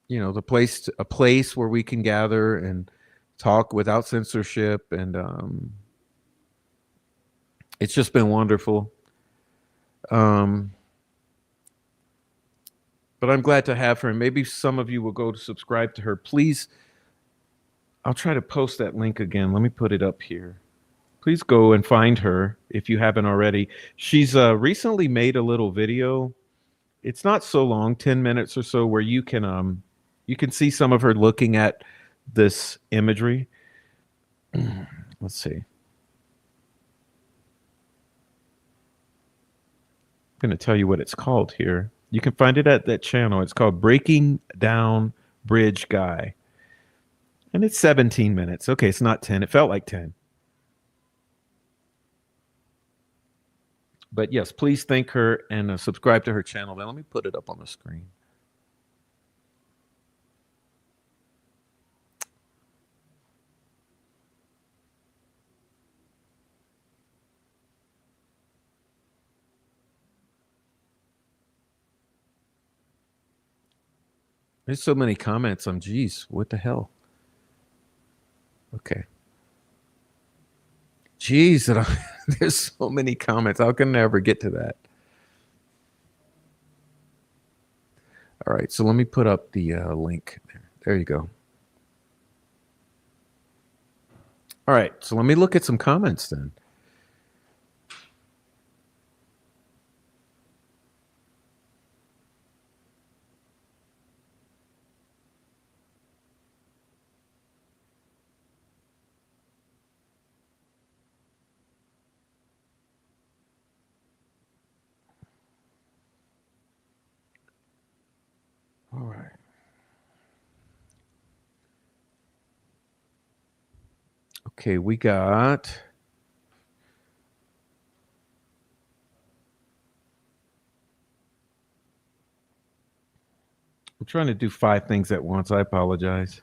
You know, a place where we can gather and talk without censorship, and it's just been wonderful. Um, but I'm glad to have her, and maybe some of you will go to subscribe to her. Please, I'll try to post that link again. Let me put it up here. Please go and find her if you haven't already. She's recently made a little video. It's not so long, 10 minutes or so, where you can see some of her looking at this imagery. Let's see. I'm going to tell you what it's called here. You can find it at that channel. It's called Breaking Down Bridge Guy. And it's 17 minutes. Okay, it's not 10. It felt like 10. But yes, please thank her and subscribe to her channel. Now, let me put it up on the screen. There's so many comments. Geez, what the hell? Okay. Geez, there's so many comments. How can I ever get to that? All right, so let me put up the link there. There you go. All right, so let me look at some comments then. All right. Okay, we got I'm trying to do 5 things at once. I apologize.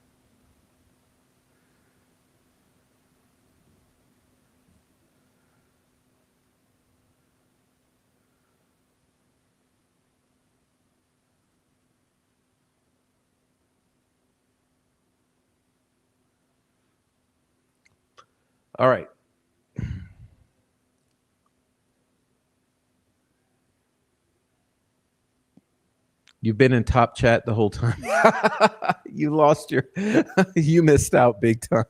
All right. You've been in top chat the whole time. You lost your, you missed out big time.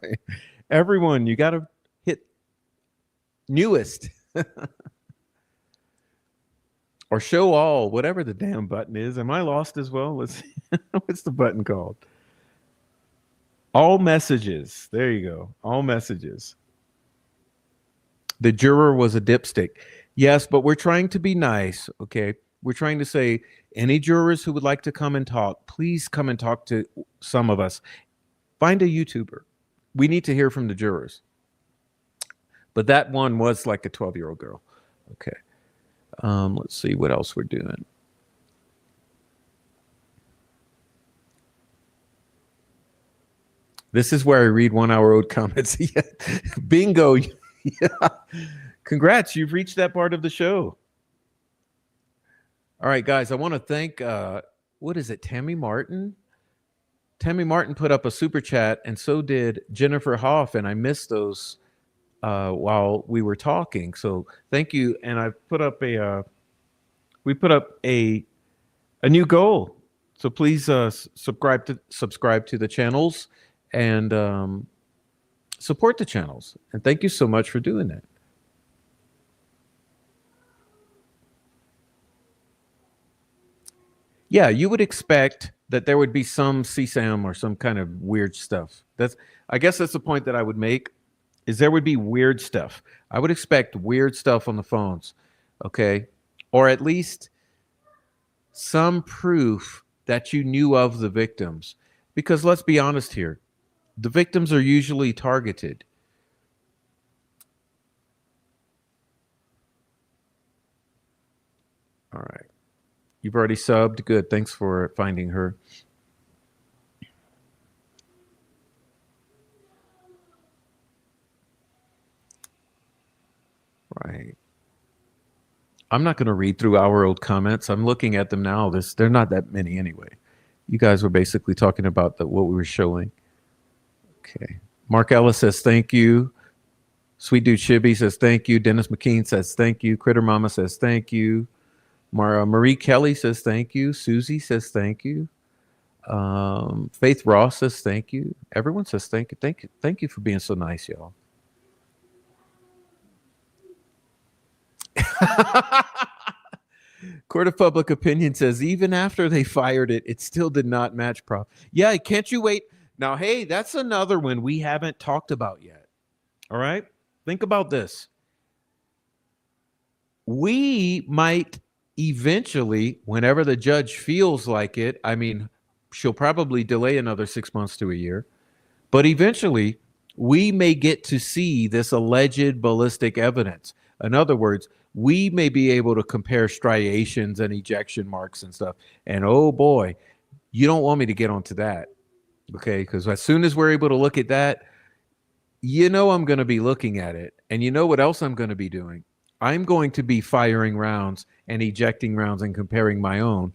Everyone, you got to hit newest or show all, whatever the damn button is. Am I lost as well? Let's see. What's the button called? All messages. There you go. All messages. The juror was a dipstick. Yes, but we're trying to be nice, okay? We're trying to say any jurors who would like to come and talk, please come and talk to some of us. Find a YouTuber. We need to hear from the jurors. But that one was like a 12-year-old girl. Okay. Let's see what else we're doing. This is where I read 1 hour old comments. Bingo. Yeah. Congrats. You've reached that part of the show. All right, guys, I want to thank, what is it, Tammy Martin? Tammy Martin put up a super chat, and so did Jennifer Hoff, and I missed those while we were talking. So thank you. And I put up we put up a new goal. So please subscribe to the channels and support the channels. And thank you so much for doing that. Yeah, you would expect that there would be some CSAM or some kind of weird stuff. I guess that's the point that I would make, is there would be weird stuff. I would expect weird stuff on the phones, okay? Or at least some proof that you knew of the victims. Because let's be honest here, the victims are usually targeted. All right. You've already subbed. Good. Thanks for finding her. Right. I'm not going to read through our old comments. I'm looking at them now. They're not that many anyway. You guys were basically talking about what we were showing. Okay. Mark Ellis says thank you. Sweet Dude Shibby says thank you. Dennis McKean says thank you. Critter Mama says thank you. Marie Kelly says thank you. Susie says thank you. Faith Ross says thank you. Everyone says thank you. Thank you. Thank you for being so nice, y'all. Court of Public Opinion says even after they fired it, it still did not match Prof. Yeah, can't you wait? Now, hey, that's another one we haven't talked about yet. All right? Think about this. We might eventually, whenever the judge feels like it, I mean, she'll probably delay another 6 months to a year, but eventually we may get to see this alleged ballistic evidence. In other words, we may be able to compare striations and ejection marks and stuff. And oh boy, you don't want me to get onto that. Okay, because as soon as we're able to look at that, you know I'm going to be looking at it. And you know what else I'm going to be doing? I'm going to be firing rounds and ejecting rounds and comparing my own.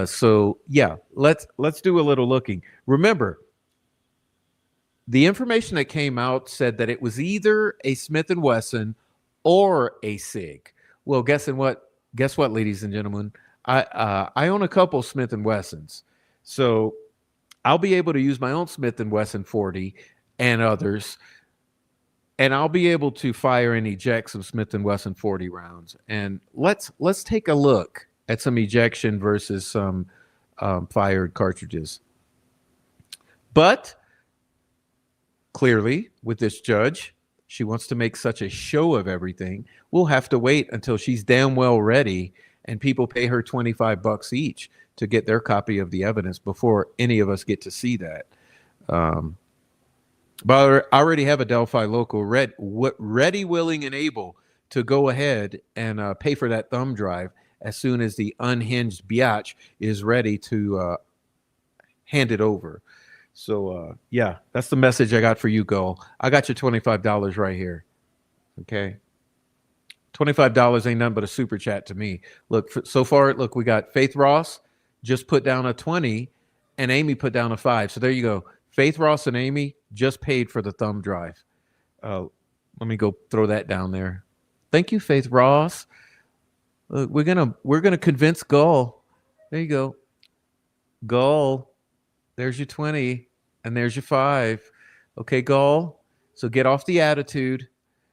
So yeah, let's do a little looking. Remember, the information that came out said that it was either a Smith & Wesson or a SIG. Well, guess what, ladies and gentlemen? I own a couple Smith & Wessons. So I'll be able to use my own Smith & Wesson 40 and others, and I'll be able to fire and eject some Smith & Wesson 40 rounds. And let's take a look at some ejection versus some fired cartridges. But clearly, with this judge, she wants to make such a show of everything. We'll have to wait until she's damn well ready and people pay her $25 each to get their copy of the evidence before any of us get to see that. But I already have a Delphi local ready, willing, and able to go ahead and pay for that thumb drive as soon as the unhinged biatch is ready to hand it over. So yeah, that's the message I got for you, Gull. I got your $25 right here. Okay. $25 ain't nothing but a super chat to me. Look, so far, look, we got Faith Ross just put down a 20 and Amy put down a 5. So there you go. Faith Ross and Amy just paid for the thumb drive. Uh, Let me go throw that down there. Thank you, Faith Ross. Look, we're gonna convince Gull. There you go. Gull, there's your 20 and there's your 5. Okay, Gull. So get off the attitude.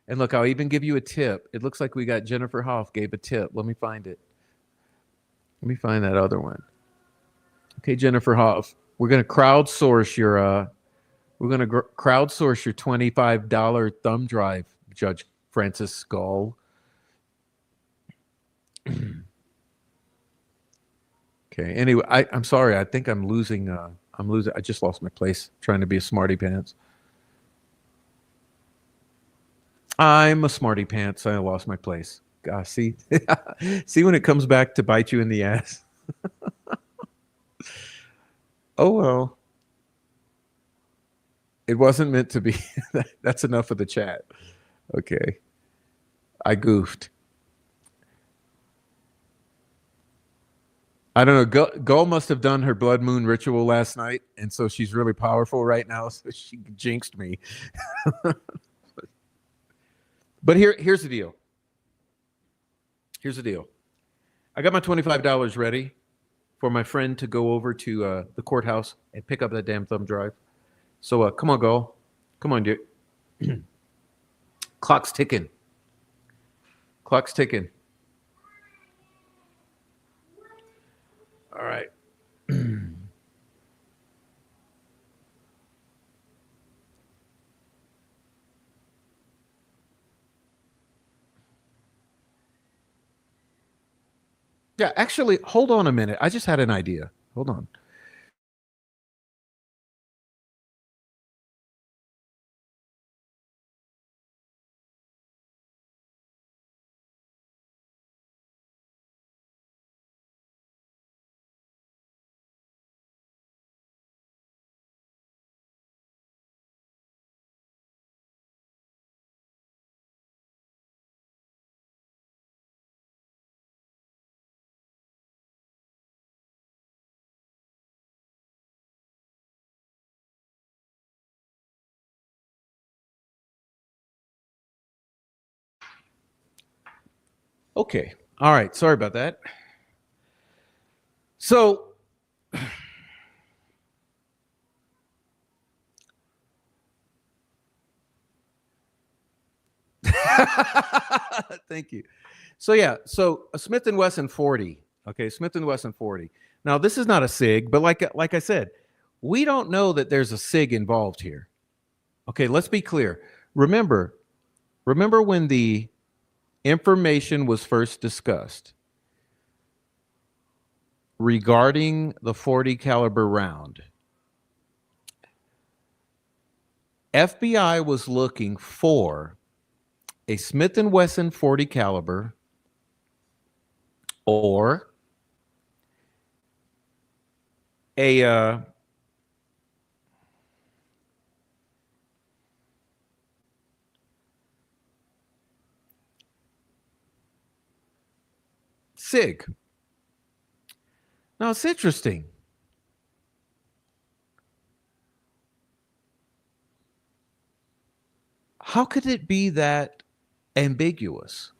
And look, I'll even give you a tip. It looks like we got Jennifer Hoff gave a tip. Let me find it. Let me find that other one. Okay, Jennifer Hoff. We're going to crowdsource your crowdsource your $25 thumb drive, Judge Francis Skull. Okay. Anyway, I'm sorry. I think I'm losing. I just lost my place trying to be a smarty pants. I'm a smarty pants. I lost my place. Gosh, see, see when it comes back to bite you in the ass. Oh well, it wasn't meant to be. That's enough of the chat. Okay, I goofed. I don't know. Gull must have done her blood moon ritual last night, and so she's really powerful right now. So she jinxed me. But here's the deal. Here's the deal. I got my $25 ready for my friend to go over to the courthouse and pick up that damn thumb drive. So come on, Gull. Come on, dude. Clock's ticking. Clock's ticking. All right. Yeah, actually, hold on a minute. I just had an idea. Hold on. Okay. All right. Sorry about that. So, thank you. So yeah, so a Smith and Wesson 40. Okay, Smith and Wesson 40. Now this is not a SIG, but like I said, we don't know that there's a SIG involved here. Okay, let's be clear. Remember when the information was first discussed regarding the 40 caliber round, FBI was looking for a Smith and Wesson 40 caliber or a SIG. Now it's interesting. How could it be that ambiguous?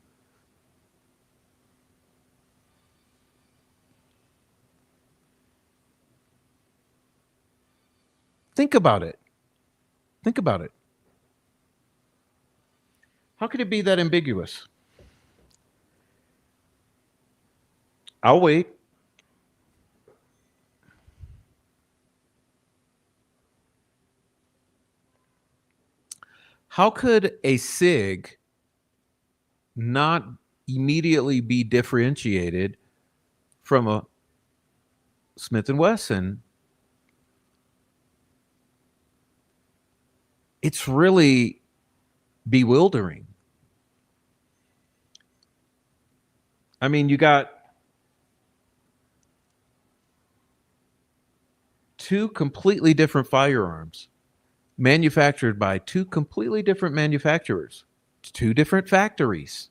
Think about it. Think about it. How could it be that ambiguous? I'll wait. How could a SIG not immediately be differentiated from a Smith and Wesson? It's really bewildering. I mean, you got two completely different firearms manufactured by two completely different manufacturers, two different factories,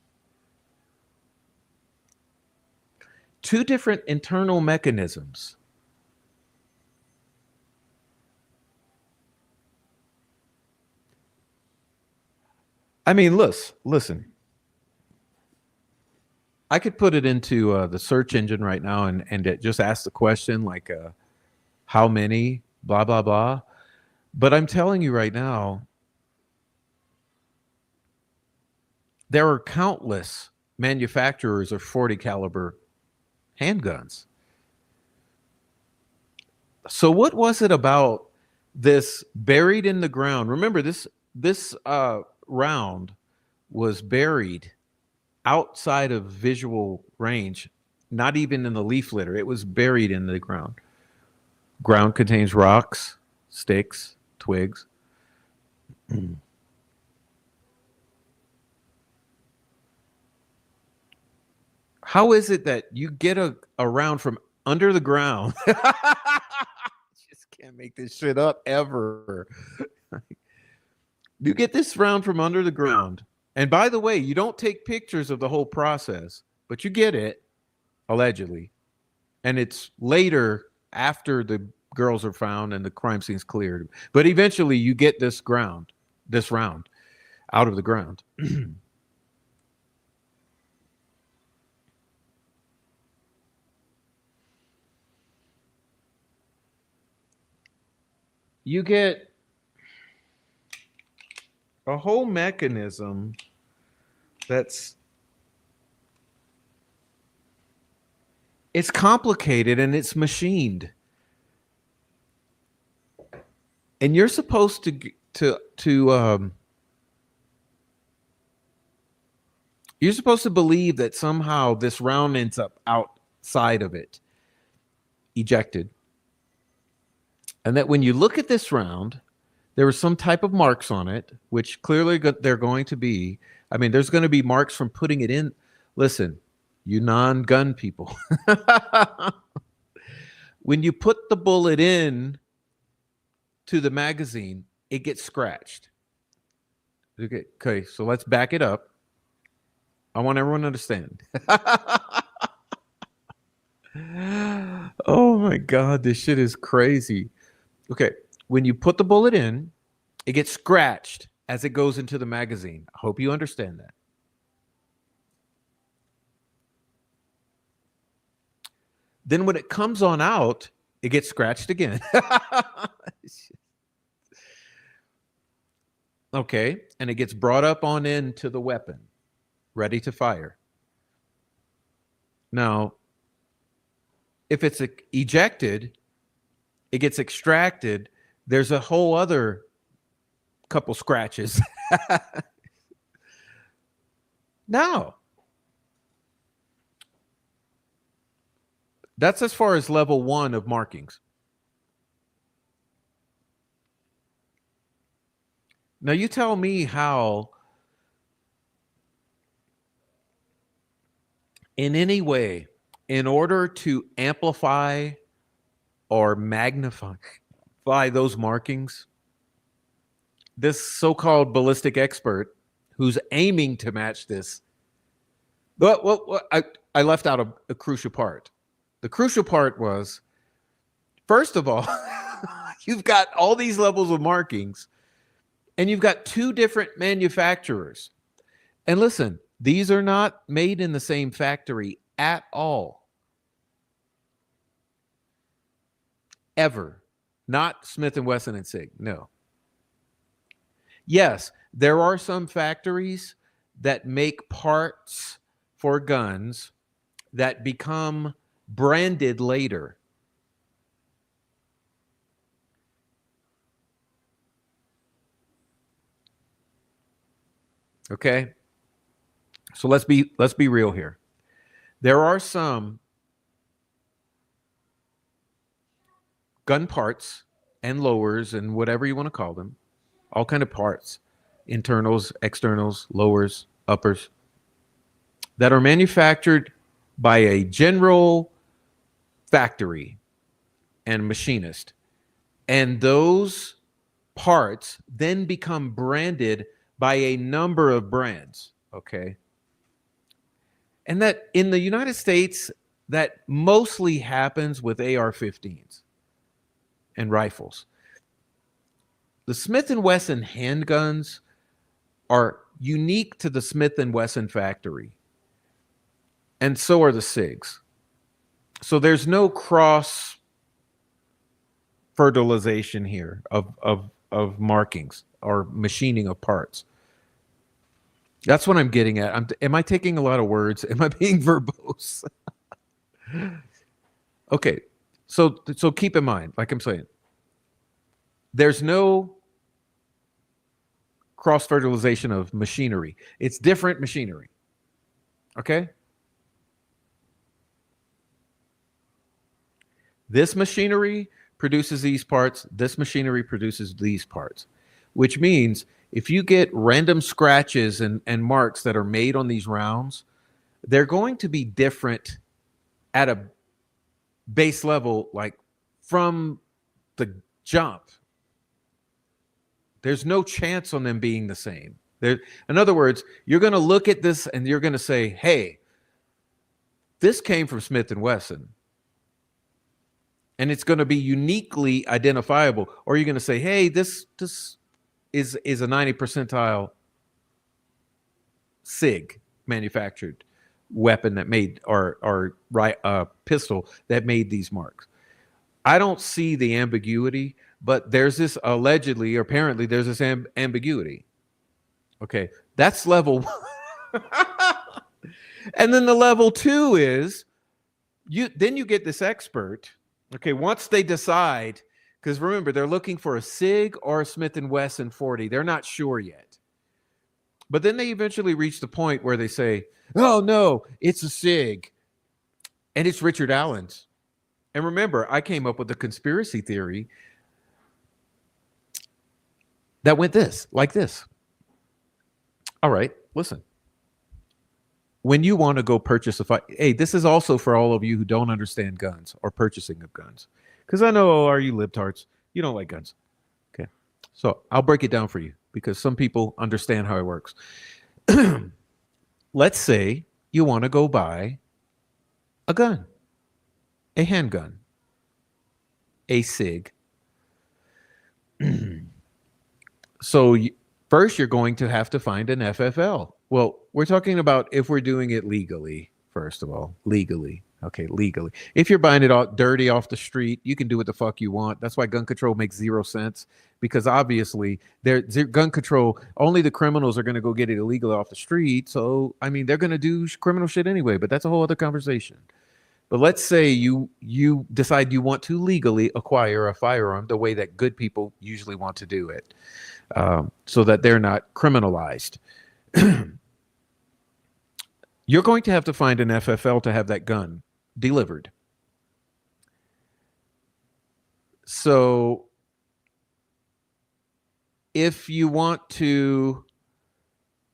two different internal mechanisms. I mean, listen. I could put it into the search engine right now and it just ask the question like, how many, blah, blah, blah. But I'm telling you right now, there are countless manufacturers of 40 caliber handguns. So what was it about this buried in the ground? Remember, this round was buried outside of visual range, not even in the leaf litter. It was buried in the ground. Ground contains rocks, sticks, twigs. How is it that you get a round from under the ground? Just can't make this shit up ever. You get this round from under the ground. And by the way, you don't take pictures of the whole process, but you get it, allegedly. And it's later after the girls are found and the crime scene's cleared. But eventually you get this round out of the ground. You get a whole mechanism that's it's complicated and it's machined. And you're supposed to you're supposed to believe that somehow this round ends up outside of it, ejected. And that when you look at this round, there was some type of marks on it, which clearly they're going to be. I mean, there's going to be marks from putting it in. Listen, you non-gun people. When you put the bullet in to the magazine, it gets scratched. Okay, so let's back it up. I want everyone to understand. Oh my God, this shit is crazy. Okay, when you put the bullet in, it gets scratched as it goes into the magazine. I hope you understand that. Then when it comes on out, it gets scratched again. Okay, and it gets brought up on into the weapon, ready to fire. Now, if it's ejected, it gets extracted. There's a whole other couple scratches. Now, that's as far as level 1 of markings. Now, you tell me how, in any way, in order to amplify or magnify those markings, this so-called ballistic expert who's aiming to match this. Well, I left out a crucial part. The crucial part was, first of all, you've got all these levels of markings, and you've got two different manufacturers. And listen, these are not made in the same factory at all. Ever. Not Smith & Wesson and Sig. No. Yes, there are some factories that make parts for guns that become branded later. Okay? So let's be real here. There are some gun parts and lowers and whatever you want to call them, all kind of parts, internals, externals, lowers, uppers, that are manufactured by a general factory and machinist. And those parts then become branded by a number of brands, okay? And that in the United States, that mostly happens with AR-15s and rifles. The Smith & Wesson handguns are unique to the Smith & Wesson factory, and so are the SIGs. So there's no cross fertilization here of markings or machining of parts. That's what I'm getting at. Am I taking a lot of words? Am I being verbose? Okay, so keep in mind, like I'm saying, there's no cross fertilization of machinery. It's different machinery. Okay. This machinery produces these parts. This machinery produces these parts, which means if you get random scratches and marks that are made on these rounds, they're going to be different at a base level, like from the jump. There's no chance on them being the same. In other words, you're going to look at this and you're going to say, hey, this came from Smith & Wesson. And it's going to be uniquely identifiable. Or you're going to say, hey, this is a 90 percentile SIG manufactured weapon that made, or pistol that made these marks. I don't see the ambiguity, but there's this allegedly, or apparently there's this ambiguity. Okay, that's level one. And then the level two is, then you get this expert. Okay, once they decide, because remember, they're looking for a SIG or a Smith & Wesson 40. They're not sure yet. But then they eventually reach the point where they say, oh, no, it's a SIG. And it's Richard Allen's. And remember, I came up with a conspiracy theory that went like this. All right, listen. When you want to go purchase hey, this is also for all of you who don't understand guns or purchasing of guns. Because I know, are you libtards? You don't like guns. Okay. So I'll break it down for you because some people understand how it works. Let's say you want to go buy a gun, a handgun, a SIG. So first you're going to have to find an FFL. Well, we're talking about if we're doing it legally, first of all, legally. Okay, legally. If you're buying it all dirty off the street, you can do what the fuck you want. That's why gun control makes 0 sense, because obviously gun control, only the criminals are going to go get it illegally off the street. So, I mean, they're going to do criminal shit anyway, but that's a whole other conversation. But let's say you decide you want to legally acquire a firearm the way that good people usually want to do it, so that they're not criminalized. You're going to have to find an FFL to have that gun delivered. So if you want to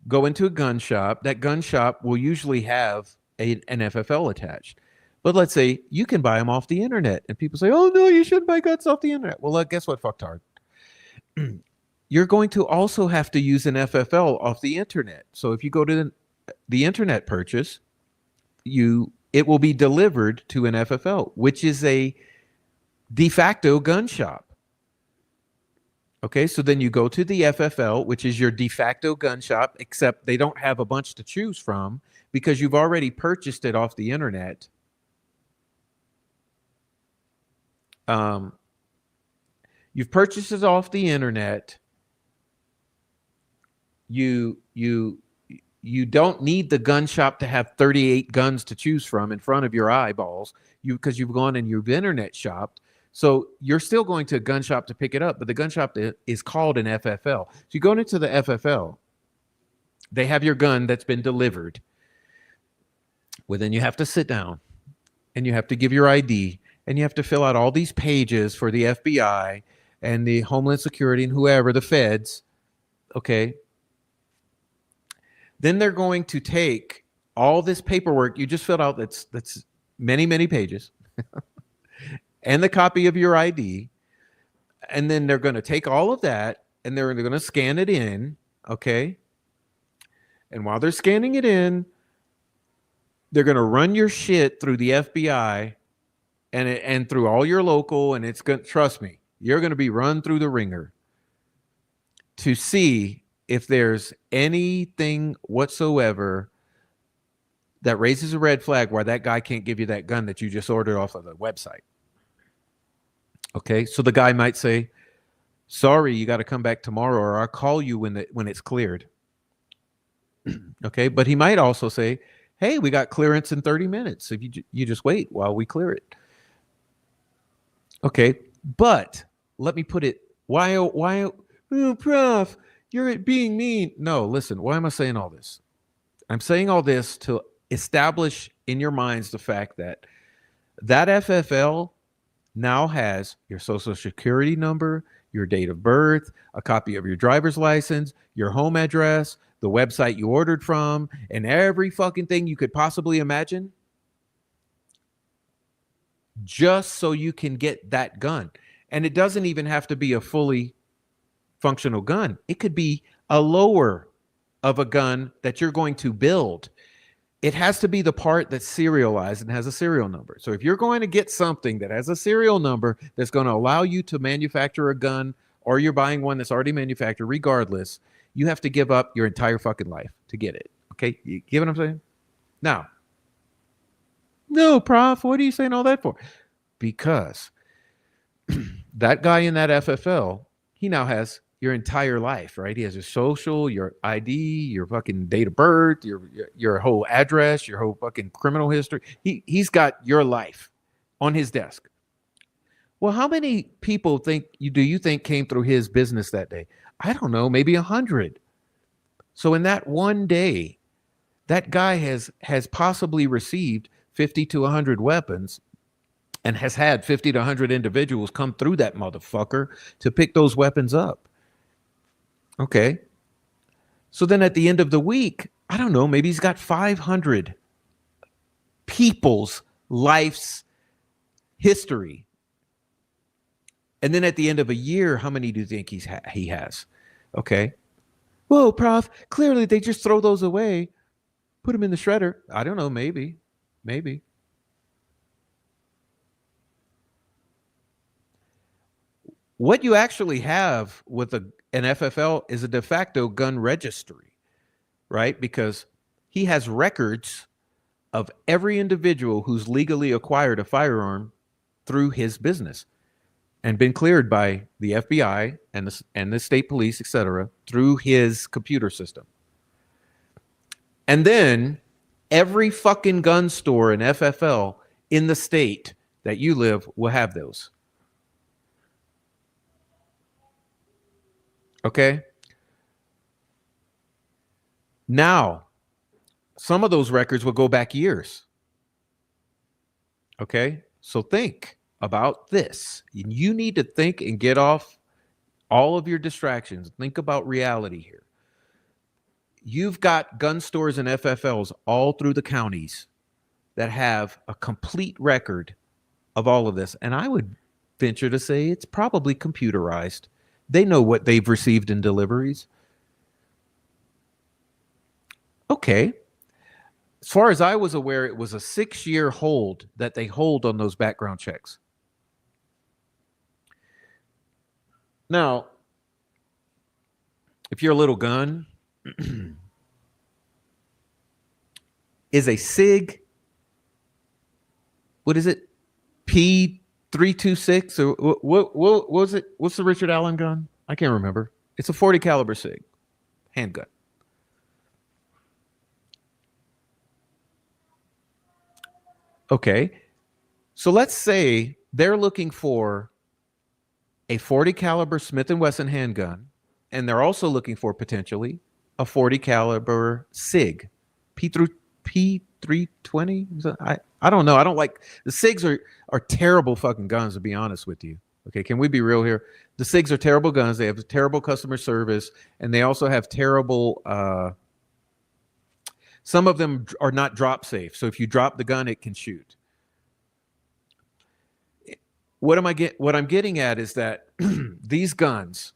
go into a gun shop, that gun shop will usually have an FFL attached. But let's say you can buy them off the internet, and people say, oh, no, you shouldn't buy guns off the internet. Well, guess what, fucktard? You're going to also have to use an FFL off the internet. So if you go to the internet purchase, it will be delivered to an FFL, which is a de facto gun shop. Okay, so then you go to the FFL, which is your de facto gun shop, except they don't have a bunch to choose from because you've already purchased it off the internet. You've purchased it off the internet. You don't need the gun shop to have 38 guns to choose from in front of your eyeballs, because you've gone and you've internet shopped. So you're still going to a gun shop to pick it up, but the gun shop is called an FFL. So you go into the FFL, they have your gun that's been delivered. Well, then you have to sit down and you have to give your ID and you have to fill out all these pages for the FBI and the Homeland Security and whoever, the feds. Okay. Then they're going to take all this paperwork you just filled out that's many, many pages and the copy of your ID, And then they're going to take all of that and they're going to scan it in. Okay. And while they're scanning it in, they're going to run your shit through the FBI and through all your local. And it's going to, trust me, you're going to be run through the ringer to see if there's anything whatsoever that raises a red flag where that guy can't give you that gun that you just ordered off of the website. Okay. So the guy might say, sorry, you got to come back tomorrow, or I'll call you when it's cleared. Okay. But he might also say, hey, we got clearance in 30 minutes. If you just wait while we clear it. Okay. But let me put it, why, oh, Prof, you're being mean. No, listen, why am I saying all this? I'm saying all this to establish in your minds the fact that that FFL now has your social security number, your date of birth, a copy of your driver's license, your home address, the website you ordered from, and every fucking thing you could possibly imagine, just so you can get that gun. And it doesn't even have to be a fully functional gun. It could be a lower of a gun that you're going to build. It has to be the part that's serialized and has a serial number. So if you're going to get something that has a serial number that's going to allow you to manufacture a gun, or you're buying one that's already manufactured, regardless, you have to give up your entire fucking life to get it. Okay? You get what I'm saying? Now, no, Prof, what are you saying all that for? Because that guy in that FFL, he now has your entire life, right? He has your social, your ID, your fucking date of birth, your whole address, your whole fucking criminal history. He's got your life on his desk. Well, how many people do you think came through his business that day? I don't know, maybe 100. So in that one day, that guy has possibly received 50 to 100 weapons and has had 50 to 100 individuals come through that motherfucker to pick those weapons up. Okay. So then at the end of the week, I don't know, maybe he's got 500 people's life's history. And then at the end of a year, how many do you think he has? Okay. Whoa, Prof, clearly they just throw those away, put them in the shredder. I don't know, maybe. What you actually have with an FFL is a de facto gun registry, right? Because he has records of every individual who's legally acquired a firearm through his business and been cleared by the FBI and the state police, etc., through his computer system. And then every fucking gun store and FFL in the state that you live will have those. Okay. Now, some of those records will go back years. Okay. So think about this. You need to think and get off all of your distractions. Think about reality here. You've got gun stores and FFLs all through the counties that have a complete record of all of this. And I would venture to say it's probably computerized. They know what they've received in deliveries. Okay. As far as I was aware, it was a 6-year hold that they hold on those background checks. Now, if you're a little gun, is a SIG, what is it? P326 or what was it? What's the Richard Allen gun? I can't remember. It's a 40 caliber SIG handgun. Okay. So let's say they're looking for a 40 caliber Smith & Wesson handgun, and they're also looking for potentially a 40 caliber SIG, P320. I don't know. I don't like the SIGs are terrible fucking guns, to be honest with you. Okay, can we be real here? The SIGs are terrible guns. They have terrible customer service, and they also have terrible. Some of them are not drop safe. So if you drop the gun, it can shoot. what I'm getting at is that these guns,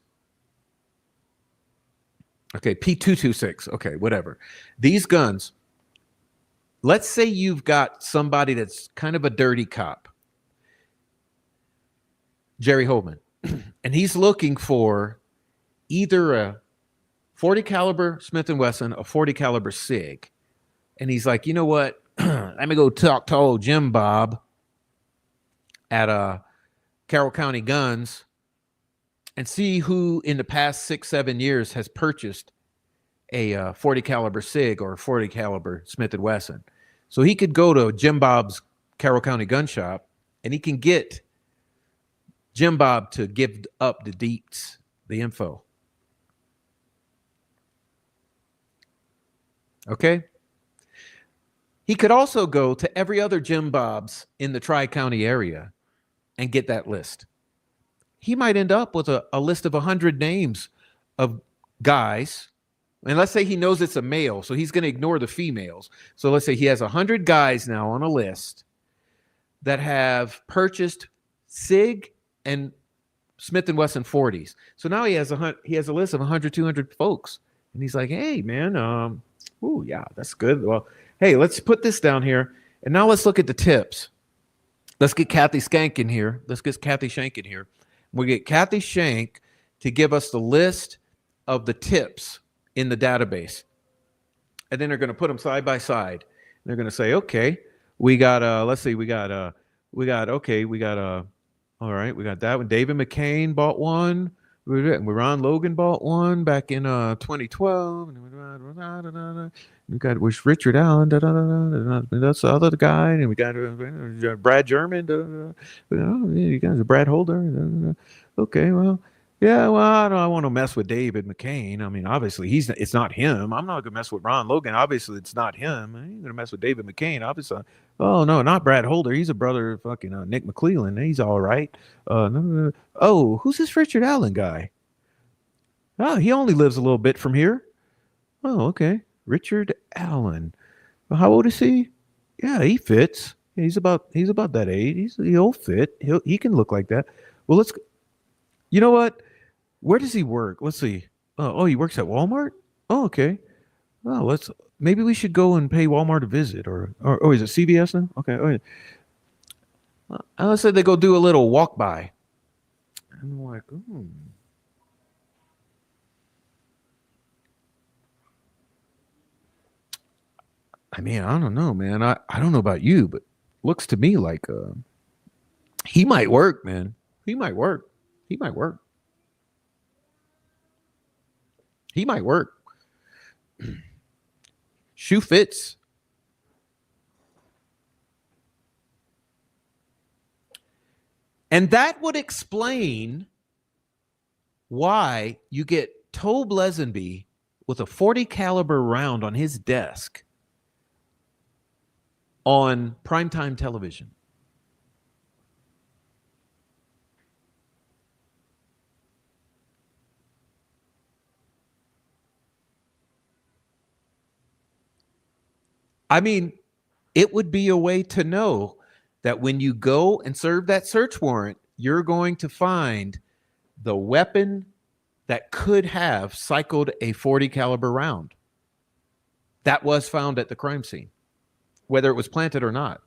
okay, P226, okay, whatever. These guns, let's say you've got somebody that's kind of a dirty cop, Jerry Holman, and he's looking for either a 40 caliber Smith & Wesson, a 40 caliber SIG. And he's like, you know what? Let me go talk to old Jim Bob at Carroll County Guns and see who in the past 6-7 years has purchased a 40 caliber SIG or a 40 caliber Smith & Wesson. So he could go to Jim Bob's Carroll County Gun Shop and he can get Jim Bob to give up the deets, the info. Okay? He could also go to every other Jim Bob's in the Tri-County area and get that list. He might end up with a list of 100 names of guys. And let's say he knows it's a male, so he's going to ignore the females. So let's say he has 100 guys now on a list that have purchased SIG and Smith & Wesson 40s. So now he has a list of 100, 200 folks. And he's like, hey, man, oh, yeah, that's good. Well, hey, let's put this down here. And now let's look at the tips. Let's get Kathy Shank in here. We get Kathy Shank to give us the list of the tips in the database. And then they're going to put them side by side. And they're going to say, okay, we got, let's see, we got all right, we got that one. David McCain bought one. Ron Logan bought one back in 2012. We got Richard Allen. That's the other guy. And we got Brad German. You guys, Brad Holder. Okay, well, yeah, well, I want to mess with David McCain. I mean, obviously, it's not him. I'm not going to mess with Ron Logan. Obviously, it's not him. I ain't going to mess with David McCain. Obviously. Oh, no, not Brad Holder. He's a brother of fucking Nick McClellan. He's all right. No. Oh, who's this Richard Allen guy? Oh, he only lives a little bit from here. Oh, okay. Richard Allen. Well, how old is he? Yeah, he fits. He's about that age. He'll fit. He can look like that. Well, you know what? Where does he work? Let's see. Oh, he works at Walmart? Oh, okay. Well, maybe we should go and pay Walmart a visit or is it CVS now? Okay. Oh, yeah. Let's say they go do a little walk by. I'm like, I mean, I don't know, man. I don't know about you, but looks to me like he might work, man. He might work. Shoe fits. And that would explain why you get Tobe Lesenby with a 40 caliber round on his desk on primetime television. I mean, it would be a way to know that when you go and serve that search warrant, you're going to find the weapon that could have cycled a 40 caliber round that was found at the crime scene, whether it was planted or not.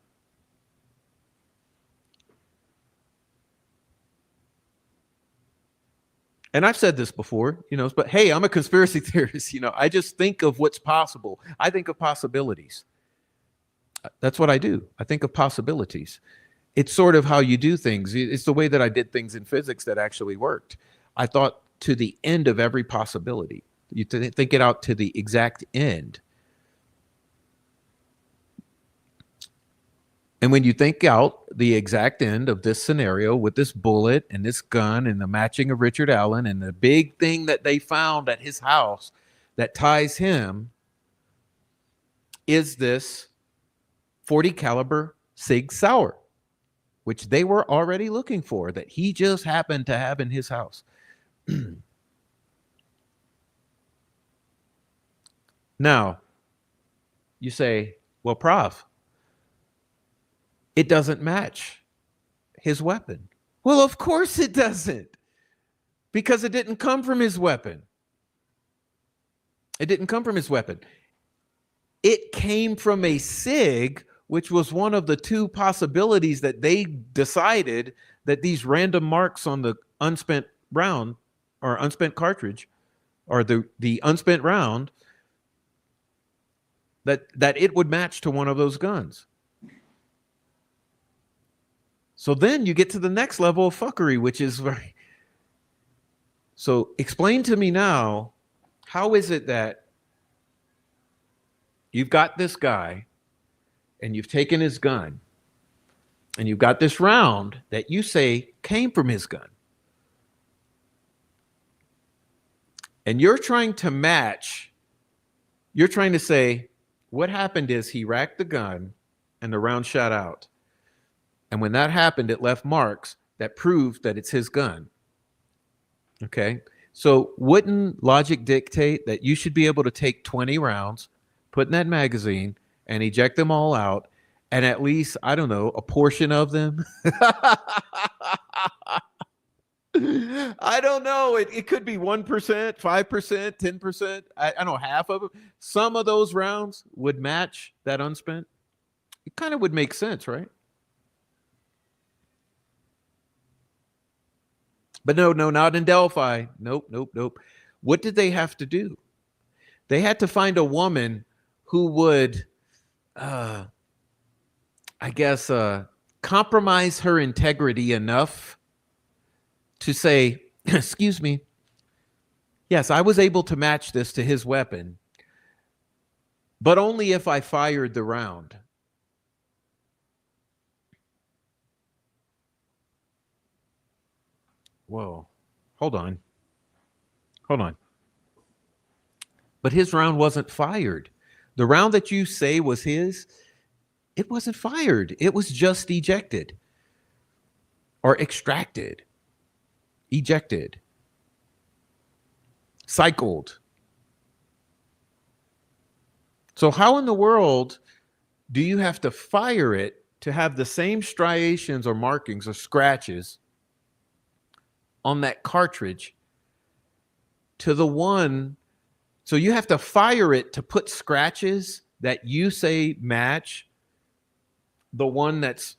And I've said this before, but hey, I'm a conspiracy theorist. I just think of what's possible. I think of possibilities. That's what I do. I think of possibilities. It's sort of how you do things. It's the way that I did things in physics that actually worked. I thought to the end of every possibility. You think it out to the exact end. And when you think out the exact end of this scenario with this bullet and this gun and the matching of Richard Allen and the big thing that they found at his house that ties him is this 40 caliber Sig Sauer, which they were already looking for, that he just happened to have in his house. Now, you say, well, Prof, it doesn't match his weapon. Well, of course it doesn't, because it didn't come from his weapon. It didn't come from his weapon. It came from a SIG, which was one of the two possibilities that they decided that these random marks on the unspent round or unspent cartridge or the unspent round, that it would match to one of those guns. So then you get to the next level of fuckery, which is very. So explain to me now, how is it that you've got this guy and you've taken his gun and you've got this round that you say came from his gun, and you're trying to match, you're trying to say what happened is he racked the gun and the round shot out. And when that happened, it left marks that proved that it's his gun. Okay. So wouldn't logic dictate that you should be able to take 20 rounds, put in that magazine, and eject them all out, and at least, I don't know, a portion of them? I don't know. It could be 1%, 5%, 10%. I don't know, half of them. Some of those rounds would match that unspent. It kind of would make sense, right? But no, not in Delphi. Nope. What did they have to do? They had to find a woman who would, I guess, compromise her integrity enough to say, excuse me, yes, I was able to match this to his weapon, but only if I fired the round. Whoa, hold on. But his round wasn't fired. The round that you say was his, it wasn't fired. It was just ejected or extracted, ejected, cycled. So how in the world do you have to fire it to have the same striations or markings or scratches on that cartridge to the one? So you have to fire it to put scratches that you say match the one that's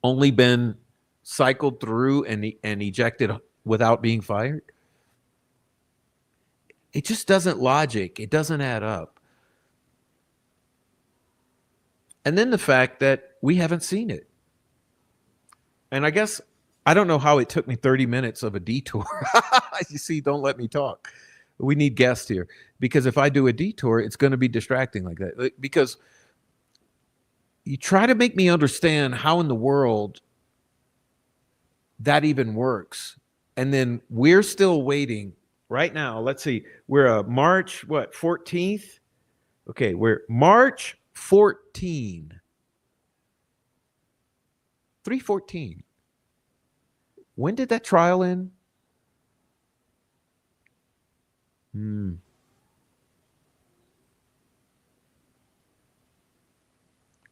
only been cycled through and ejected without being fired. It just doesn't logic. It doesn't add up. And then the fact that we haven't seen it. And I guess I don't know how it took me 30 minutes of a detour. You see, don't let me talk. We need guests here, because if I do a detour, it's going to be distracting like that. Because you try to make me understand how in the world that even works. And then we're still waiting right now. Let's see. We're March, 14th? Okay, we're March 14. 3/14. When did that trial end?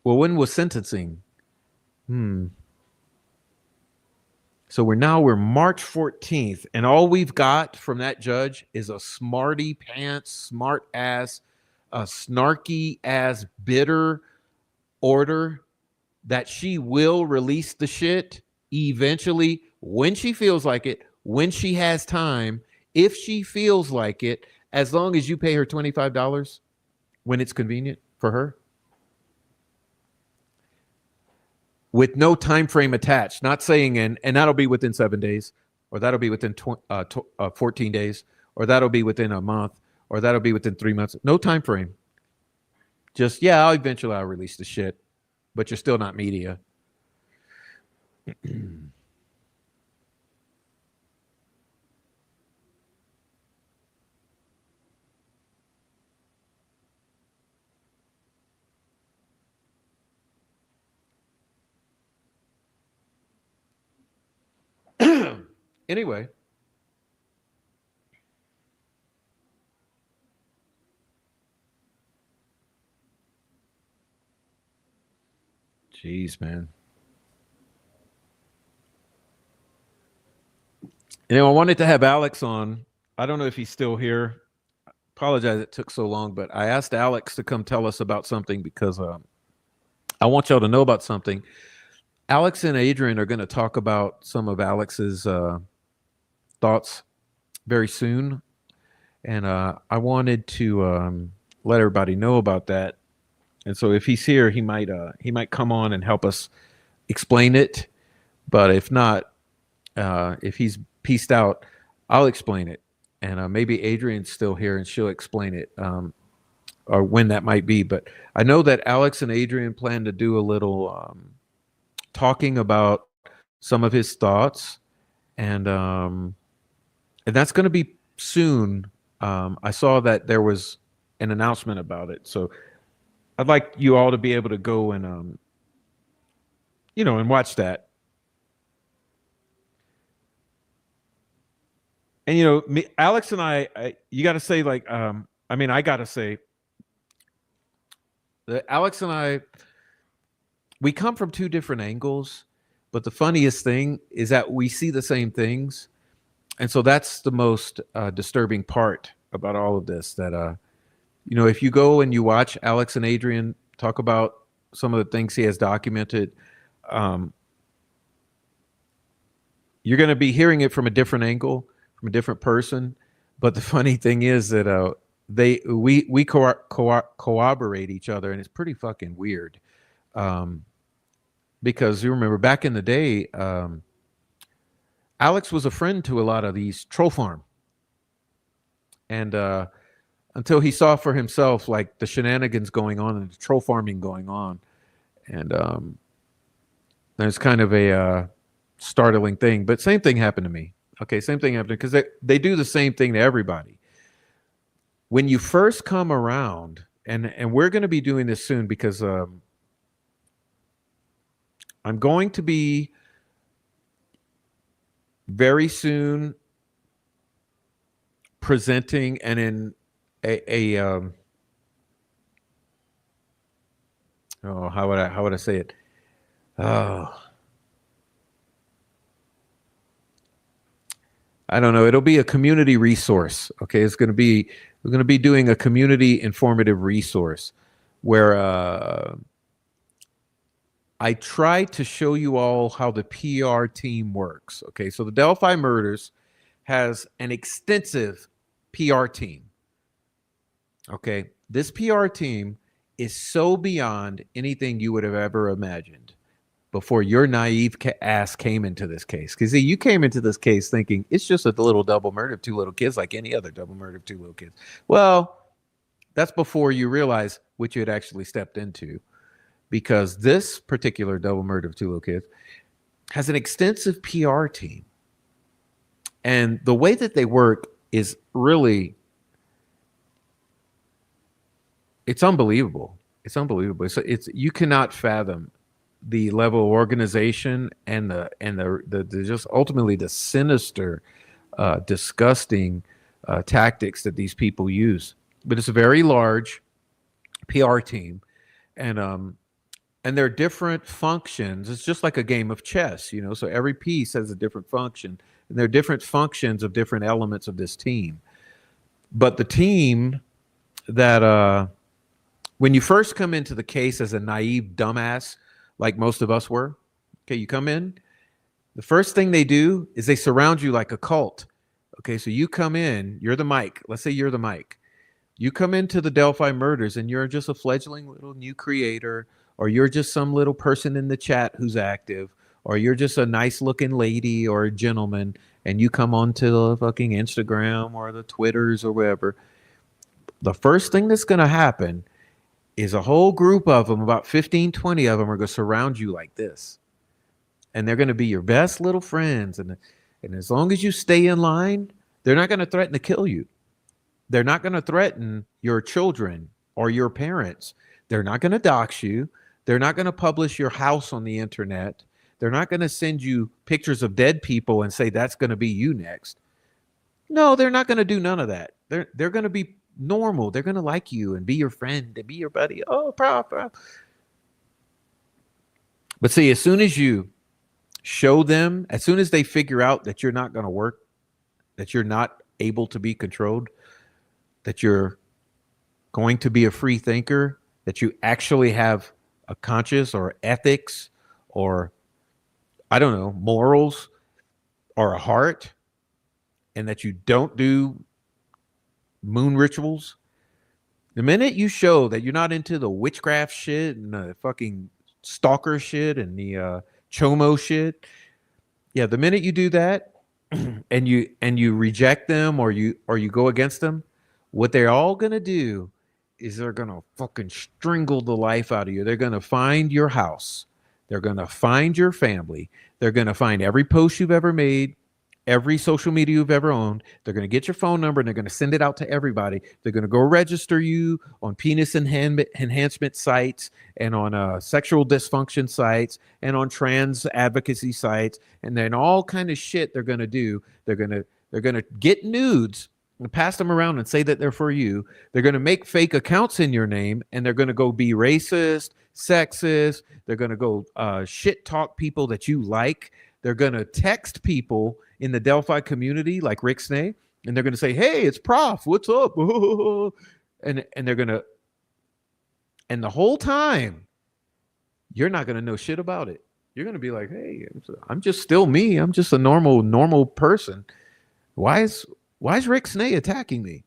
Well, when was sentencing? So we're March 14th, and all we've got from that judge is a smarty pants, smart ass, a snarky ass, bitter order that she will release the shit eventually when she feels like it, when she has time, if she feels like it, as long as you pay her $25 when it's convenient for her. With no time frame attached, not saying and that'll be within 7 days, or that'll be within 14 days, or that'll be within a month, or that'll be within 3 months. No time frame. Just, yeah, I'll release the shit, but you're still not media. Anyway. Jeez, man. I wanted to have Alex on. I don't know if he's still here. Apologize it took so long, but I asked Alex to come tell us about something because I want y'all to know about something. Alex and Adrian are going to talk about some of Alex's thoughts very soon, and I wanted to let everybody know about that. And so, if he's here, he might come on and help us explain it. But if not, if he's pieced out, I'll explain it, and maybe Adrian's still here and she'll explain it, or when that might be. But I know that Alex and Adrian plan to do a little talking about some of his thoughts, and that's going to be soon. I saw that there was an announcement about it, so I'd like you all to be able to go and and watch that. And me, Alex and you got to say like, I got to say that Alex and I, we come from two different angles, but the funniest thing is that we see the same things, and so that's the most disturbing part about all of this. That if you go and you watch Alex and Adrian talk about some of the things he has documented, you're going to be hearing it from a different angle, from a different person. But the funny thing is that we corroborate each other, and it's pretty fucking weird. Because you remember back in the day, Alex was a friend to a lot of these troll farm, and until he saw for himself like the shenanigans going on and the troll farming going on, and there's kind of a startling thing. But same thing happened to me. Okay, same thing happened because they do the same thing to everybody. When you first come around, and we're going to be doing this soon because I'm going to be very soon presenting and in a how would I say it? Oh, I don't know. It'll be a community resource. Okay, we're going to be doing a community informative resource where I try to show you all how the PR team works. Okay, so the Delphi Murders has an extensive PR team. Okay, this PR team is so beyond anything you would have ever imagined before your naive ass came into this case. Because see, you came into this case thinking it's just a little double murder of two little kids, like any other double murder of two little kids. Well, that's before you realize what you had actually stepped into, because this particular double murder of two little kids has an extensive PR team. And the way that they work is really, it's unbelievable. It's unbelievable. So you cannot fathom the level of organization and the just ultimately the sinister, disgusting tactics that these people use. But it's a very large PR team, and there are different functions. It's just like a game of chess, So every piece has a different function, and there are different functions of different elements of this team. But the team that when you first come into the case as a naive dumbass, like most of us were, okay, you come in, the first thing they do is they surround you like a cult. Okay, so you come in, you're the mic. Let's say you're the mic. You come into the Delphi Murders and you're just a fledgling little new creator, or you're just some little person in the chat who's active, or you're just a nice looking lady or a gentleman, and you come onto the fucking Instagram or the Twitters or wherever. The first thing that's going to happen is a whole group of them, about 15, 20 of them, are going to surround you like this. And they're going to be your best little friends. And as long as you stay in line, they're not going to threaten to kill you. They're not going to threaten your children or your parents. They're not going to dox you. They're not going to publish your house on the internet. They're not going to send you pictures of dead people and say that's going to be you next. No, they're not going to do none of that. They're going to be normal. They're going to like you and be your friend and be your buddy. Oh, Prof. But see, as soon as you show them, as soon as they figure out that you're not going to work that you're not able to be controlled, that you're going to be a free thinker, that you actually have a conscience or ethics or, I don't know, morals or a heart, and that you don't do moon rituals. The minute you show that you're not into the witchcraft shit and the fucking stalker shit and the chomo shit, yeah, the minute you do that and you reject them or you go against them, what they're all gonna do is they're gonna fucking strangle the life out of you. They're gonna find your house. They're gonna find your family. They're gonna find every post you've ever made, every social media you've ever owned. They're going to get your phone number and they're going to send it out to everybody. They're going to go register you on penis enhancement sites and on sexual dysfunction sites and on trans advocacy sites, and then all kind of shit they're going to do. They're going to get nudes and pass them around and say that they're for you. They're going to make fake accounts in your name, and they're going to go be racist, sexist. They're going to go shit talk people that you like. They're going to text people in the Delphi community like Rick Snay, and they're going to say, "Hey, it's Prof. What's up?" and they're going to, and the whole time, you're not going to know shit about it. You're going to be like, "Hey, I'm just still me. I'm just a normal person. Why is Rick Snay attacking me?"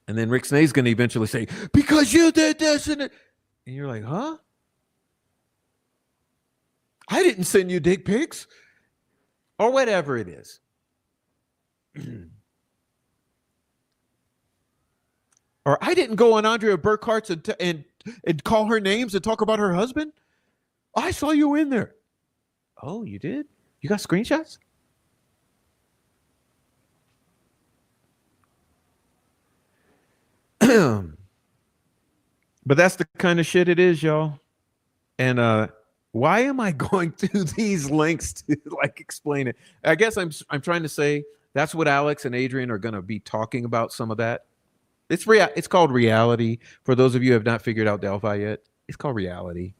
And then Rick Snay's going to eventually say, "Because you did this," and you're like, "Huh? I didn't send you dick pics," or whatever it is. Or I didn't go on Andrea Burkhart's and call her names and talk about her husband. I saw you in there. Oh, you did? You got screenshots? But that's the kind of shit it is, y'all. And why am I going through these links to like explain it? I guess I'm trying to say that's what Alex and Adrian are going to be talking about. Some of that. It's called reality. For those of you who have not figured out Delphi yet, it's called reality.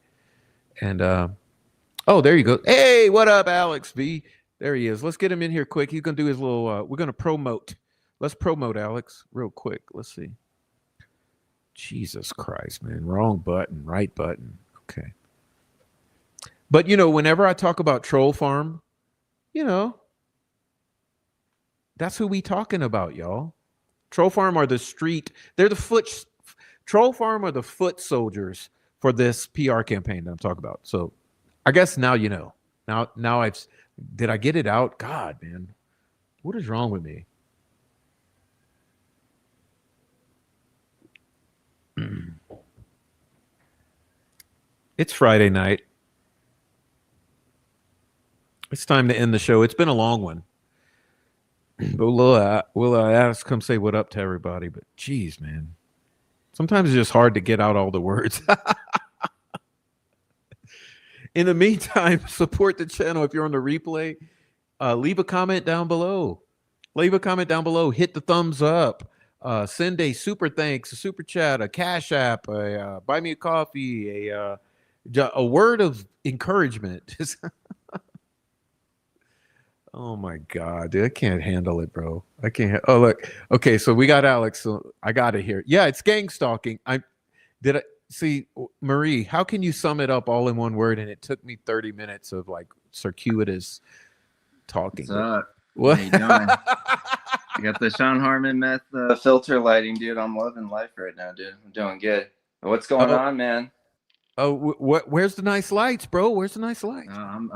And oh, there you go. Hey, what up, Alex V? There he is. Let's get him in here quick. He's gonna do his little. We're gonna promote. Let's promote Alex real quick. Let's see. Jesus Christ, man! Wrong button. Right button. Okay. But whenever I talk about Troll Farm, you know, that's who we talking about, y'all. Troll Farm are the street. They're the foot. Troll Farm are the foot soldiers for this PR campaign that I'm talking about. So, I guess now you know. Now did I get it out? God, man, what is wrong with me? It's Friday night. It's time to end the show. It's been a long one. But will I ask come say what up to everybody? But geez, man. Sometimes it's just hard to get out all the words. In the meantime, support the channel if you're on the replay. Leave a comment down below. Leave a comment down below. Hit the thumbs up. Send a super thanks, a super chat, a cash app, a buy me a coffee, a word of encouragement. Oh my God, dude, I can't handle it, bro. I can't. Oh look, okay, so we got Alex. So I got it here. Yeah, it's gang stalking. I see, Marie. How can you sum it up all in one word? And it took me 30 minutes of like circuitous talking. What's up? What? How you doing? I got the Sean Harmon meth filter lighting, dude. I'm loving life right now, dude. I'm doing good. What's going on, man? Oh, where's the nice lights, bro? Where's the nice lights? I'm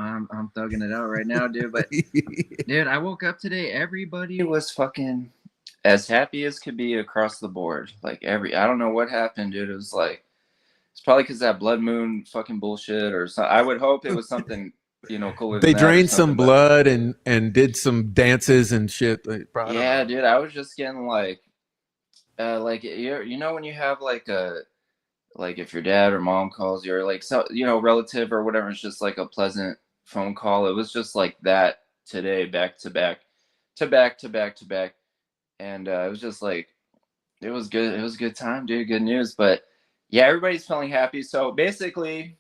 thugging it out right now, dude. But dude, I woke up today. Everybody was fucking as happy as could be across the board. Like I don't know what happened, dude. It was like it's probably because that blood moon fucking bullshit or something. I would hope it was something cooler. They drained some blood and did some dances and shit. Yeah, dude. I was just getting like when you have like if your dad or mom calls you or like relative or whatever, it's just like a pleasant phone call. It was just like that today, back to back to back to back to back, and it was just like it was good. It was a good time, dude. Good news. But yeah, everybody's feeling happy. So basically,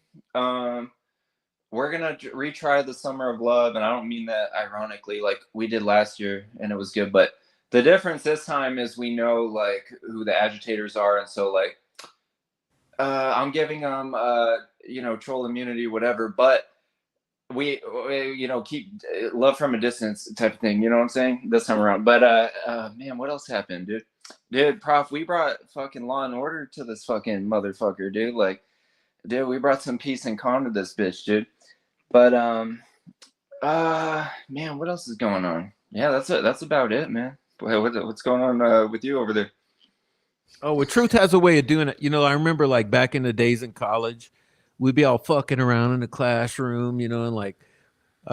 we're gonna retry the Summer of Love, and I don't mean that ironically, like we did last year, and it was good. But the difference this time is we know like who the agitators are, and so like I'm giving them troll immunity, whatever. But we keep love from a distance type of thing. You know what I'm saying? This time around. But man, what else happened, dude? Dude, Prof, we brought fucking Law and Order to this fucking motherfucker, dude. Like, dude, we brought some peace and calm to this bitch, dude. But man, what else is going on? Yeah, that's about it, man. What's going on with you over there? Oh, well, Truth has a way of doing it. I remember like back in the days in college, we'd be all fucking around in the classroom, and like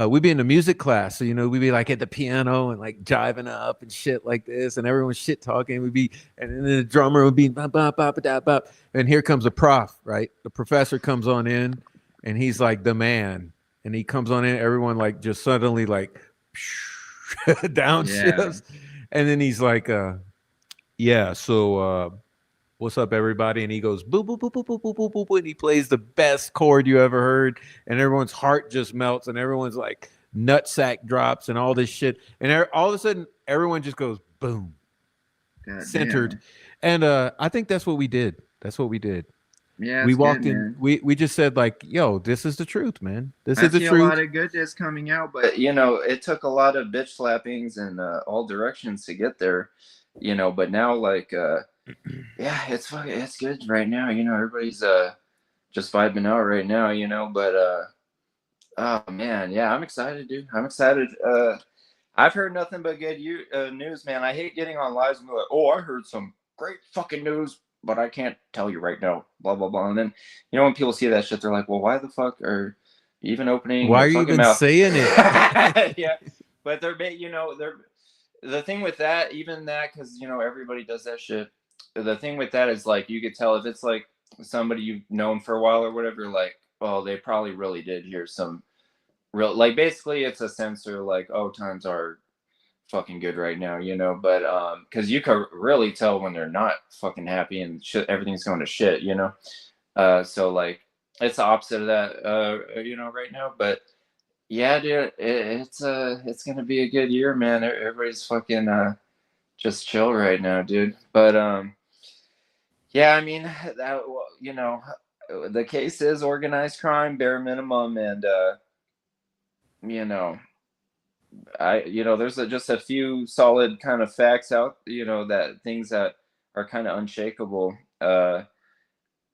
we'd be in the music class. So, we'd be like at the piano and like jiving up and shit like this, and everyone's shit talking. And then the drummer would be bop, bop, bop, bop, bop. And here comes the prof, right? The professor comes on in and he's like the man. And he comes on in, everyone like just suddenly like downshifts. And then he's like, yeah, so what's up, everybody? And he goes, boop, boop, boop, boop, boop, boop, boop, boop, boop, and he plays the best chord you ever heard. And everyone's heart just melts, and everyone's like nutsack drops and all this shit. And all of a sudden, everyone just goes boom, God centered. damn. And I think that's what we did. That's what we did. Yeah, We it's walked good, in. man. We just said like, "Yo, this is the truth, man. This I is the see a truth." lot of goodness coming out, but it took a lot of bitch slappings and all directions to get there. But now like yeah, it's good right now. Everybody's just vibing out right now. But oh man, yeah, I'm excited, dude. I'm excited. I've heard nothing but good news, man. I hate getting on lives and be like, oh, I heard some great fucking news, but I can't tell you right now. Blah blah blah. And then when people see that shit, they're like, well, why the fuck are you even opening Why your are you fucking even mouth? saying it? Yeah, but they're the thing with that, even that, because everybody does that shit. The thing with that is like you could tell if it's like somebody you've known for a while or whatever. Like, oh, they probably really did hear some real. Like, basically, it's a sensor. Like, oh, times are fucking good right now. But because you can really tell when they're not fucking happy and shit, everything's going to shit. So like it's the opposite of that. Right now, but. Yeah, dude, it's gonna be a good year, man. Everybody's fucking just chill right now, dude. But yeah, I mean that the case is organized crime, bare minimum, and you know, there's just a few solid kind of facts out, that things that are kind of unshakable.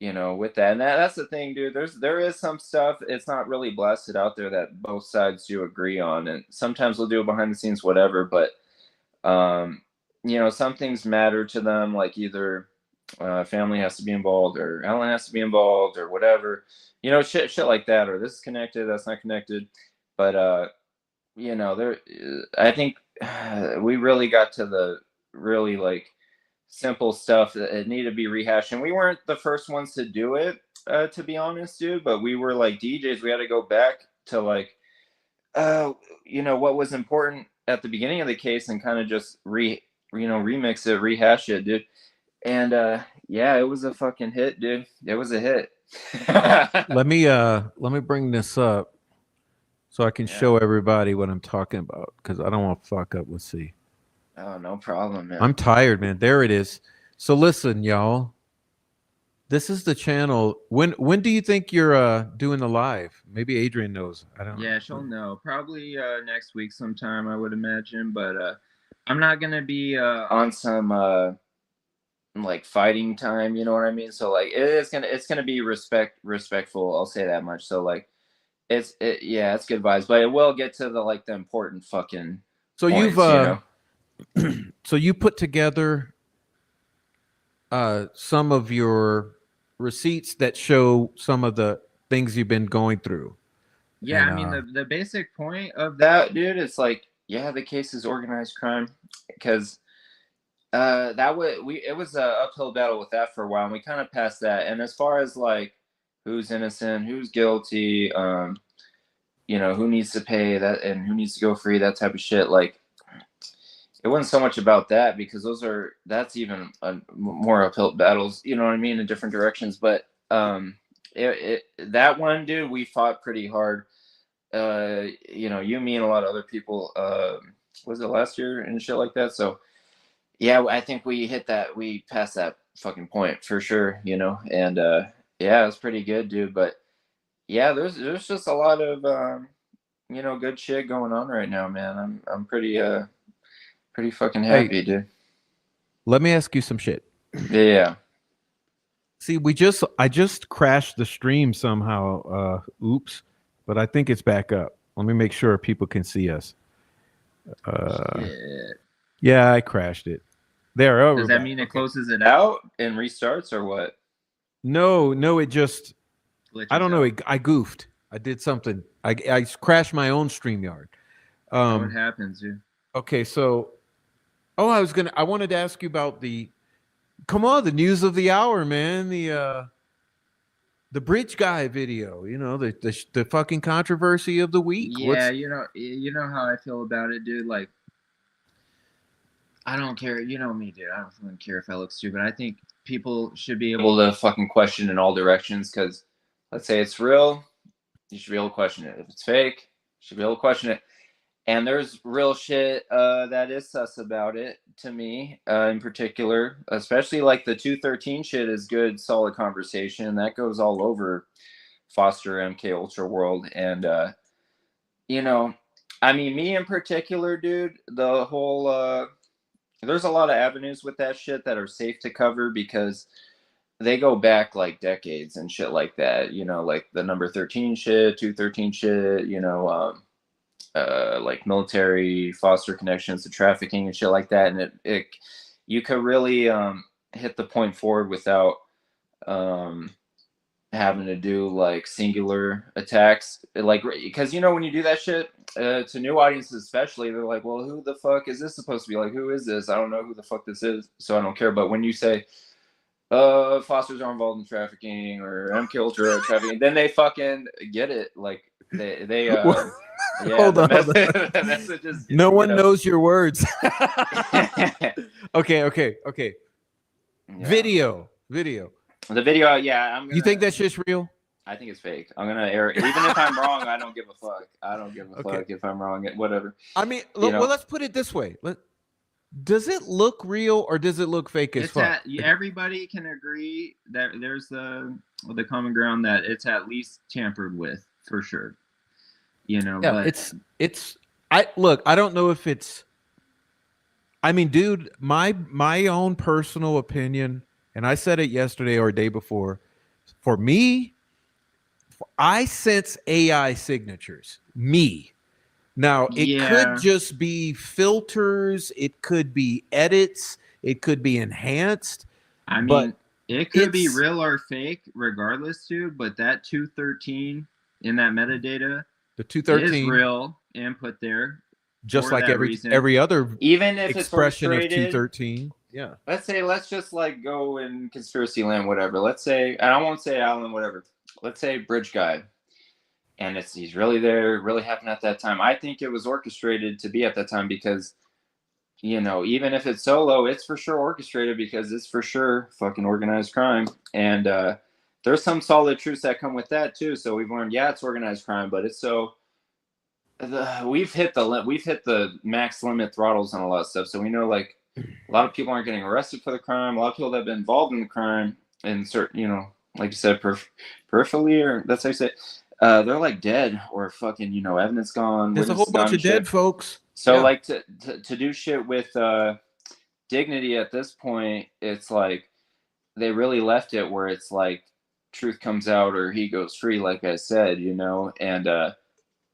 With that. And that's the thing, dude. There is some stuff, it's not really blasted out there that both sides do agree on. And sometimes they'll do it behind the scenes, whatever, but some things matter to them, like either family has to be involved or Ellen has to be involved or whatever. Shit like that, or this is connected, that's not connected. But there I think we really got to the really like simple stuff that it needed to be rehashed, and we weren't the first ones to do it, to be honest, dude. But we were like DJs. We had to go back to like, what was important at the beginning of the case and kind of just remix it, rehash it, dude. And yeah, it was a fucking hit, dude. It was a hit. Let me bring this up so I can show everybody what I'm talking about, because I don't want to fuck up. Let's see. Oh, no problem, man. I'm tired, man. There it is. So listen, y'all. This is the channel. When do you think you're doing the live? Maybe Adrian knows. I don't know. Yeah, she'll know. Probably next week sometime, I would imagine. But I'm not gonna be on some like fighting time. You know what I mean? So like it's gonna be respectful. I'll say that much. So like it's good vibes, but it will get to the important fucking. So points, so you put together some of your receipts that show some of the things you've been going through. Yeah, and, I mean the basic point of that, dude, it's like, yeah, the case is organized crime, because it was a uphill battle with that for a while, and we kind of passed that. And as far as like who's innocent, who's guilty, who needs to pay that and who needs to go free, that type of shit, like it wasn't so much about that, because that's even more uphill battles, you know what I mean, in different directions. But that one, dude, we fought pretty hard. You, me, and a lot of other people. Was it last year and shit like that? So yeah, I think we passed that fucking point for sure. And yeah, it was pretty good, dude. But yeah, there's just a lot of good shit going on right now, man. I'm pretty fucking Hey, happy, dude. let me ask you some shit. Yeah. See, I just crashed the stream somehow. Oops, but I think it's back up. Let me make sure people can see us. Shit. Yeah, I crashed it. There. Oh, Does that mean it closes it out and restarts or what? No, it just. Glitches I don't know. out. I goofed. I did something. I crashed my own StreamYard. What happens, dude? Okay, so. Oh, I wanted to ask you about come on, the news of the hour, man. The bridge guy video, the fucking controversy of the week. Yeah, you know how I feel about it, dude. Like, I don't care. You know me, dude. I don't fucking care if I look stupid. I think people should be able to fucking question in all directions. Because let's say it's real, you should be able to question it. If it's fake, you should be able to question it. And there's real shit that is sus about it to me, in particular. Especially like the 213 shit is good, solid conversation. That goes all over Foster MK Ultra world. And I mean, me in particular, dude, the whole there's a lot of avenues with that shit that are safe to cover because they go back like decades and shit like that. Like the number 13 shit, 213 shit, like military foster connections to trafficking and shit like that. And it you could really hit the point forward without having to do like singular attacks, like, because when you do that shit to new audiences especially, they're like, well, who the fuck is this supposed to be? Like, who is this? I don't know who the fuck this is, so I don't care. But when you say fosters are involved in trafficking or MK Ultra trafficking, then they fucking get it. Like they yeah, Hold on. the message is, no one knows your words. Okay. Yeah. Video. The video, yeah. You think that shit's real? I think it's fake. I'm gonna air it. Even if I'm wrong, I don't give a fuck. I don't give a fuck if I'm wrong. Whatever. I mean, well, let's put it this way. Does it look real or does it look fake as fuck? Everybody can agree that there's the common ground that it's at least tampered with for sure. Yeah, but I don't know if it's. I mean, dude, my own personal opinion, and I said it yesterday or a day before. For me, I sense AI signatures. Me. Now, it could just be filters. It could be edits. It could be enhanced. I mean, it could be real or fake, regardless, dude. But that 213 in that metadata, the 213 is real input there. Just like every other even if expression it's of 213. Yeah. Let's just like go in conspiracy land, whatever. Let's say, and I won't say Alan, whatever. Let's say Bridge Guy. And he's really there, really happened at that time. I think it was orchestrated to be at that time because, even if it's solo, it's for sure orchestrated because it's for sure fucking organized crime. And there's some solid truths that come with that too. So we've learned, it's organized crime, but it's we've hit the max limit throttles on a lot of stuff. So we know like a lot of people aren't getting arrested for the crime. A lot of people that have been involved in the crime and certain, like you said, peripherally, or that's how you say it. They're like dead or fucking, evidence gone. There's a whole bunch of dead folks. So like to do shit with dignity at this point, it's like they really left it where it's like truth comes out or he goes free, like I said, and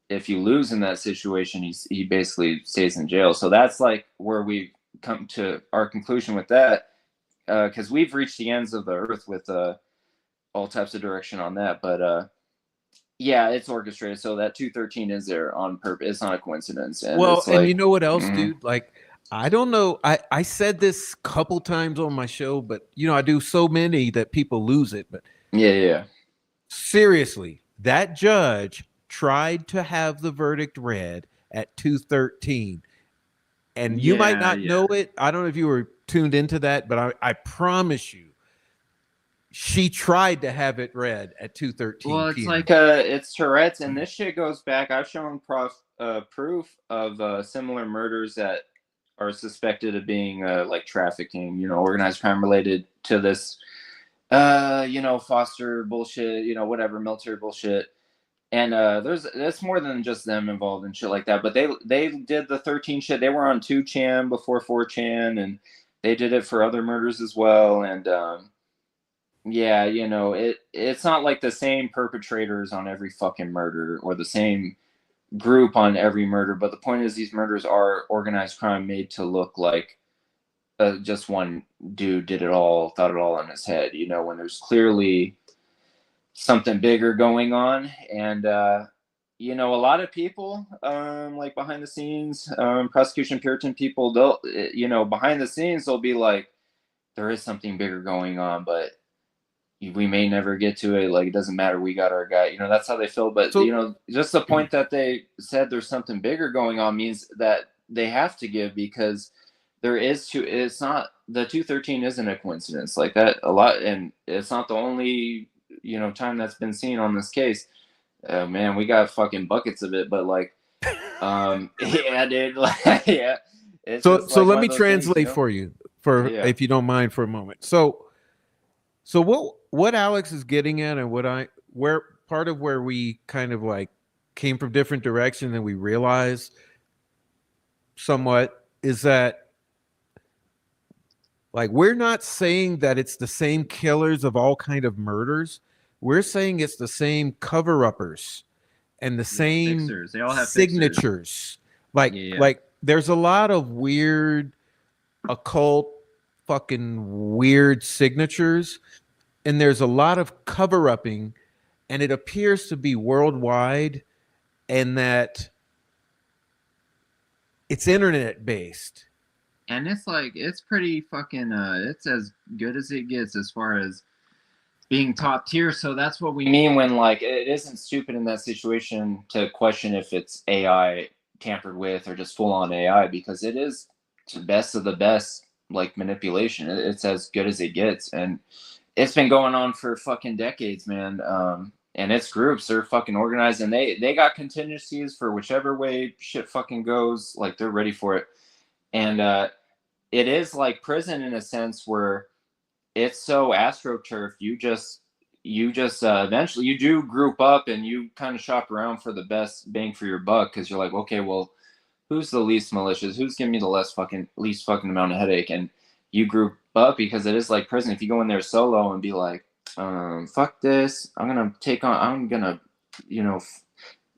if you lose in that situation, he basically stays in jail. So that's like where we come to our conclusion with that, because we've reached the ends of the earth with all types of direction on that, but yeah, it's orchestrated. So that 213 is there on purpose. It's not a coincidence. And and you know what else, dude? Like, I don't know. I said this a couple times on my show, but I do so many that people lose it. But yeah. Seriously, that judge tried to have the verdict read at 213. And you might not know it. I don't know if you were tuned into that, but I promise you, she tried to have it read at 2:13 Well, it's p.m. like it's Tourette's, and this shit goes back. I've shown Prof proof of similar murders that are suspected of being like trafficking, organized crime related to this, foster bullshit, whatever military bullshit. And there's more than just them involved in shit like that. But they did the 13 shit. They were on 2chan before 4chan, and they did it for other murders as well. And yeah, it's not like the same perpetrators on every fucking murder or the same group on every murder. But the point is, these murders are organized crime made to look like just one dude did it all, thought it all in his head. When there's clearly something bigger going on. And a lot of people like behind the scenes, prosecution Puritan people, they'll behind the scenes they'll be like, there is something bigger going on, but we may never get to it. Like, it doesn't matter, we got our guy. That's how they feel. But just the point that they said there's something bigger going on means that they have to give, because there is it's not, the 213 isn't a coincidence like that a lot, and it's not the only time that's been seen on this case. Man, we got fucking buckets of it. But like yeah, dude, like, yeah, it's so like let me translate for you, if you don't mind, for a moment. So what Alex is getting at, and where part of where we kind of like came from different directions and we realized somewhat, is that like, we're not saying that it's the same killers of all kind of murders. We're saying it's the same cover-uppers and the same fixers. They all have signatures. Fixers. Like there's a lot of weird occult fucking weird signatures, and there's a lot of cover-upping, and it appears to be worldwide, and that it's internet based. And it's like, it's pretty fucking it's as good as it gets as far as being top tier. So that's what we mean when, like, it isn't stupid in that situation to question if it's AI tampered with or just full on AI, because it is the best of the best, like, manipulation. It's as good as it gets, and it's been going on for fucking decades, man. And its groups are fucking organized, and they got contingencies for whichever way shit fucking goes. Like, they're ready for it. And it is like prison in a sense, where it's so astroturf. You just eventually you do group up, and you kind of shop around for the best bang for your buck, because you're like, okay, well, who's the least malicious? Who's giving me the least fucking amount of headache? And you group up, because it is like prison. If you go in there solo and be like, fuck this, I'm gonna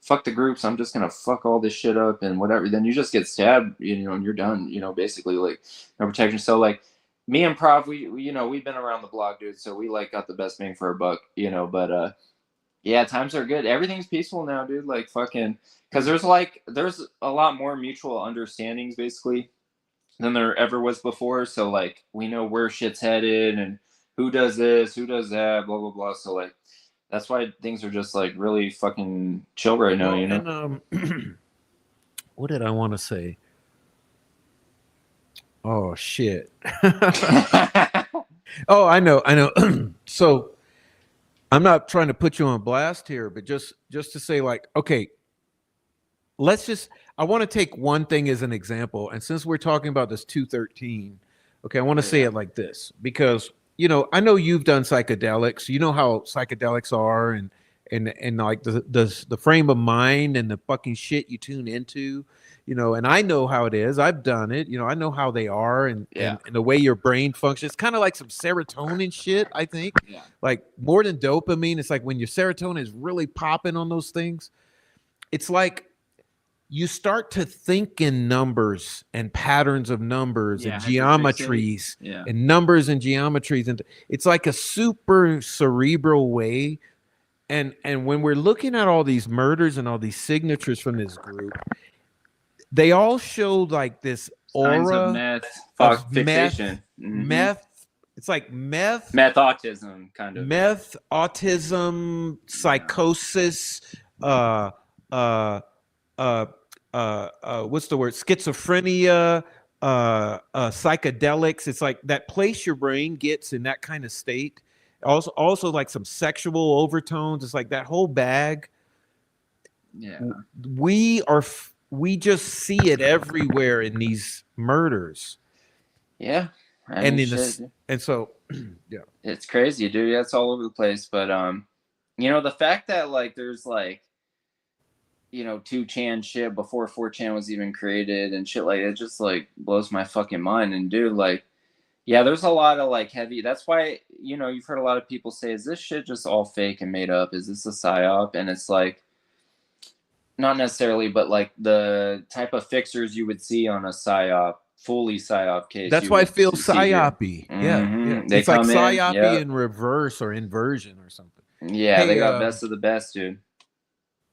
fuck the groups, I'm just gonna fuck all this shit up and whatever, then you just get stabbed, and you're done, basically, like, no protection. So like, me and Prof, we've been around the block, dude, so we like got the best bang for our buck, but yeah, times are good. Everything's peaceful now, dude. Like, fucking, because there's a lot more mutual understandings basically than there ever was before. So like, we know where shit's headed and who does this, who does that, blah blah blah. So like, that's why things are just like really fucking chill right now, And what did I want to say? Oh shit. Oh, I know. So I'm not trying to put you on blast here, but just to say, like, okay, I want to take one thing as an example. And since we're talking about this 213, okay, I want to say it like this, because I know you've done psychedelics. You know how psychedelics are, and like the frame of mind and the fucking shit you tune into, and I know how it is. I've done it. I know how they are, and the way your brain functions. It's kind of like some serotonin shit, I think. Yeah. Like, more than dopamine. It's like when your serotonin is really popping on those things, it's like you start to think in numbers and patterns of numbers and geometries and numbers and geometries. And it's like a super cerebral way. And when we're looking at all these murders and all these signatures from this group, they all show like this aura of fixation. Meth. It's like meth autism, kind of. Meth, autism, psychosis, what's the word? Schizophrenia, psychedelics. It's like that place your brain gets in that kind of state. Also like some sexual overtones. It's like that whole bag. Yeah. We just see it everywhere in these murders. Yeah. I And mean, in shit, this, dude. and so yeah. It's crazy, dude. Yeah, it's all over the place. But you know, the fact that like there's like, you know, 2chan shit before 4chan was even created and shit like it just like blows my fucking mind. And dude, like, yeah, there's a lot of like heavy. That's why, you know, you've heard a lot of people say, "Is this shit just all fake and made up? Is this a psyop?" And it's like, not necessarily, but like the type of fixers you would see on a psyop, fully psyop case, That's you why it would feels see here. psyopy. Yeah, yeah. They It's like come in, psyopy yeah, in reverse or inversion or something. yeah. They Hey, got best of the best, dude.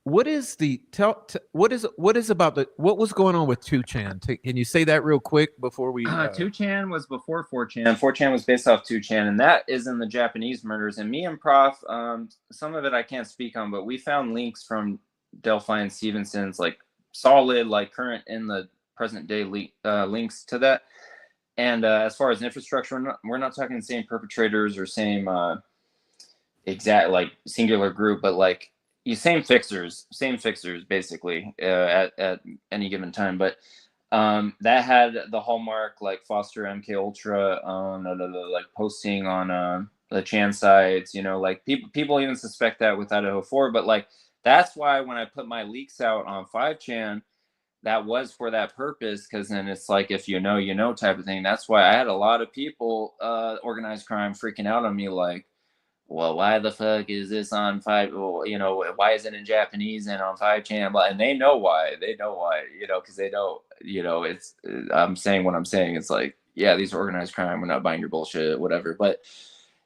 what is the what is about the what was going on with 2chan? Can you say that real quick before we? 2chan was before 4chan. 4chan was based off 2chan, and that is in the Japanese murders. And me and Prof, some of it I can't speak on, but we found links from Delphi and Stevenson's, like solid, like current in the present day links to that. And as far as infrastructure, we're not talking the same perpetrators or same exact like singular group, but like same fixers basically at any given time. But that had the hallmark like Foster MK Ultra like posting on the Chan sites, you know, like people even suspect that with Idaho 4, but like that's why when I put my leaks out on 5chan, that was for that purpose, because then it's like if you know type of thing. That's why I had a lot of people organized crime freaking out on me like, well, why the fuck is this on 5? Well, you know, why is it in Japanese and on 5chan? And they know why. You know, because they don't. You know, it's. I'm saying what I'm saying. It's like, yeah, these are organized crime. We're not buying your bullshit, whatever. But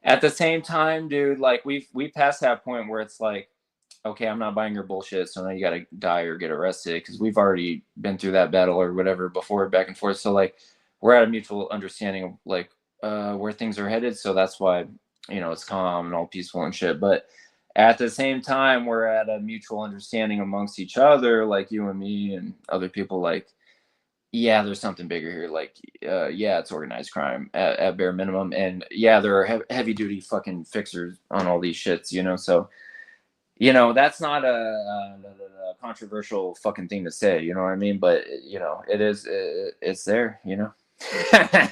at the same time, dude, like we passed that point where it's like, okay, I'm not buying your bullshit, so now you got to die or get arrested, because we've already been through that battle or whatever before, back and forth. So like, we're at a mutual understanding of like where things are headed. So that's why, you know, it's calm and all peaceful and shit. But at the same time, we're at a mutual understanding amongst each other, like you and me and other people, like, yeah, there's something bigger here. Like, yeah, it's organized crime at bare minimum. And yeah, there are heavy duty fucking fixers on all these shits, you know? So, you know, that's not a controversial fucking thing to say, you know what I mean? But, you know, it's there, you know?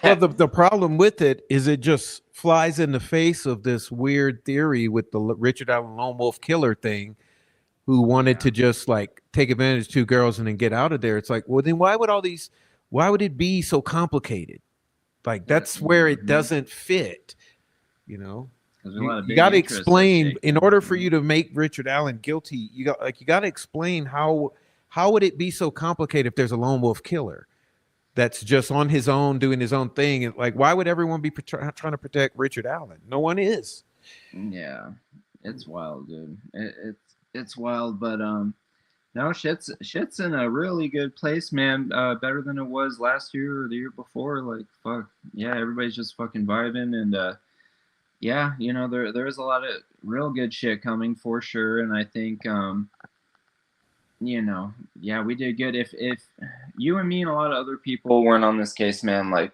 Well, the problem with it is it just flies in the face of this weird theory with the Richard Allen lone wolf killer thing, who wanted to just like take advantage of 2 girls and then get out of there. It's like, well, then why would it be so complicated? Like that's where it doesn't fit, you know. You got to explain in order for you to make Richard Allen guilty. You got to explain how would it be so complicated if there's a lone wolf killer that's just on his own doing his own thing. And like, why would everyone be trying to protect Richard Allen? No one is. Yeah, it's wild, dude. It's wild, but no, shit's in a really good place, man. Better than it was last year or the year before. Like, fuck, yeah, everybody's just fucking vibing, and yeah, you know, there's a lot of real good shit coming for sure. And I think you know, yeah, we did good. If you and me and a lot of other people weren't on this case, man, like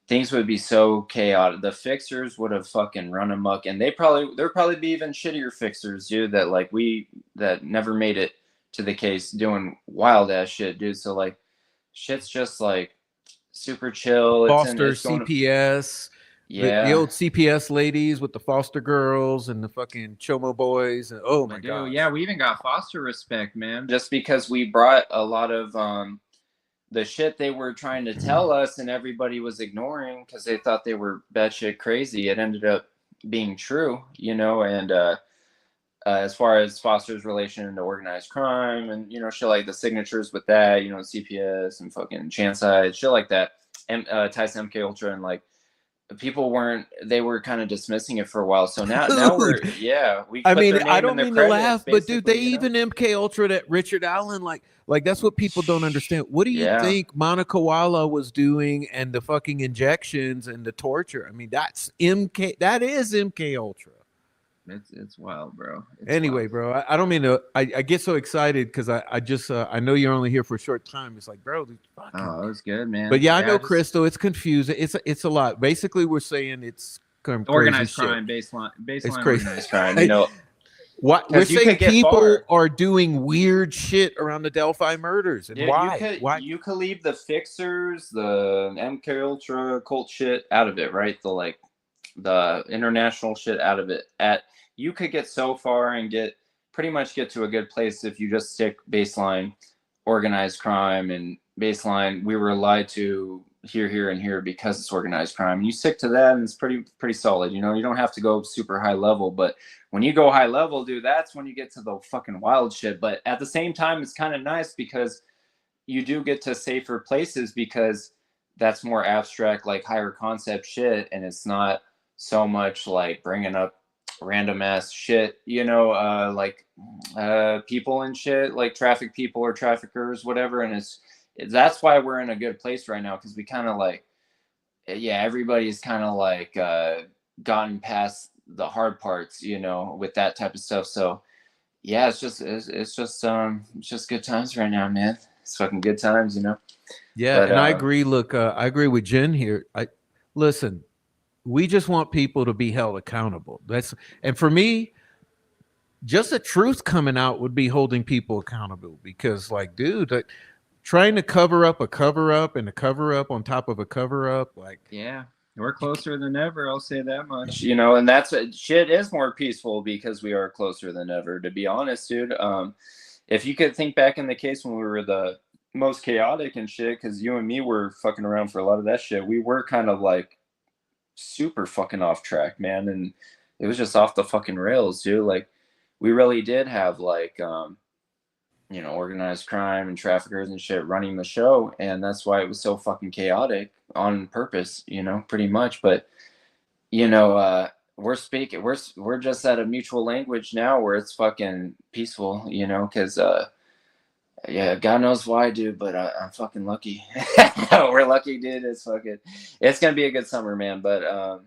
things would be so chaotic. The fixers would have fucking run amok, and there'd probably be even shittier fixers, dude, that never made it to the case doing wild ass shit, dude. So like, shit's just like super chill. Foster It's going. CPS. Yeah. The old CPS ladies with the foster girls and the fucking chomo boys. And oh my god. Yeah, we even got foster respect, man. Just because we brought a lot of the shit they were trying to tell us and everybody was ignoring because they thought they were batshit crazy. It ended up being true, you know, and as far as Foster's relation to organized crime and, you know, shit like the signatures with that, you know, CPS and fucking Chanside, shit like that, and Tyson MK Ultra, and like, people they were kind of dismissing it for a while. So now we're, yeah, we I put mean, their name I don't in the mean to credits, laugh, but dude, they you know? even MK Ultra that Richard Allen, like that's what people don't understand. What do you think Monica Walla was doing, and the fucking injections and the torture? I mean, that is MK Ultra. It's wild, bro. Anyway, bro, I don't mean to. I get so excited because I just I know you're only here for a short time. It's like, bro, oh, it was good, man. But yeah, I know, Crystal. It's confusing. It's a lot. Basically, we're saying it's crazy Organized shit. crime, It's baseline crazy. organized crime. You know, What we're 'cause you saying, could get people far. are doing weird shit around the Delphi murders, and Dude, why? Why? you could leave the fixers, the MK Ultra cult shit out of it, right? The international shit out of it. You could get so far and pretty much get to a good place if you just stick baseline organized crime and baseline we were lied to here and here because it's organized crime. And you stick to that and it's pretty solid. You know, you don't have to go super high level, but when you go high level, dude, that's when you get to the fucking wild shit. But at the same time, it's kind of nice because you do get to safer places because that's more abstract, like higher concept shit, and it's not so much like bringing up random ass shit, you know, like people and shit, like traffic people or traffickers, whatever. And that's why we're in a good place right now, because we kind of like, yeah, everybody's kind of like gotten past the hard parts, you know, with that type of stuff. So yeah, it's just good times right now, man. It's fucking good times, you know. Yeah, But and I agree. Look, I agree with Jen here. I listen. We just want people to be held accountable. And for me, just the truth coming out would be holding people accountable. Because, like, dude, like, trying to cover up a cover up and a cover up on top of a cover up, like, Yeah, we're closer than ever. I'll say that much. you know, and that's shit is more peaceful because we are closer than ever. To be honest, dude. If you could think back in the case when we were the most chaotic and shit, because you and me were fucking around for a lot of that shit. We were kind of like super fucking off track, man, and it was just off the fucking rails, dude. Like, we really did have like you know, organized crime and traffickers and shit running the show, and that's why it was so fucking chaotic on purpose, you know, pretty much. But you know, we're just at a mutual language now where it's fucking peaceful, you know, because yeah, God knows why, dude, but I'm fucking lucky. We're lucky, dude. It's gonna be a good summer, man. But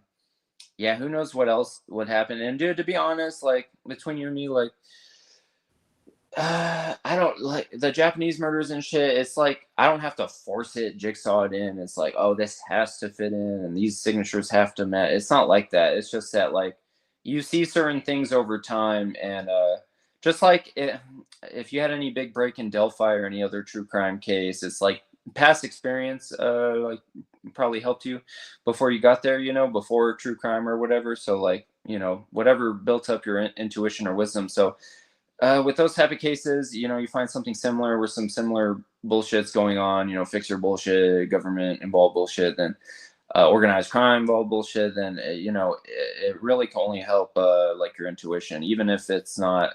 yeah, who knows what else would happen? And dude, to be honest, like between you and me, like I don't like the Japanese murders and shit. It's like I don't have to force it, jigsaw it in. It's like, oh, this has to fit in, and these signatures have to match. It's not like that. It's just that like you see certain things over time, and just like if you had any big break in Delphi or any other true crime case, it's like past experience, like probably helped you before you got there. You know, before true crime or whatever. So like you know whatever built up your intuition or wisdom. So with those type of cases, you know, you find something similar with some similar bullshits going on, you know, fixer bullshit, government involved bullshit, then organized crime involved bullshit, then, you know, it really can only help like your intuition, even if it's not,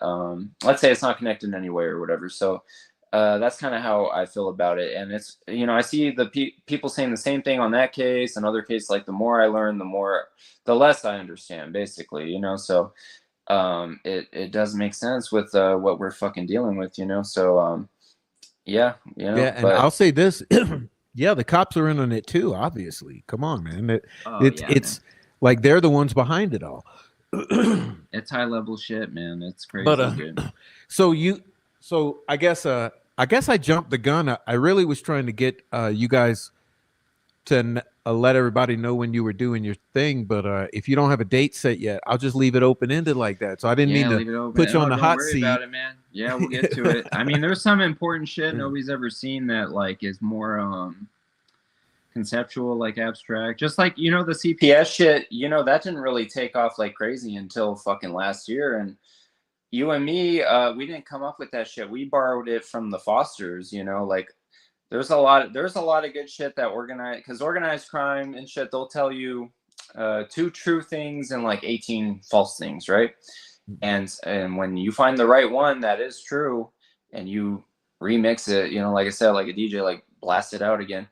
let's say it's not connected in any way or whatever. So that's kind of how I feel about it. And it's, you know, I see the people saying the same thing on that case, another case, like the more I learn, the less I understand, basically, you know, so it does make sense with what we're fucking dealing with, you know. So yeah, you know. yeah. And But I'll say this, yeah, the cops are in on it too. Obviously, come on, man. It's like they're the ones behind it all. It's high level shit, man. It's crazy, But dude. so I guess I jumped the gun. I really was trying to get you guys to let everybody know when you were doing your thing. But if you don't have a date set yet, I'll just leave it open ended like that. So I didn't mean leave it to open. put you on the Don't hot worry seat. about it, man. Yeah, we'll get to it. I mean, there's some important shit nobody's ever seen that like is more conceptual, like abstract. Just like, you know, the CPS shit, you know, that didn't really take off like crazy until fucking last year. And you and me, we didn't come up with that shit. We borrowed it from the Fosters, you know, like there's a lot of good shit that organized crime and shit, they'll tell you 2 true things and like 18 false things, right? And when you find the right one that is true and you remix it, you know, like I said, like a DJ, like blast it out again,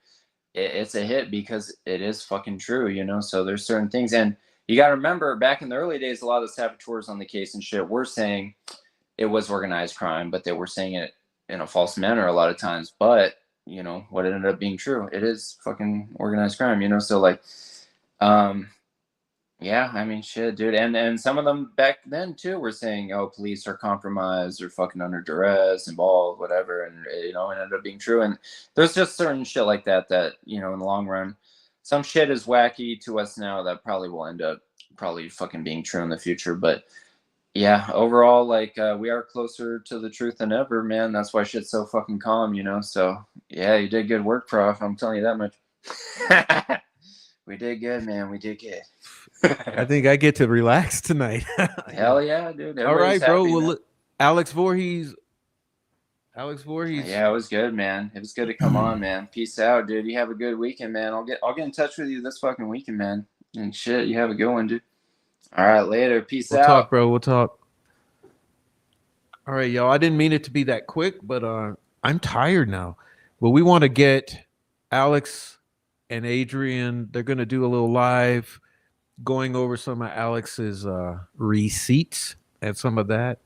it's a hit because it is fucking true, you know. So there's certain things, and you got to remember back in the early days, a lot of the saboteurs on the case and shit were saying it was organized crime, but they were saying it in a false manner a lot of times. But you know what ended up being true, it is fucking organized crime, you know. So like yeah, I mean shit, dude. And some of them back then too were saying, oh, police are compromised or fucking under duress, involved, whatever, and you know, it ended up being true. And there's just certain shit like that, you know, in the long run, some shit is wacky to us now that probably will end up probably fucking being true in the future. But yeah, overall, like we are closer to the truth than ever, man. That's why shit's so fucking calm, you know. So yeah, you did good work, Prof. I'm telling you that much. We did good, man. We did good. I think I get to relax tonight. Hell yeah, dude. All right, Everybody's bro. happy, Well, man. look, Alex Voorhees. Alex Voorhees. Yeah, it was good, man. It was good to come on, man. Peace out, dude. You have a good weekend, man. I'll get in touch with you this fucking weekend, man. And shit, you have a good one, dude. All right, later. Peace We'll out. talk, bro. We'll talk. All right, y'all. I didn't mean it to be that quick, but I'm tired now. But we want to get Alex and Adrian. They're going to do a little live going over some of Alex's receipts and some of that.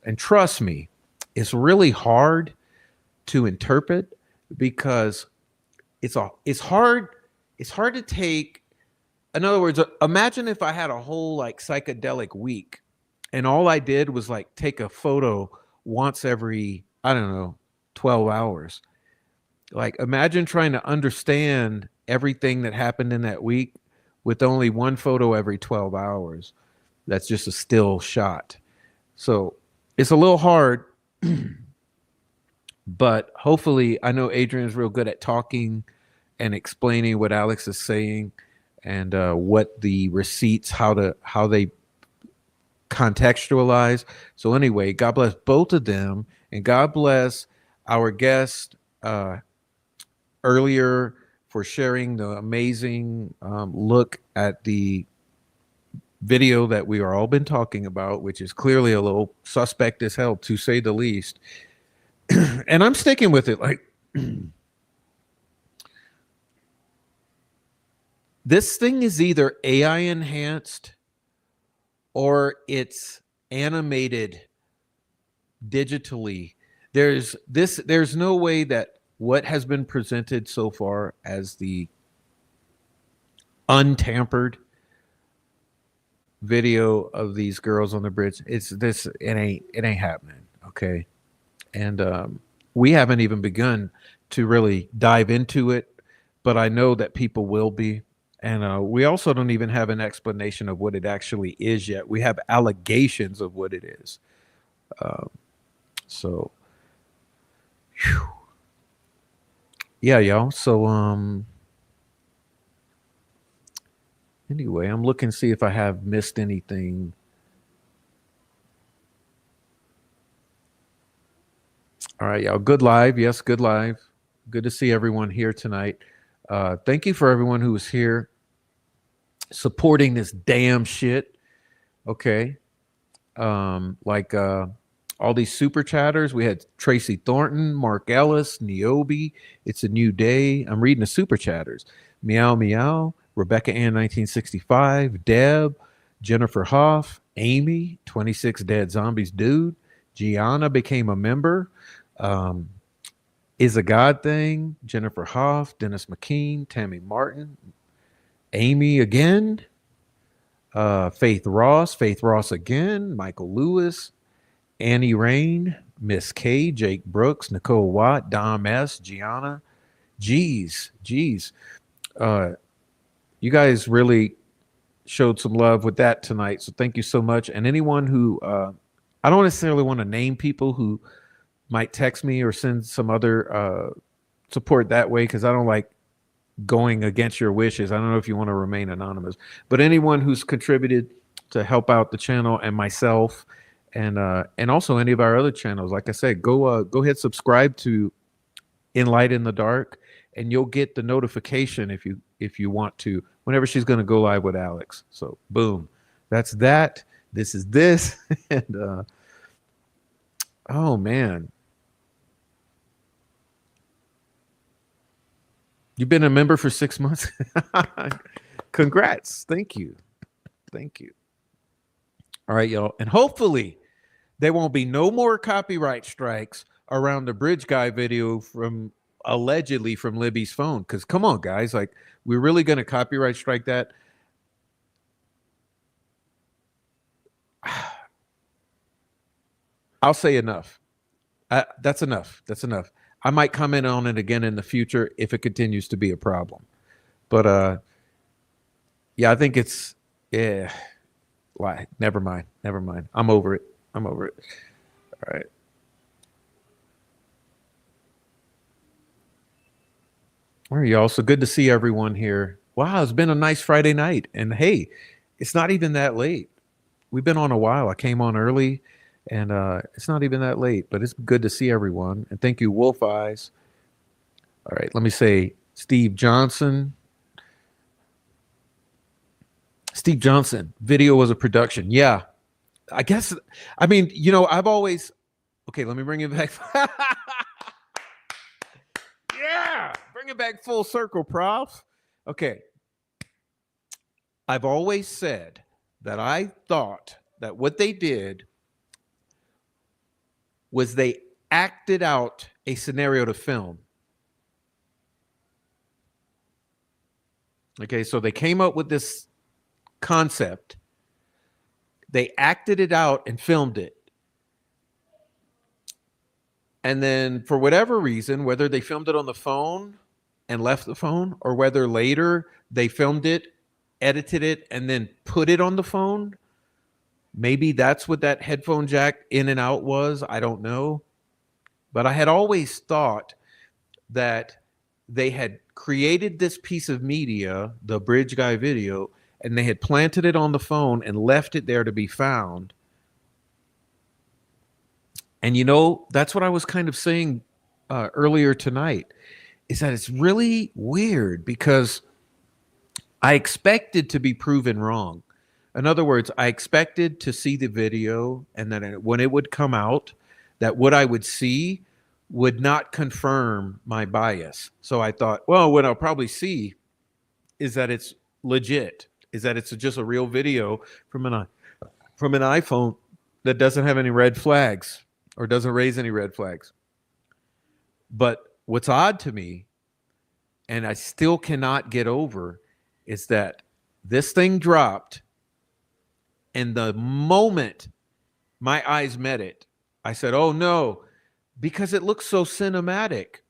And trust me, it's really hard to interpret because it's hard to take. In other words, imagine if I had a whole like psychedelic week and all I did was like take a photo once every, I don't know, 12 hours. Like imagine trying to understand everything that happened in that week with only one photo every 12 hours. That's just a still shot. So it's a little hard, but hopefully I know Adrian's real good at talking and explaining what Alex is saying and what the receipts, how they contextualize. So anyway, God bless both of them, and God bless our guest earlier for sharing the amazing look at the video that we are all been talking about, which is clearly a little suspect as hell, to say the least. And I'm sticking with it. Like this thing is either AI enhanced or it's animated digitally. There's no way that what has been presented so far as the untampered video of these girls on the bridge, it ain't happening. Okay. And we haven't even begun to really dive into it, but I know that people will be. And we also don't even have an explanation of what it actually is yet. We have allegations of what it is. So, whew. Yeah, y'all. So, anyway, I'm looking to see if I have missed anything. All right, y'all. Good live. Yes, good live. Good to see everyone here tonight. Thank you for everyone who was here supporting this damn shit. Okay. All these super chatters. We had Tracy Thornton, Mark Ellis, Niobe. It's a new day. I'm reading the super chatters. Meow Meow, Rebecca Ann 1965, Deb, Jennifer Hoff, Amy, 26 Dead Zombies Dude, Gianna became a member. Is a God Thing, Jennifer Hoff, Dennis McKean, Tammy Martin, Amy again, Faith Ross again, Michael Lewis, Annie Rain, Miss K, Jake Brooks, Nicole Watt, Dom S, Gianna. Jeez. You guys really showed some love with that tonight. So thank you so much. And anyone who, I don't necessarily want to name people who might text me or send some other support that way, because I don't like going against your wishes. I don't know if you want to remain anonymous, but anyone who's contributed to help out the channel and myself, and also any of our other channels, like I said, go ahead, subscribe to In Light in the Dark, and you'll get the notification if you want to whenever she's going to go live with Alex. So boom, that's that. This is this, and oh man, you've been a member for 6 months. Congrats. Thank you. All right, y'all, and hopefully there won't be no more copyright strikes around the Bridge Guy video from allegedly from Libby's phone. Because come on, guys, like we're really going to copyright strike that? I'll say enough. That's enough. I might comment on it again in the future if it continues to be a problem. But yeah, I think it's Yeah. Why? Never mind. Never mind. I'm over it. I'm over it. All right. All right, y'all. So good to see everyone here. Wow, it's been a nice Friday night. And hey, it's not even that late. We've been on a while. I came on early and it's not even that late, but it's good to see everyone. And thank you, Wolf Eyes. All right, let me say Steve Johnson. Steve Johnson, video was a production. Yeah, I guess. I mean, I've always. Okay, let me bring it back. Yeah, bring it back full circle, Prof. Okay, I've always said that I thought that what they did was they acted out a scenario to film. Okay, so they came up with this concept, they acted it out and filmed it. And then for whatever reason, whether they filmed it on the phone and left the phone, or whether later they filmed it, edited it, and then put it on the phone, maybe that's what that headphone jack in and out was. I don't know. But I had always thought that they had created this piece of media, the Bridge Guy video, and they had planted it on the phone and left it there to be found. And that's what I was kind of saying earlier tonight, is that it's really weird because I expected to be proven wrong. In other words, I expected to see the video and then when it would come out, that what I would see would not confirm my bias. So I thought, well, what I'll probably see is that it's legit, is that it's just a real video from an iPhone that doesn't have any red flags or doesn't raise any red flags. But what's odd to me, and I still cannot get over, is that this thing dropped, and the moment my eyes met it, I said, oh no, because it looks so cinematic.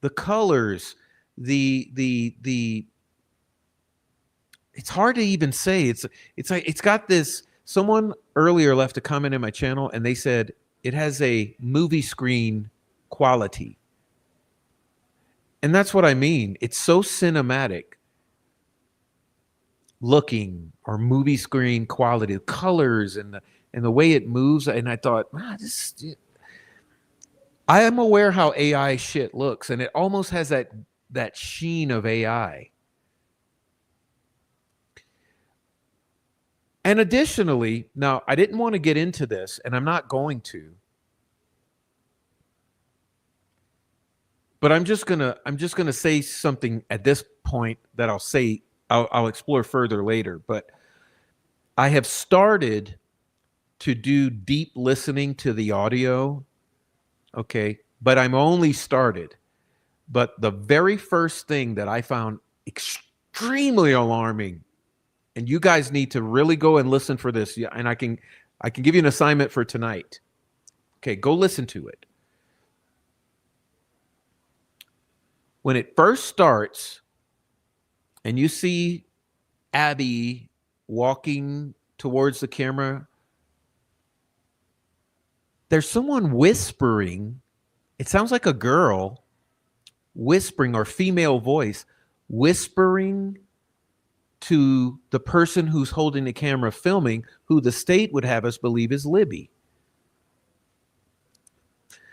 The colors, the it's hard to even say. It's like it's got this. Someone earlier left a comment in my channel and they said it has a movie screen quality. And that's what I mean. It's so cinematic looking, or movie screen quality, the colors and the way it moves. And I thought, I am aware how AI shit looks, and it almost has that sheen of AI. And additionally, now I didn't want to get into this, and I'm not going to, but I'm just gonna say something at this point that I'll explore further later. But I have started to do deep listening to the audio. Okay, but I'm only started. But the very first thing that I found extremely alarming, and you guys need to really go and listen for this, and I can give you an assignment for tonight. Okay, go listen to it. When it first starts and you see Abby walking towards the camera, there's someone whispering. It sounds like a girl whispering, or female voice whispering to the person who's holding the camera filming, who the state would have us believe is Libby.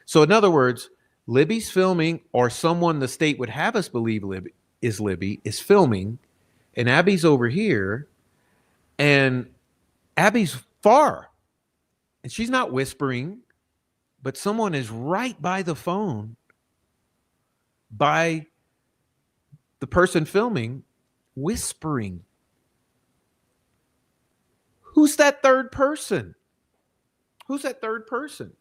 So in other words, Libby's filming, or someone the state would have us believe Libby is filming, and Abby's over here, and Abby's far, and she's not whispering, but someone is right by the phone, by the person filming, whispering. Who's that third person? Who's that third person?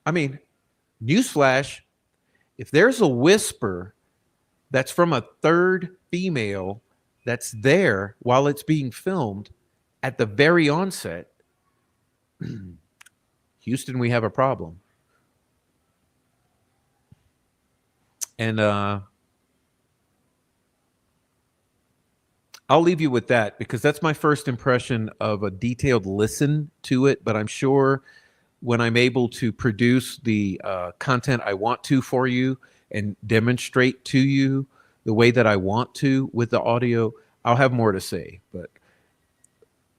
I mean, newsflash, if there's a whisper that's from a third female that's there while it's being filmed at the very onset, Houston, we have a problem. And I'll leave you with that because that's my first impression of a detailed listen to it. But I'm sure when I'm able to produce the content I want to for you and demonstrate to you the way that I want to with the audio, I'll have more to say. But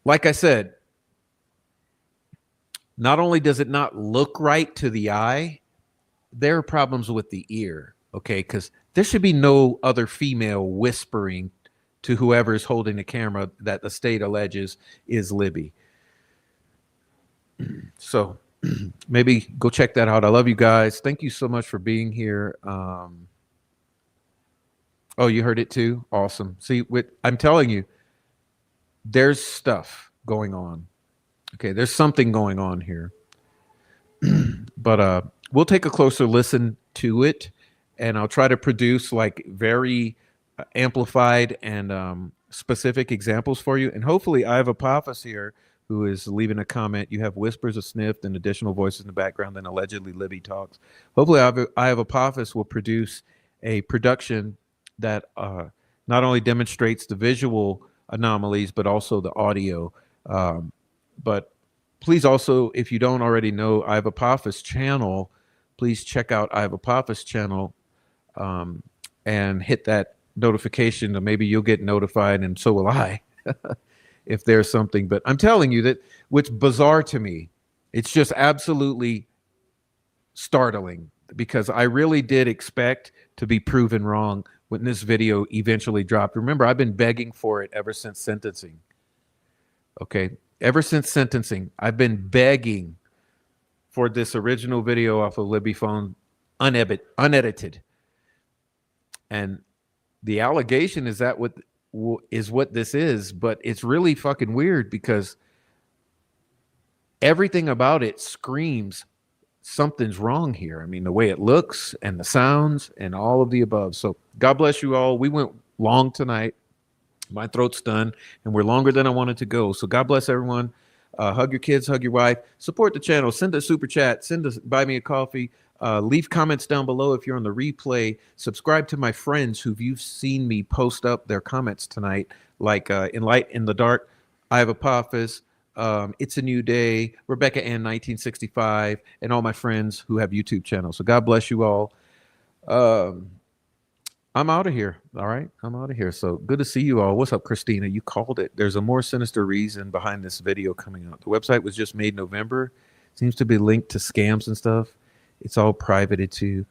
like I said, not only does it not look right to the eye, there are problems with the ear, okay? Because there should be no other female whispering to whoever is holding the camera that the state alleges is Libby. So maybe go check that out. I love you guys. Thank you so much for being here. Oh, you heard it too? Awesome. See, I'm telling you, there's stuff going on. Okay, there's something going on here. But we'll take a closer listen to it, and I'll try to produce like very amplified and specific examples for you. And hopefully I have Apophis here who is leaving a comment. You have whispers of sniffed and additional voices in the background, then allegedly Libby talks. Hopefully I have Apophis will produce a production that not only demonstrates the visual anomalies, but also the audio. But please also, if you don't already know, I have Apophis channel. Please check out I have Apophis channel and hit that notification, or maybe you'll get notified, and so will I, if there's something. But I'm telling you that what's bizarre to me, it's just absolutely startling, because I really did expect to be proven wrong when this video eventually dropped. Remember, I've been begging for it ever since sentencing. Okay, ever since sentencing, I've been begging for this original video off of Libby phone, unedited. And the allegation is that what this is, but it's really fucking weird because everything about it screams something's wrong here. I mean, the way it looks and the sounds and all of the above. So God bless you all. We went long tonight. My throat's done, and we're longer than I wanted to go. So God bless everyone. Hug your kids, hug your wife, support the channel, send a super chat, buy me a coffee, leave comments down below if you're on the replay, subscribe to my friends you've seen me post up their comments tonight, like In Light in the Dark, I have Apophis, It's a New Day, Rebecca Ann 1965, and all my friends who have YouTube channels. So God bless you all. I'm out of here. All right. I'm out of here. So good to see you all. What's up, Christina? You called it. There's a more sinister reason behind this video coming out. The website was just made November. Seems to be linked to scams and stuff. It's all privated too.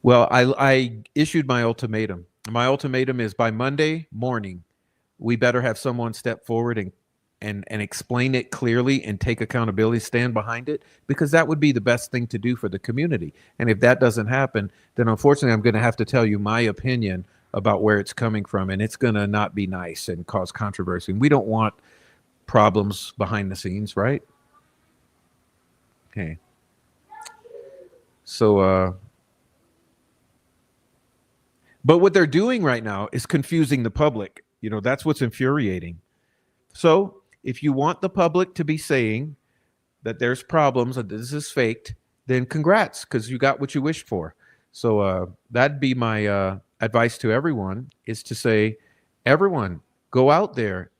Well, I issued my ultimatum. My ultimatum is by Monday morning, we better have someone step forward and explain it clearly and take accountability, stand behind it, because that would be the best thing to do for the community. And if that doesn't happen, then unfortunately I'm going to have to tell you my opinion about where it's coming from, and it's going to not be nice and cause controversy. And we don't want problems behind the scenes, right? Okay. So, but what they're doing right now is confusing the public. You know, that's what's infuriating. So if you want the public to be saying that there's problems, that this is faked, then congrats, because you got what you wished for. So that'd be my advice to everyone, is to say, everyone, go out there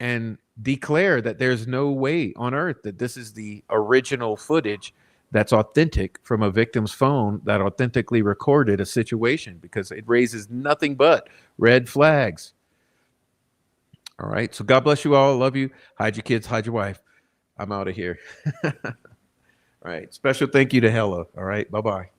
and declare that there's no way on earth that this is the original footage that's authentic from a victim's phone that authentically recorded a situation, because it raises nothing but red flags. All right. So God bless you all. Love you. Hide your kids. Hide your wife. I'm out of here. All right. Special thank you to Hella. All right. Bye-bye.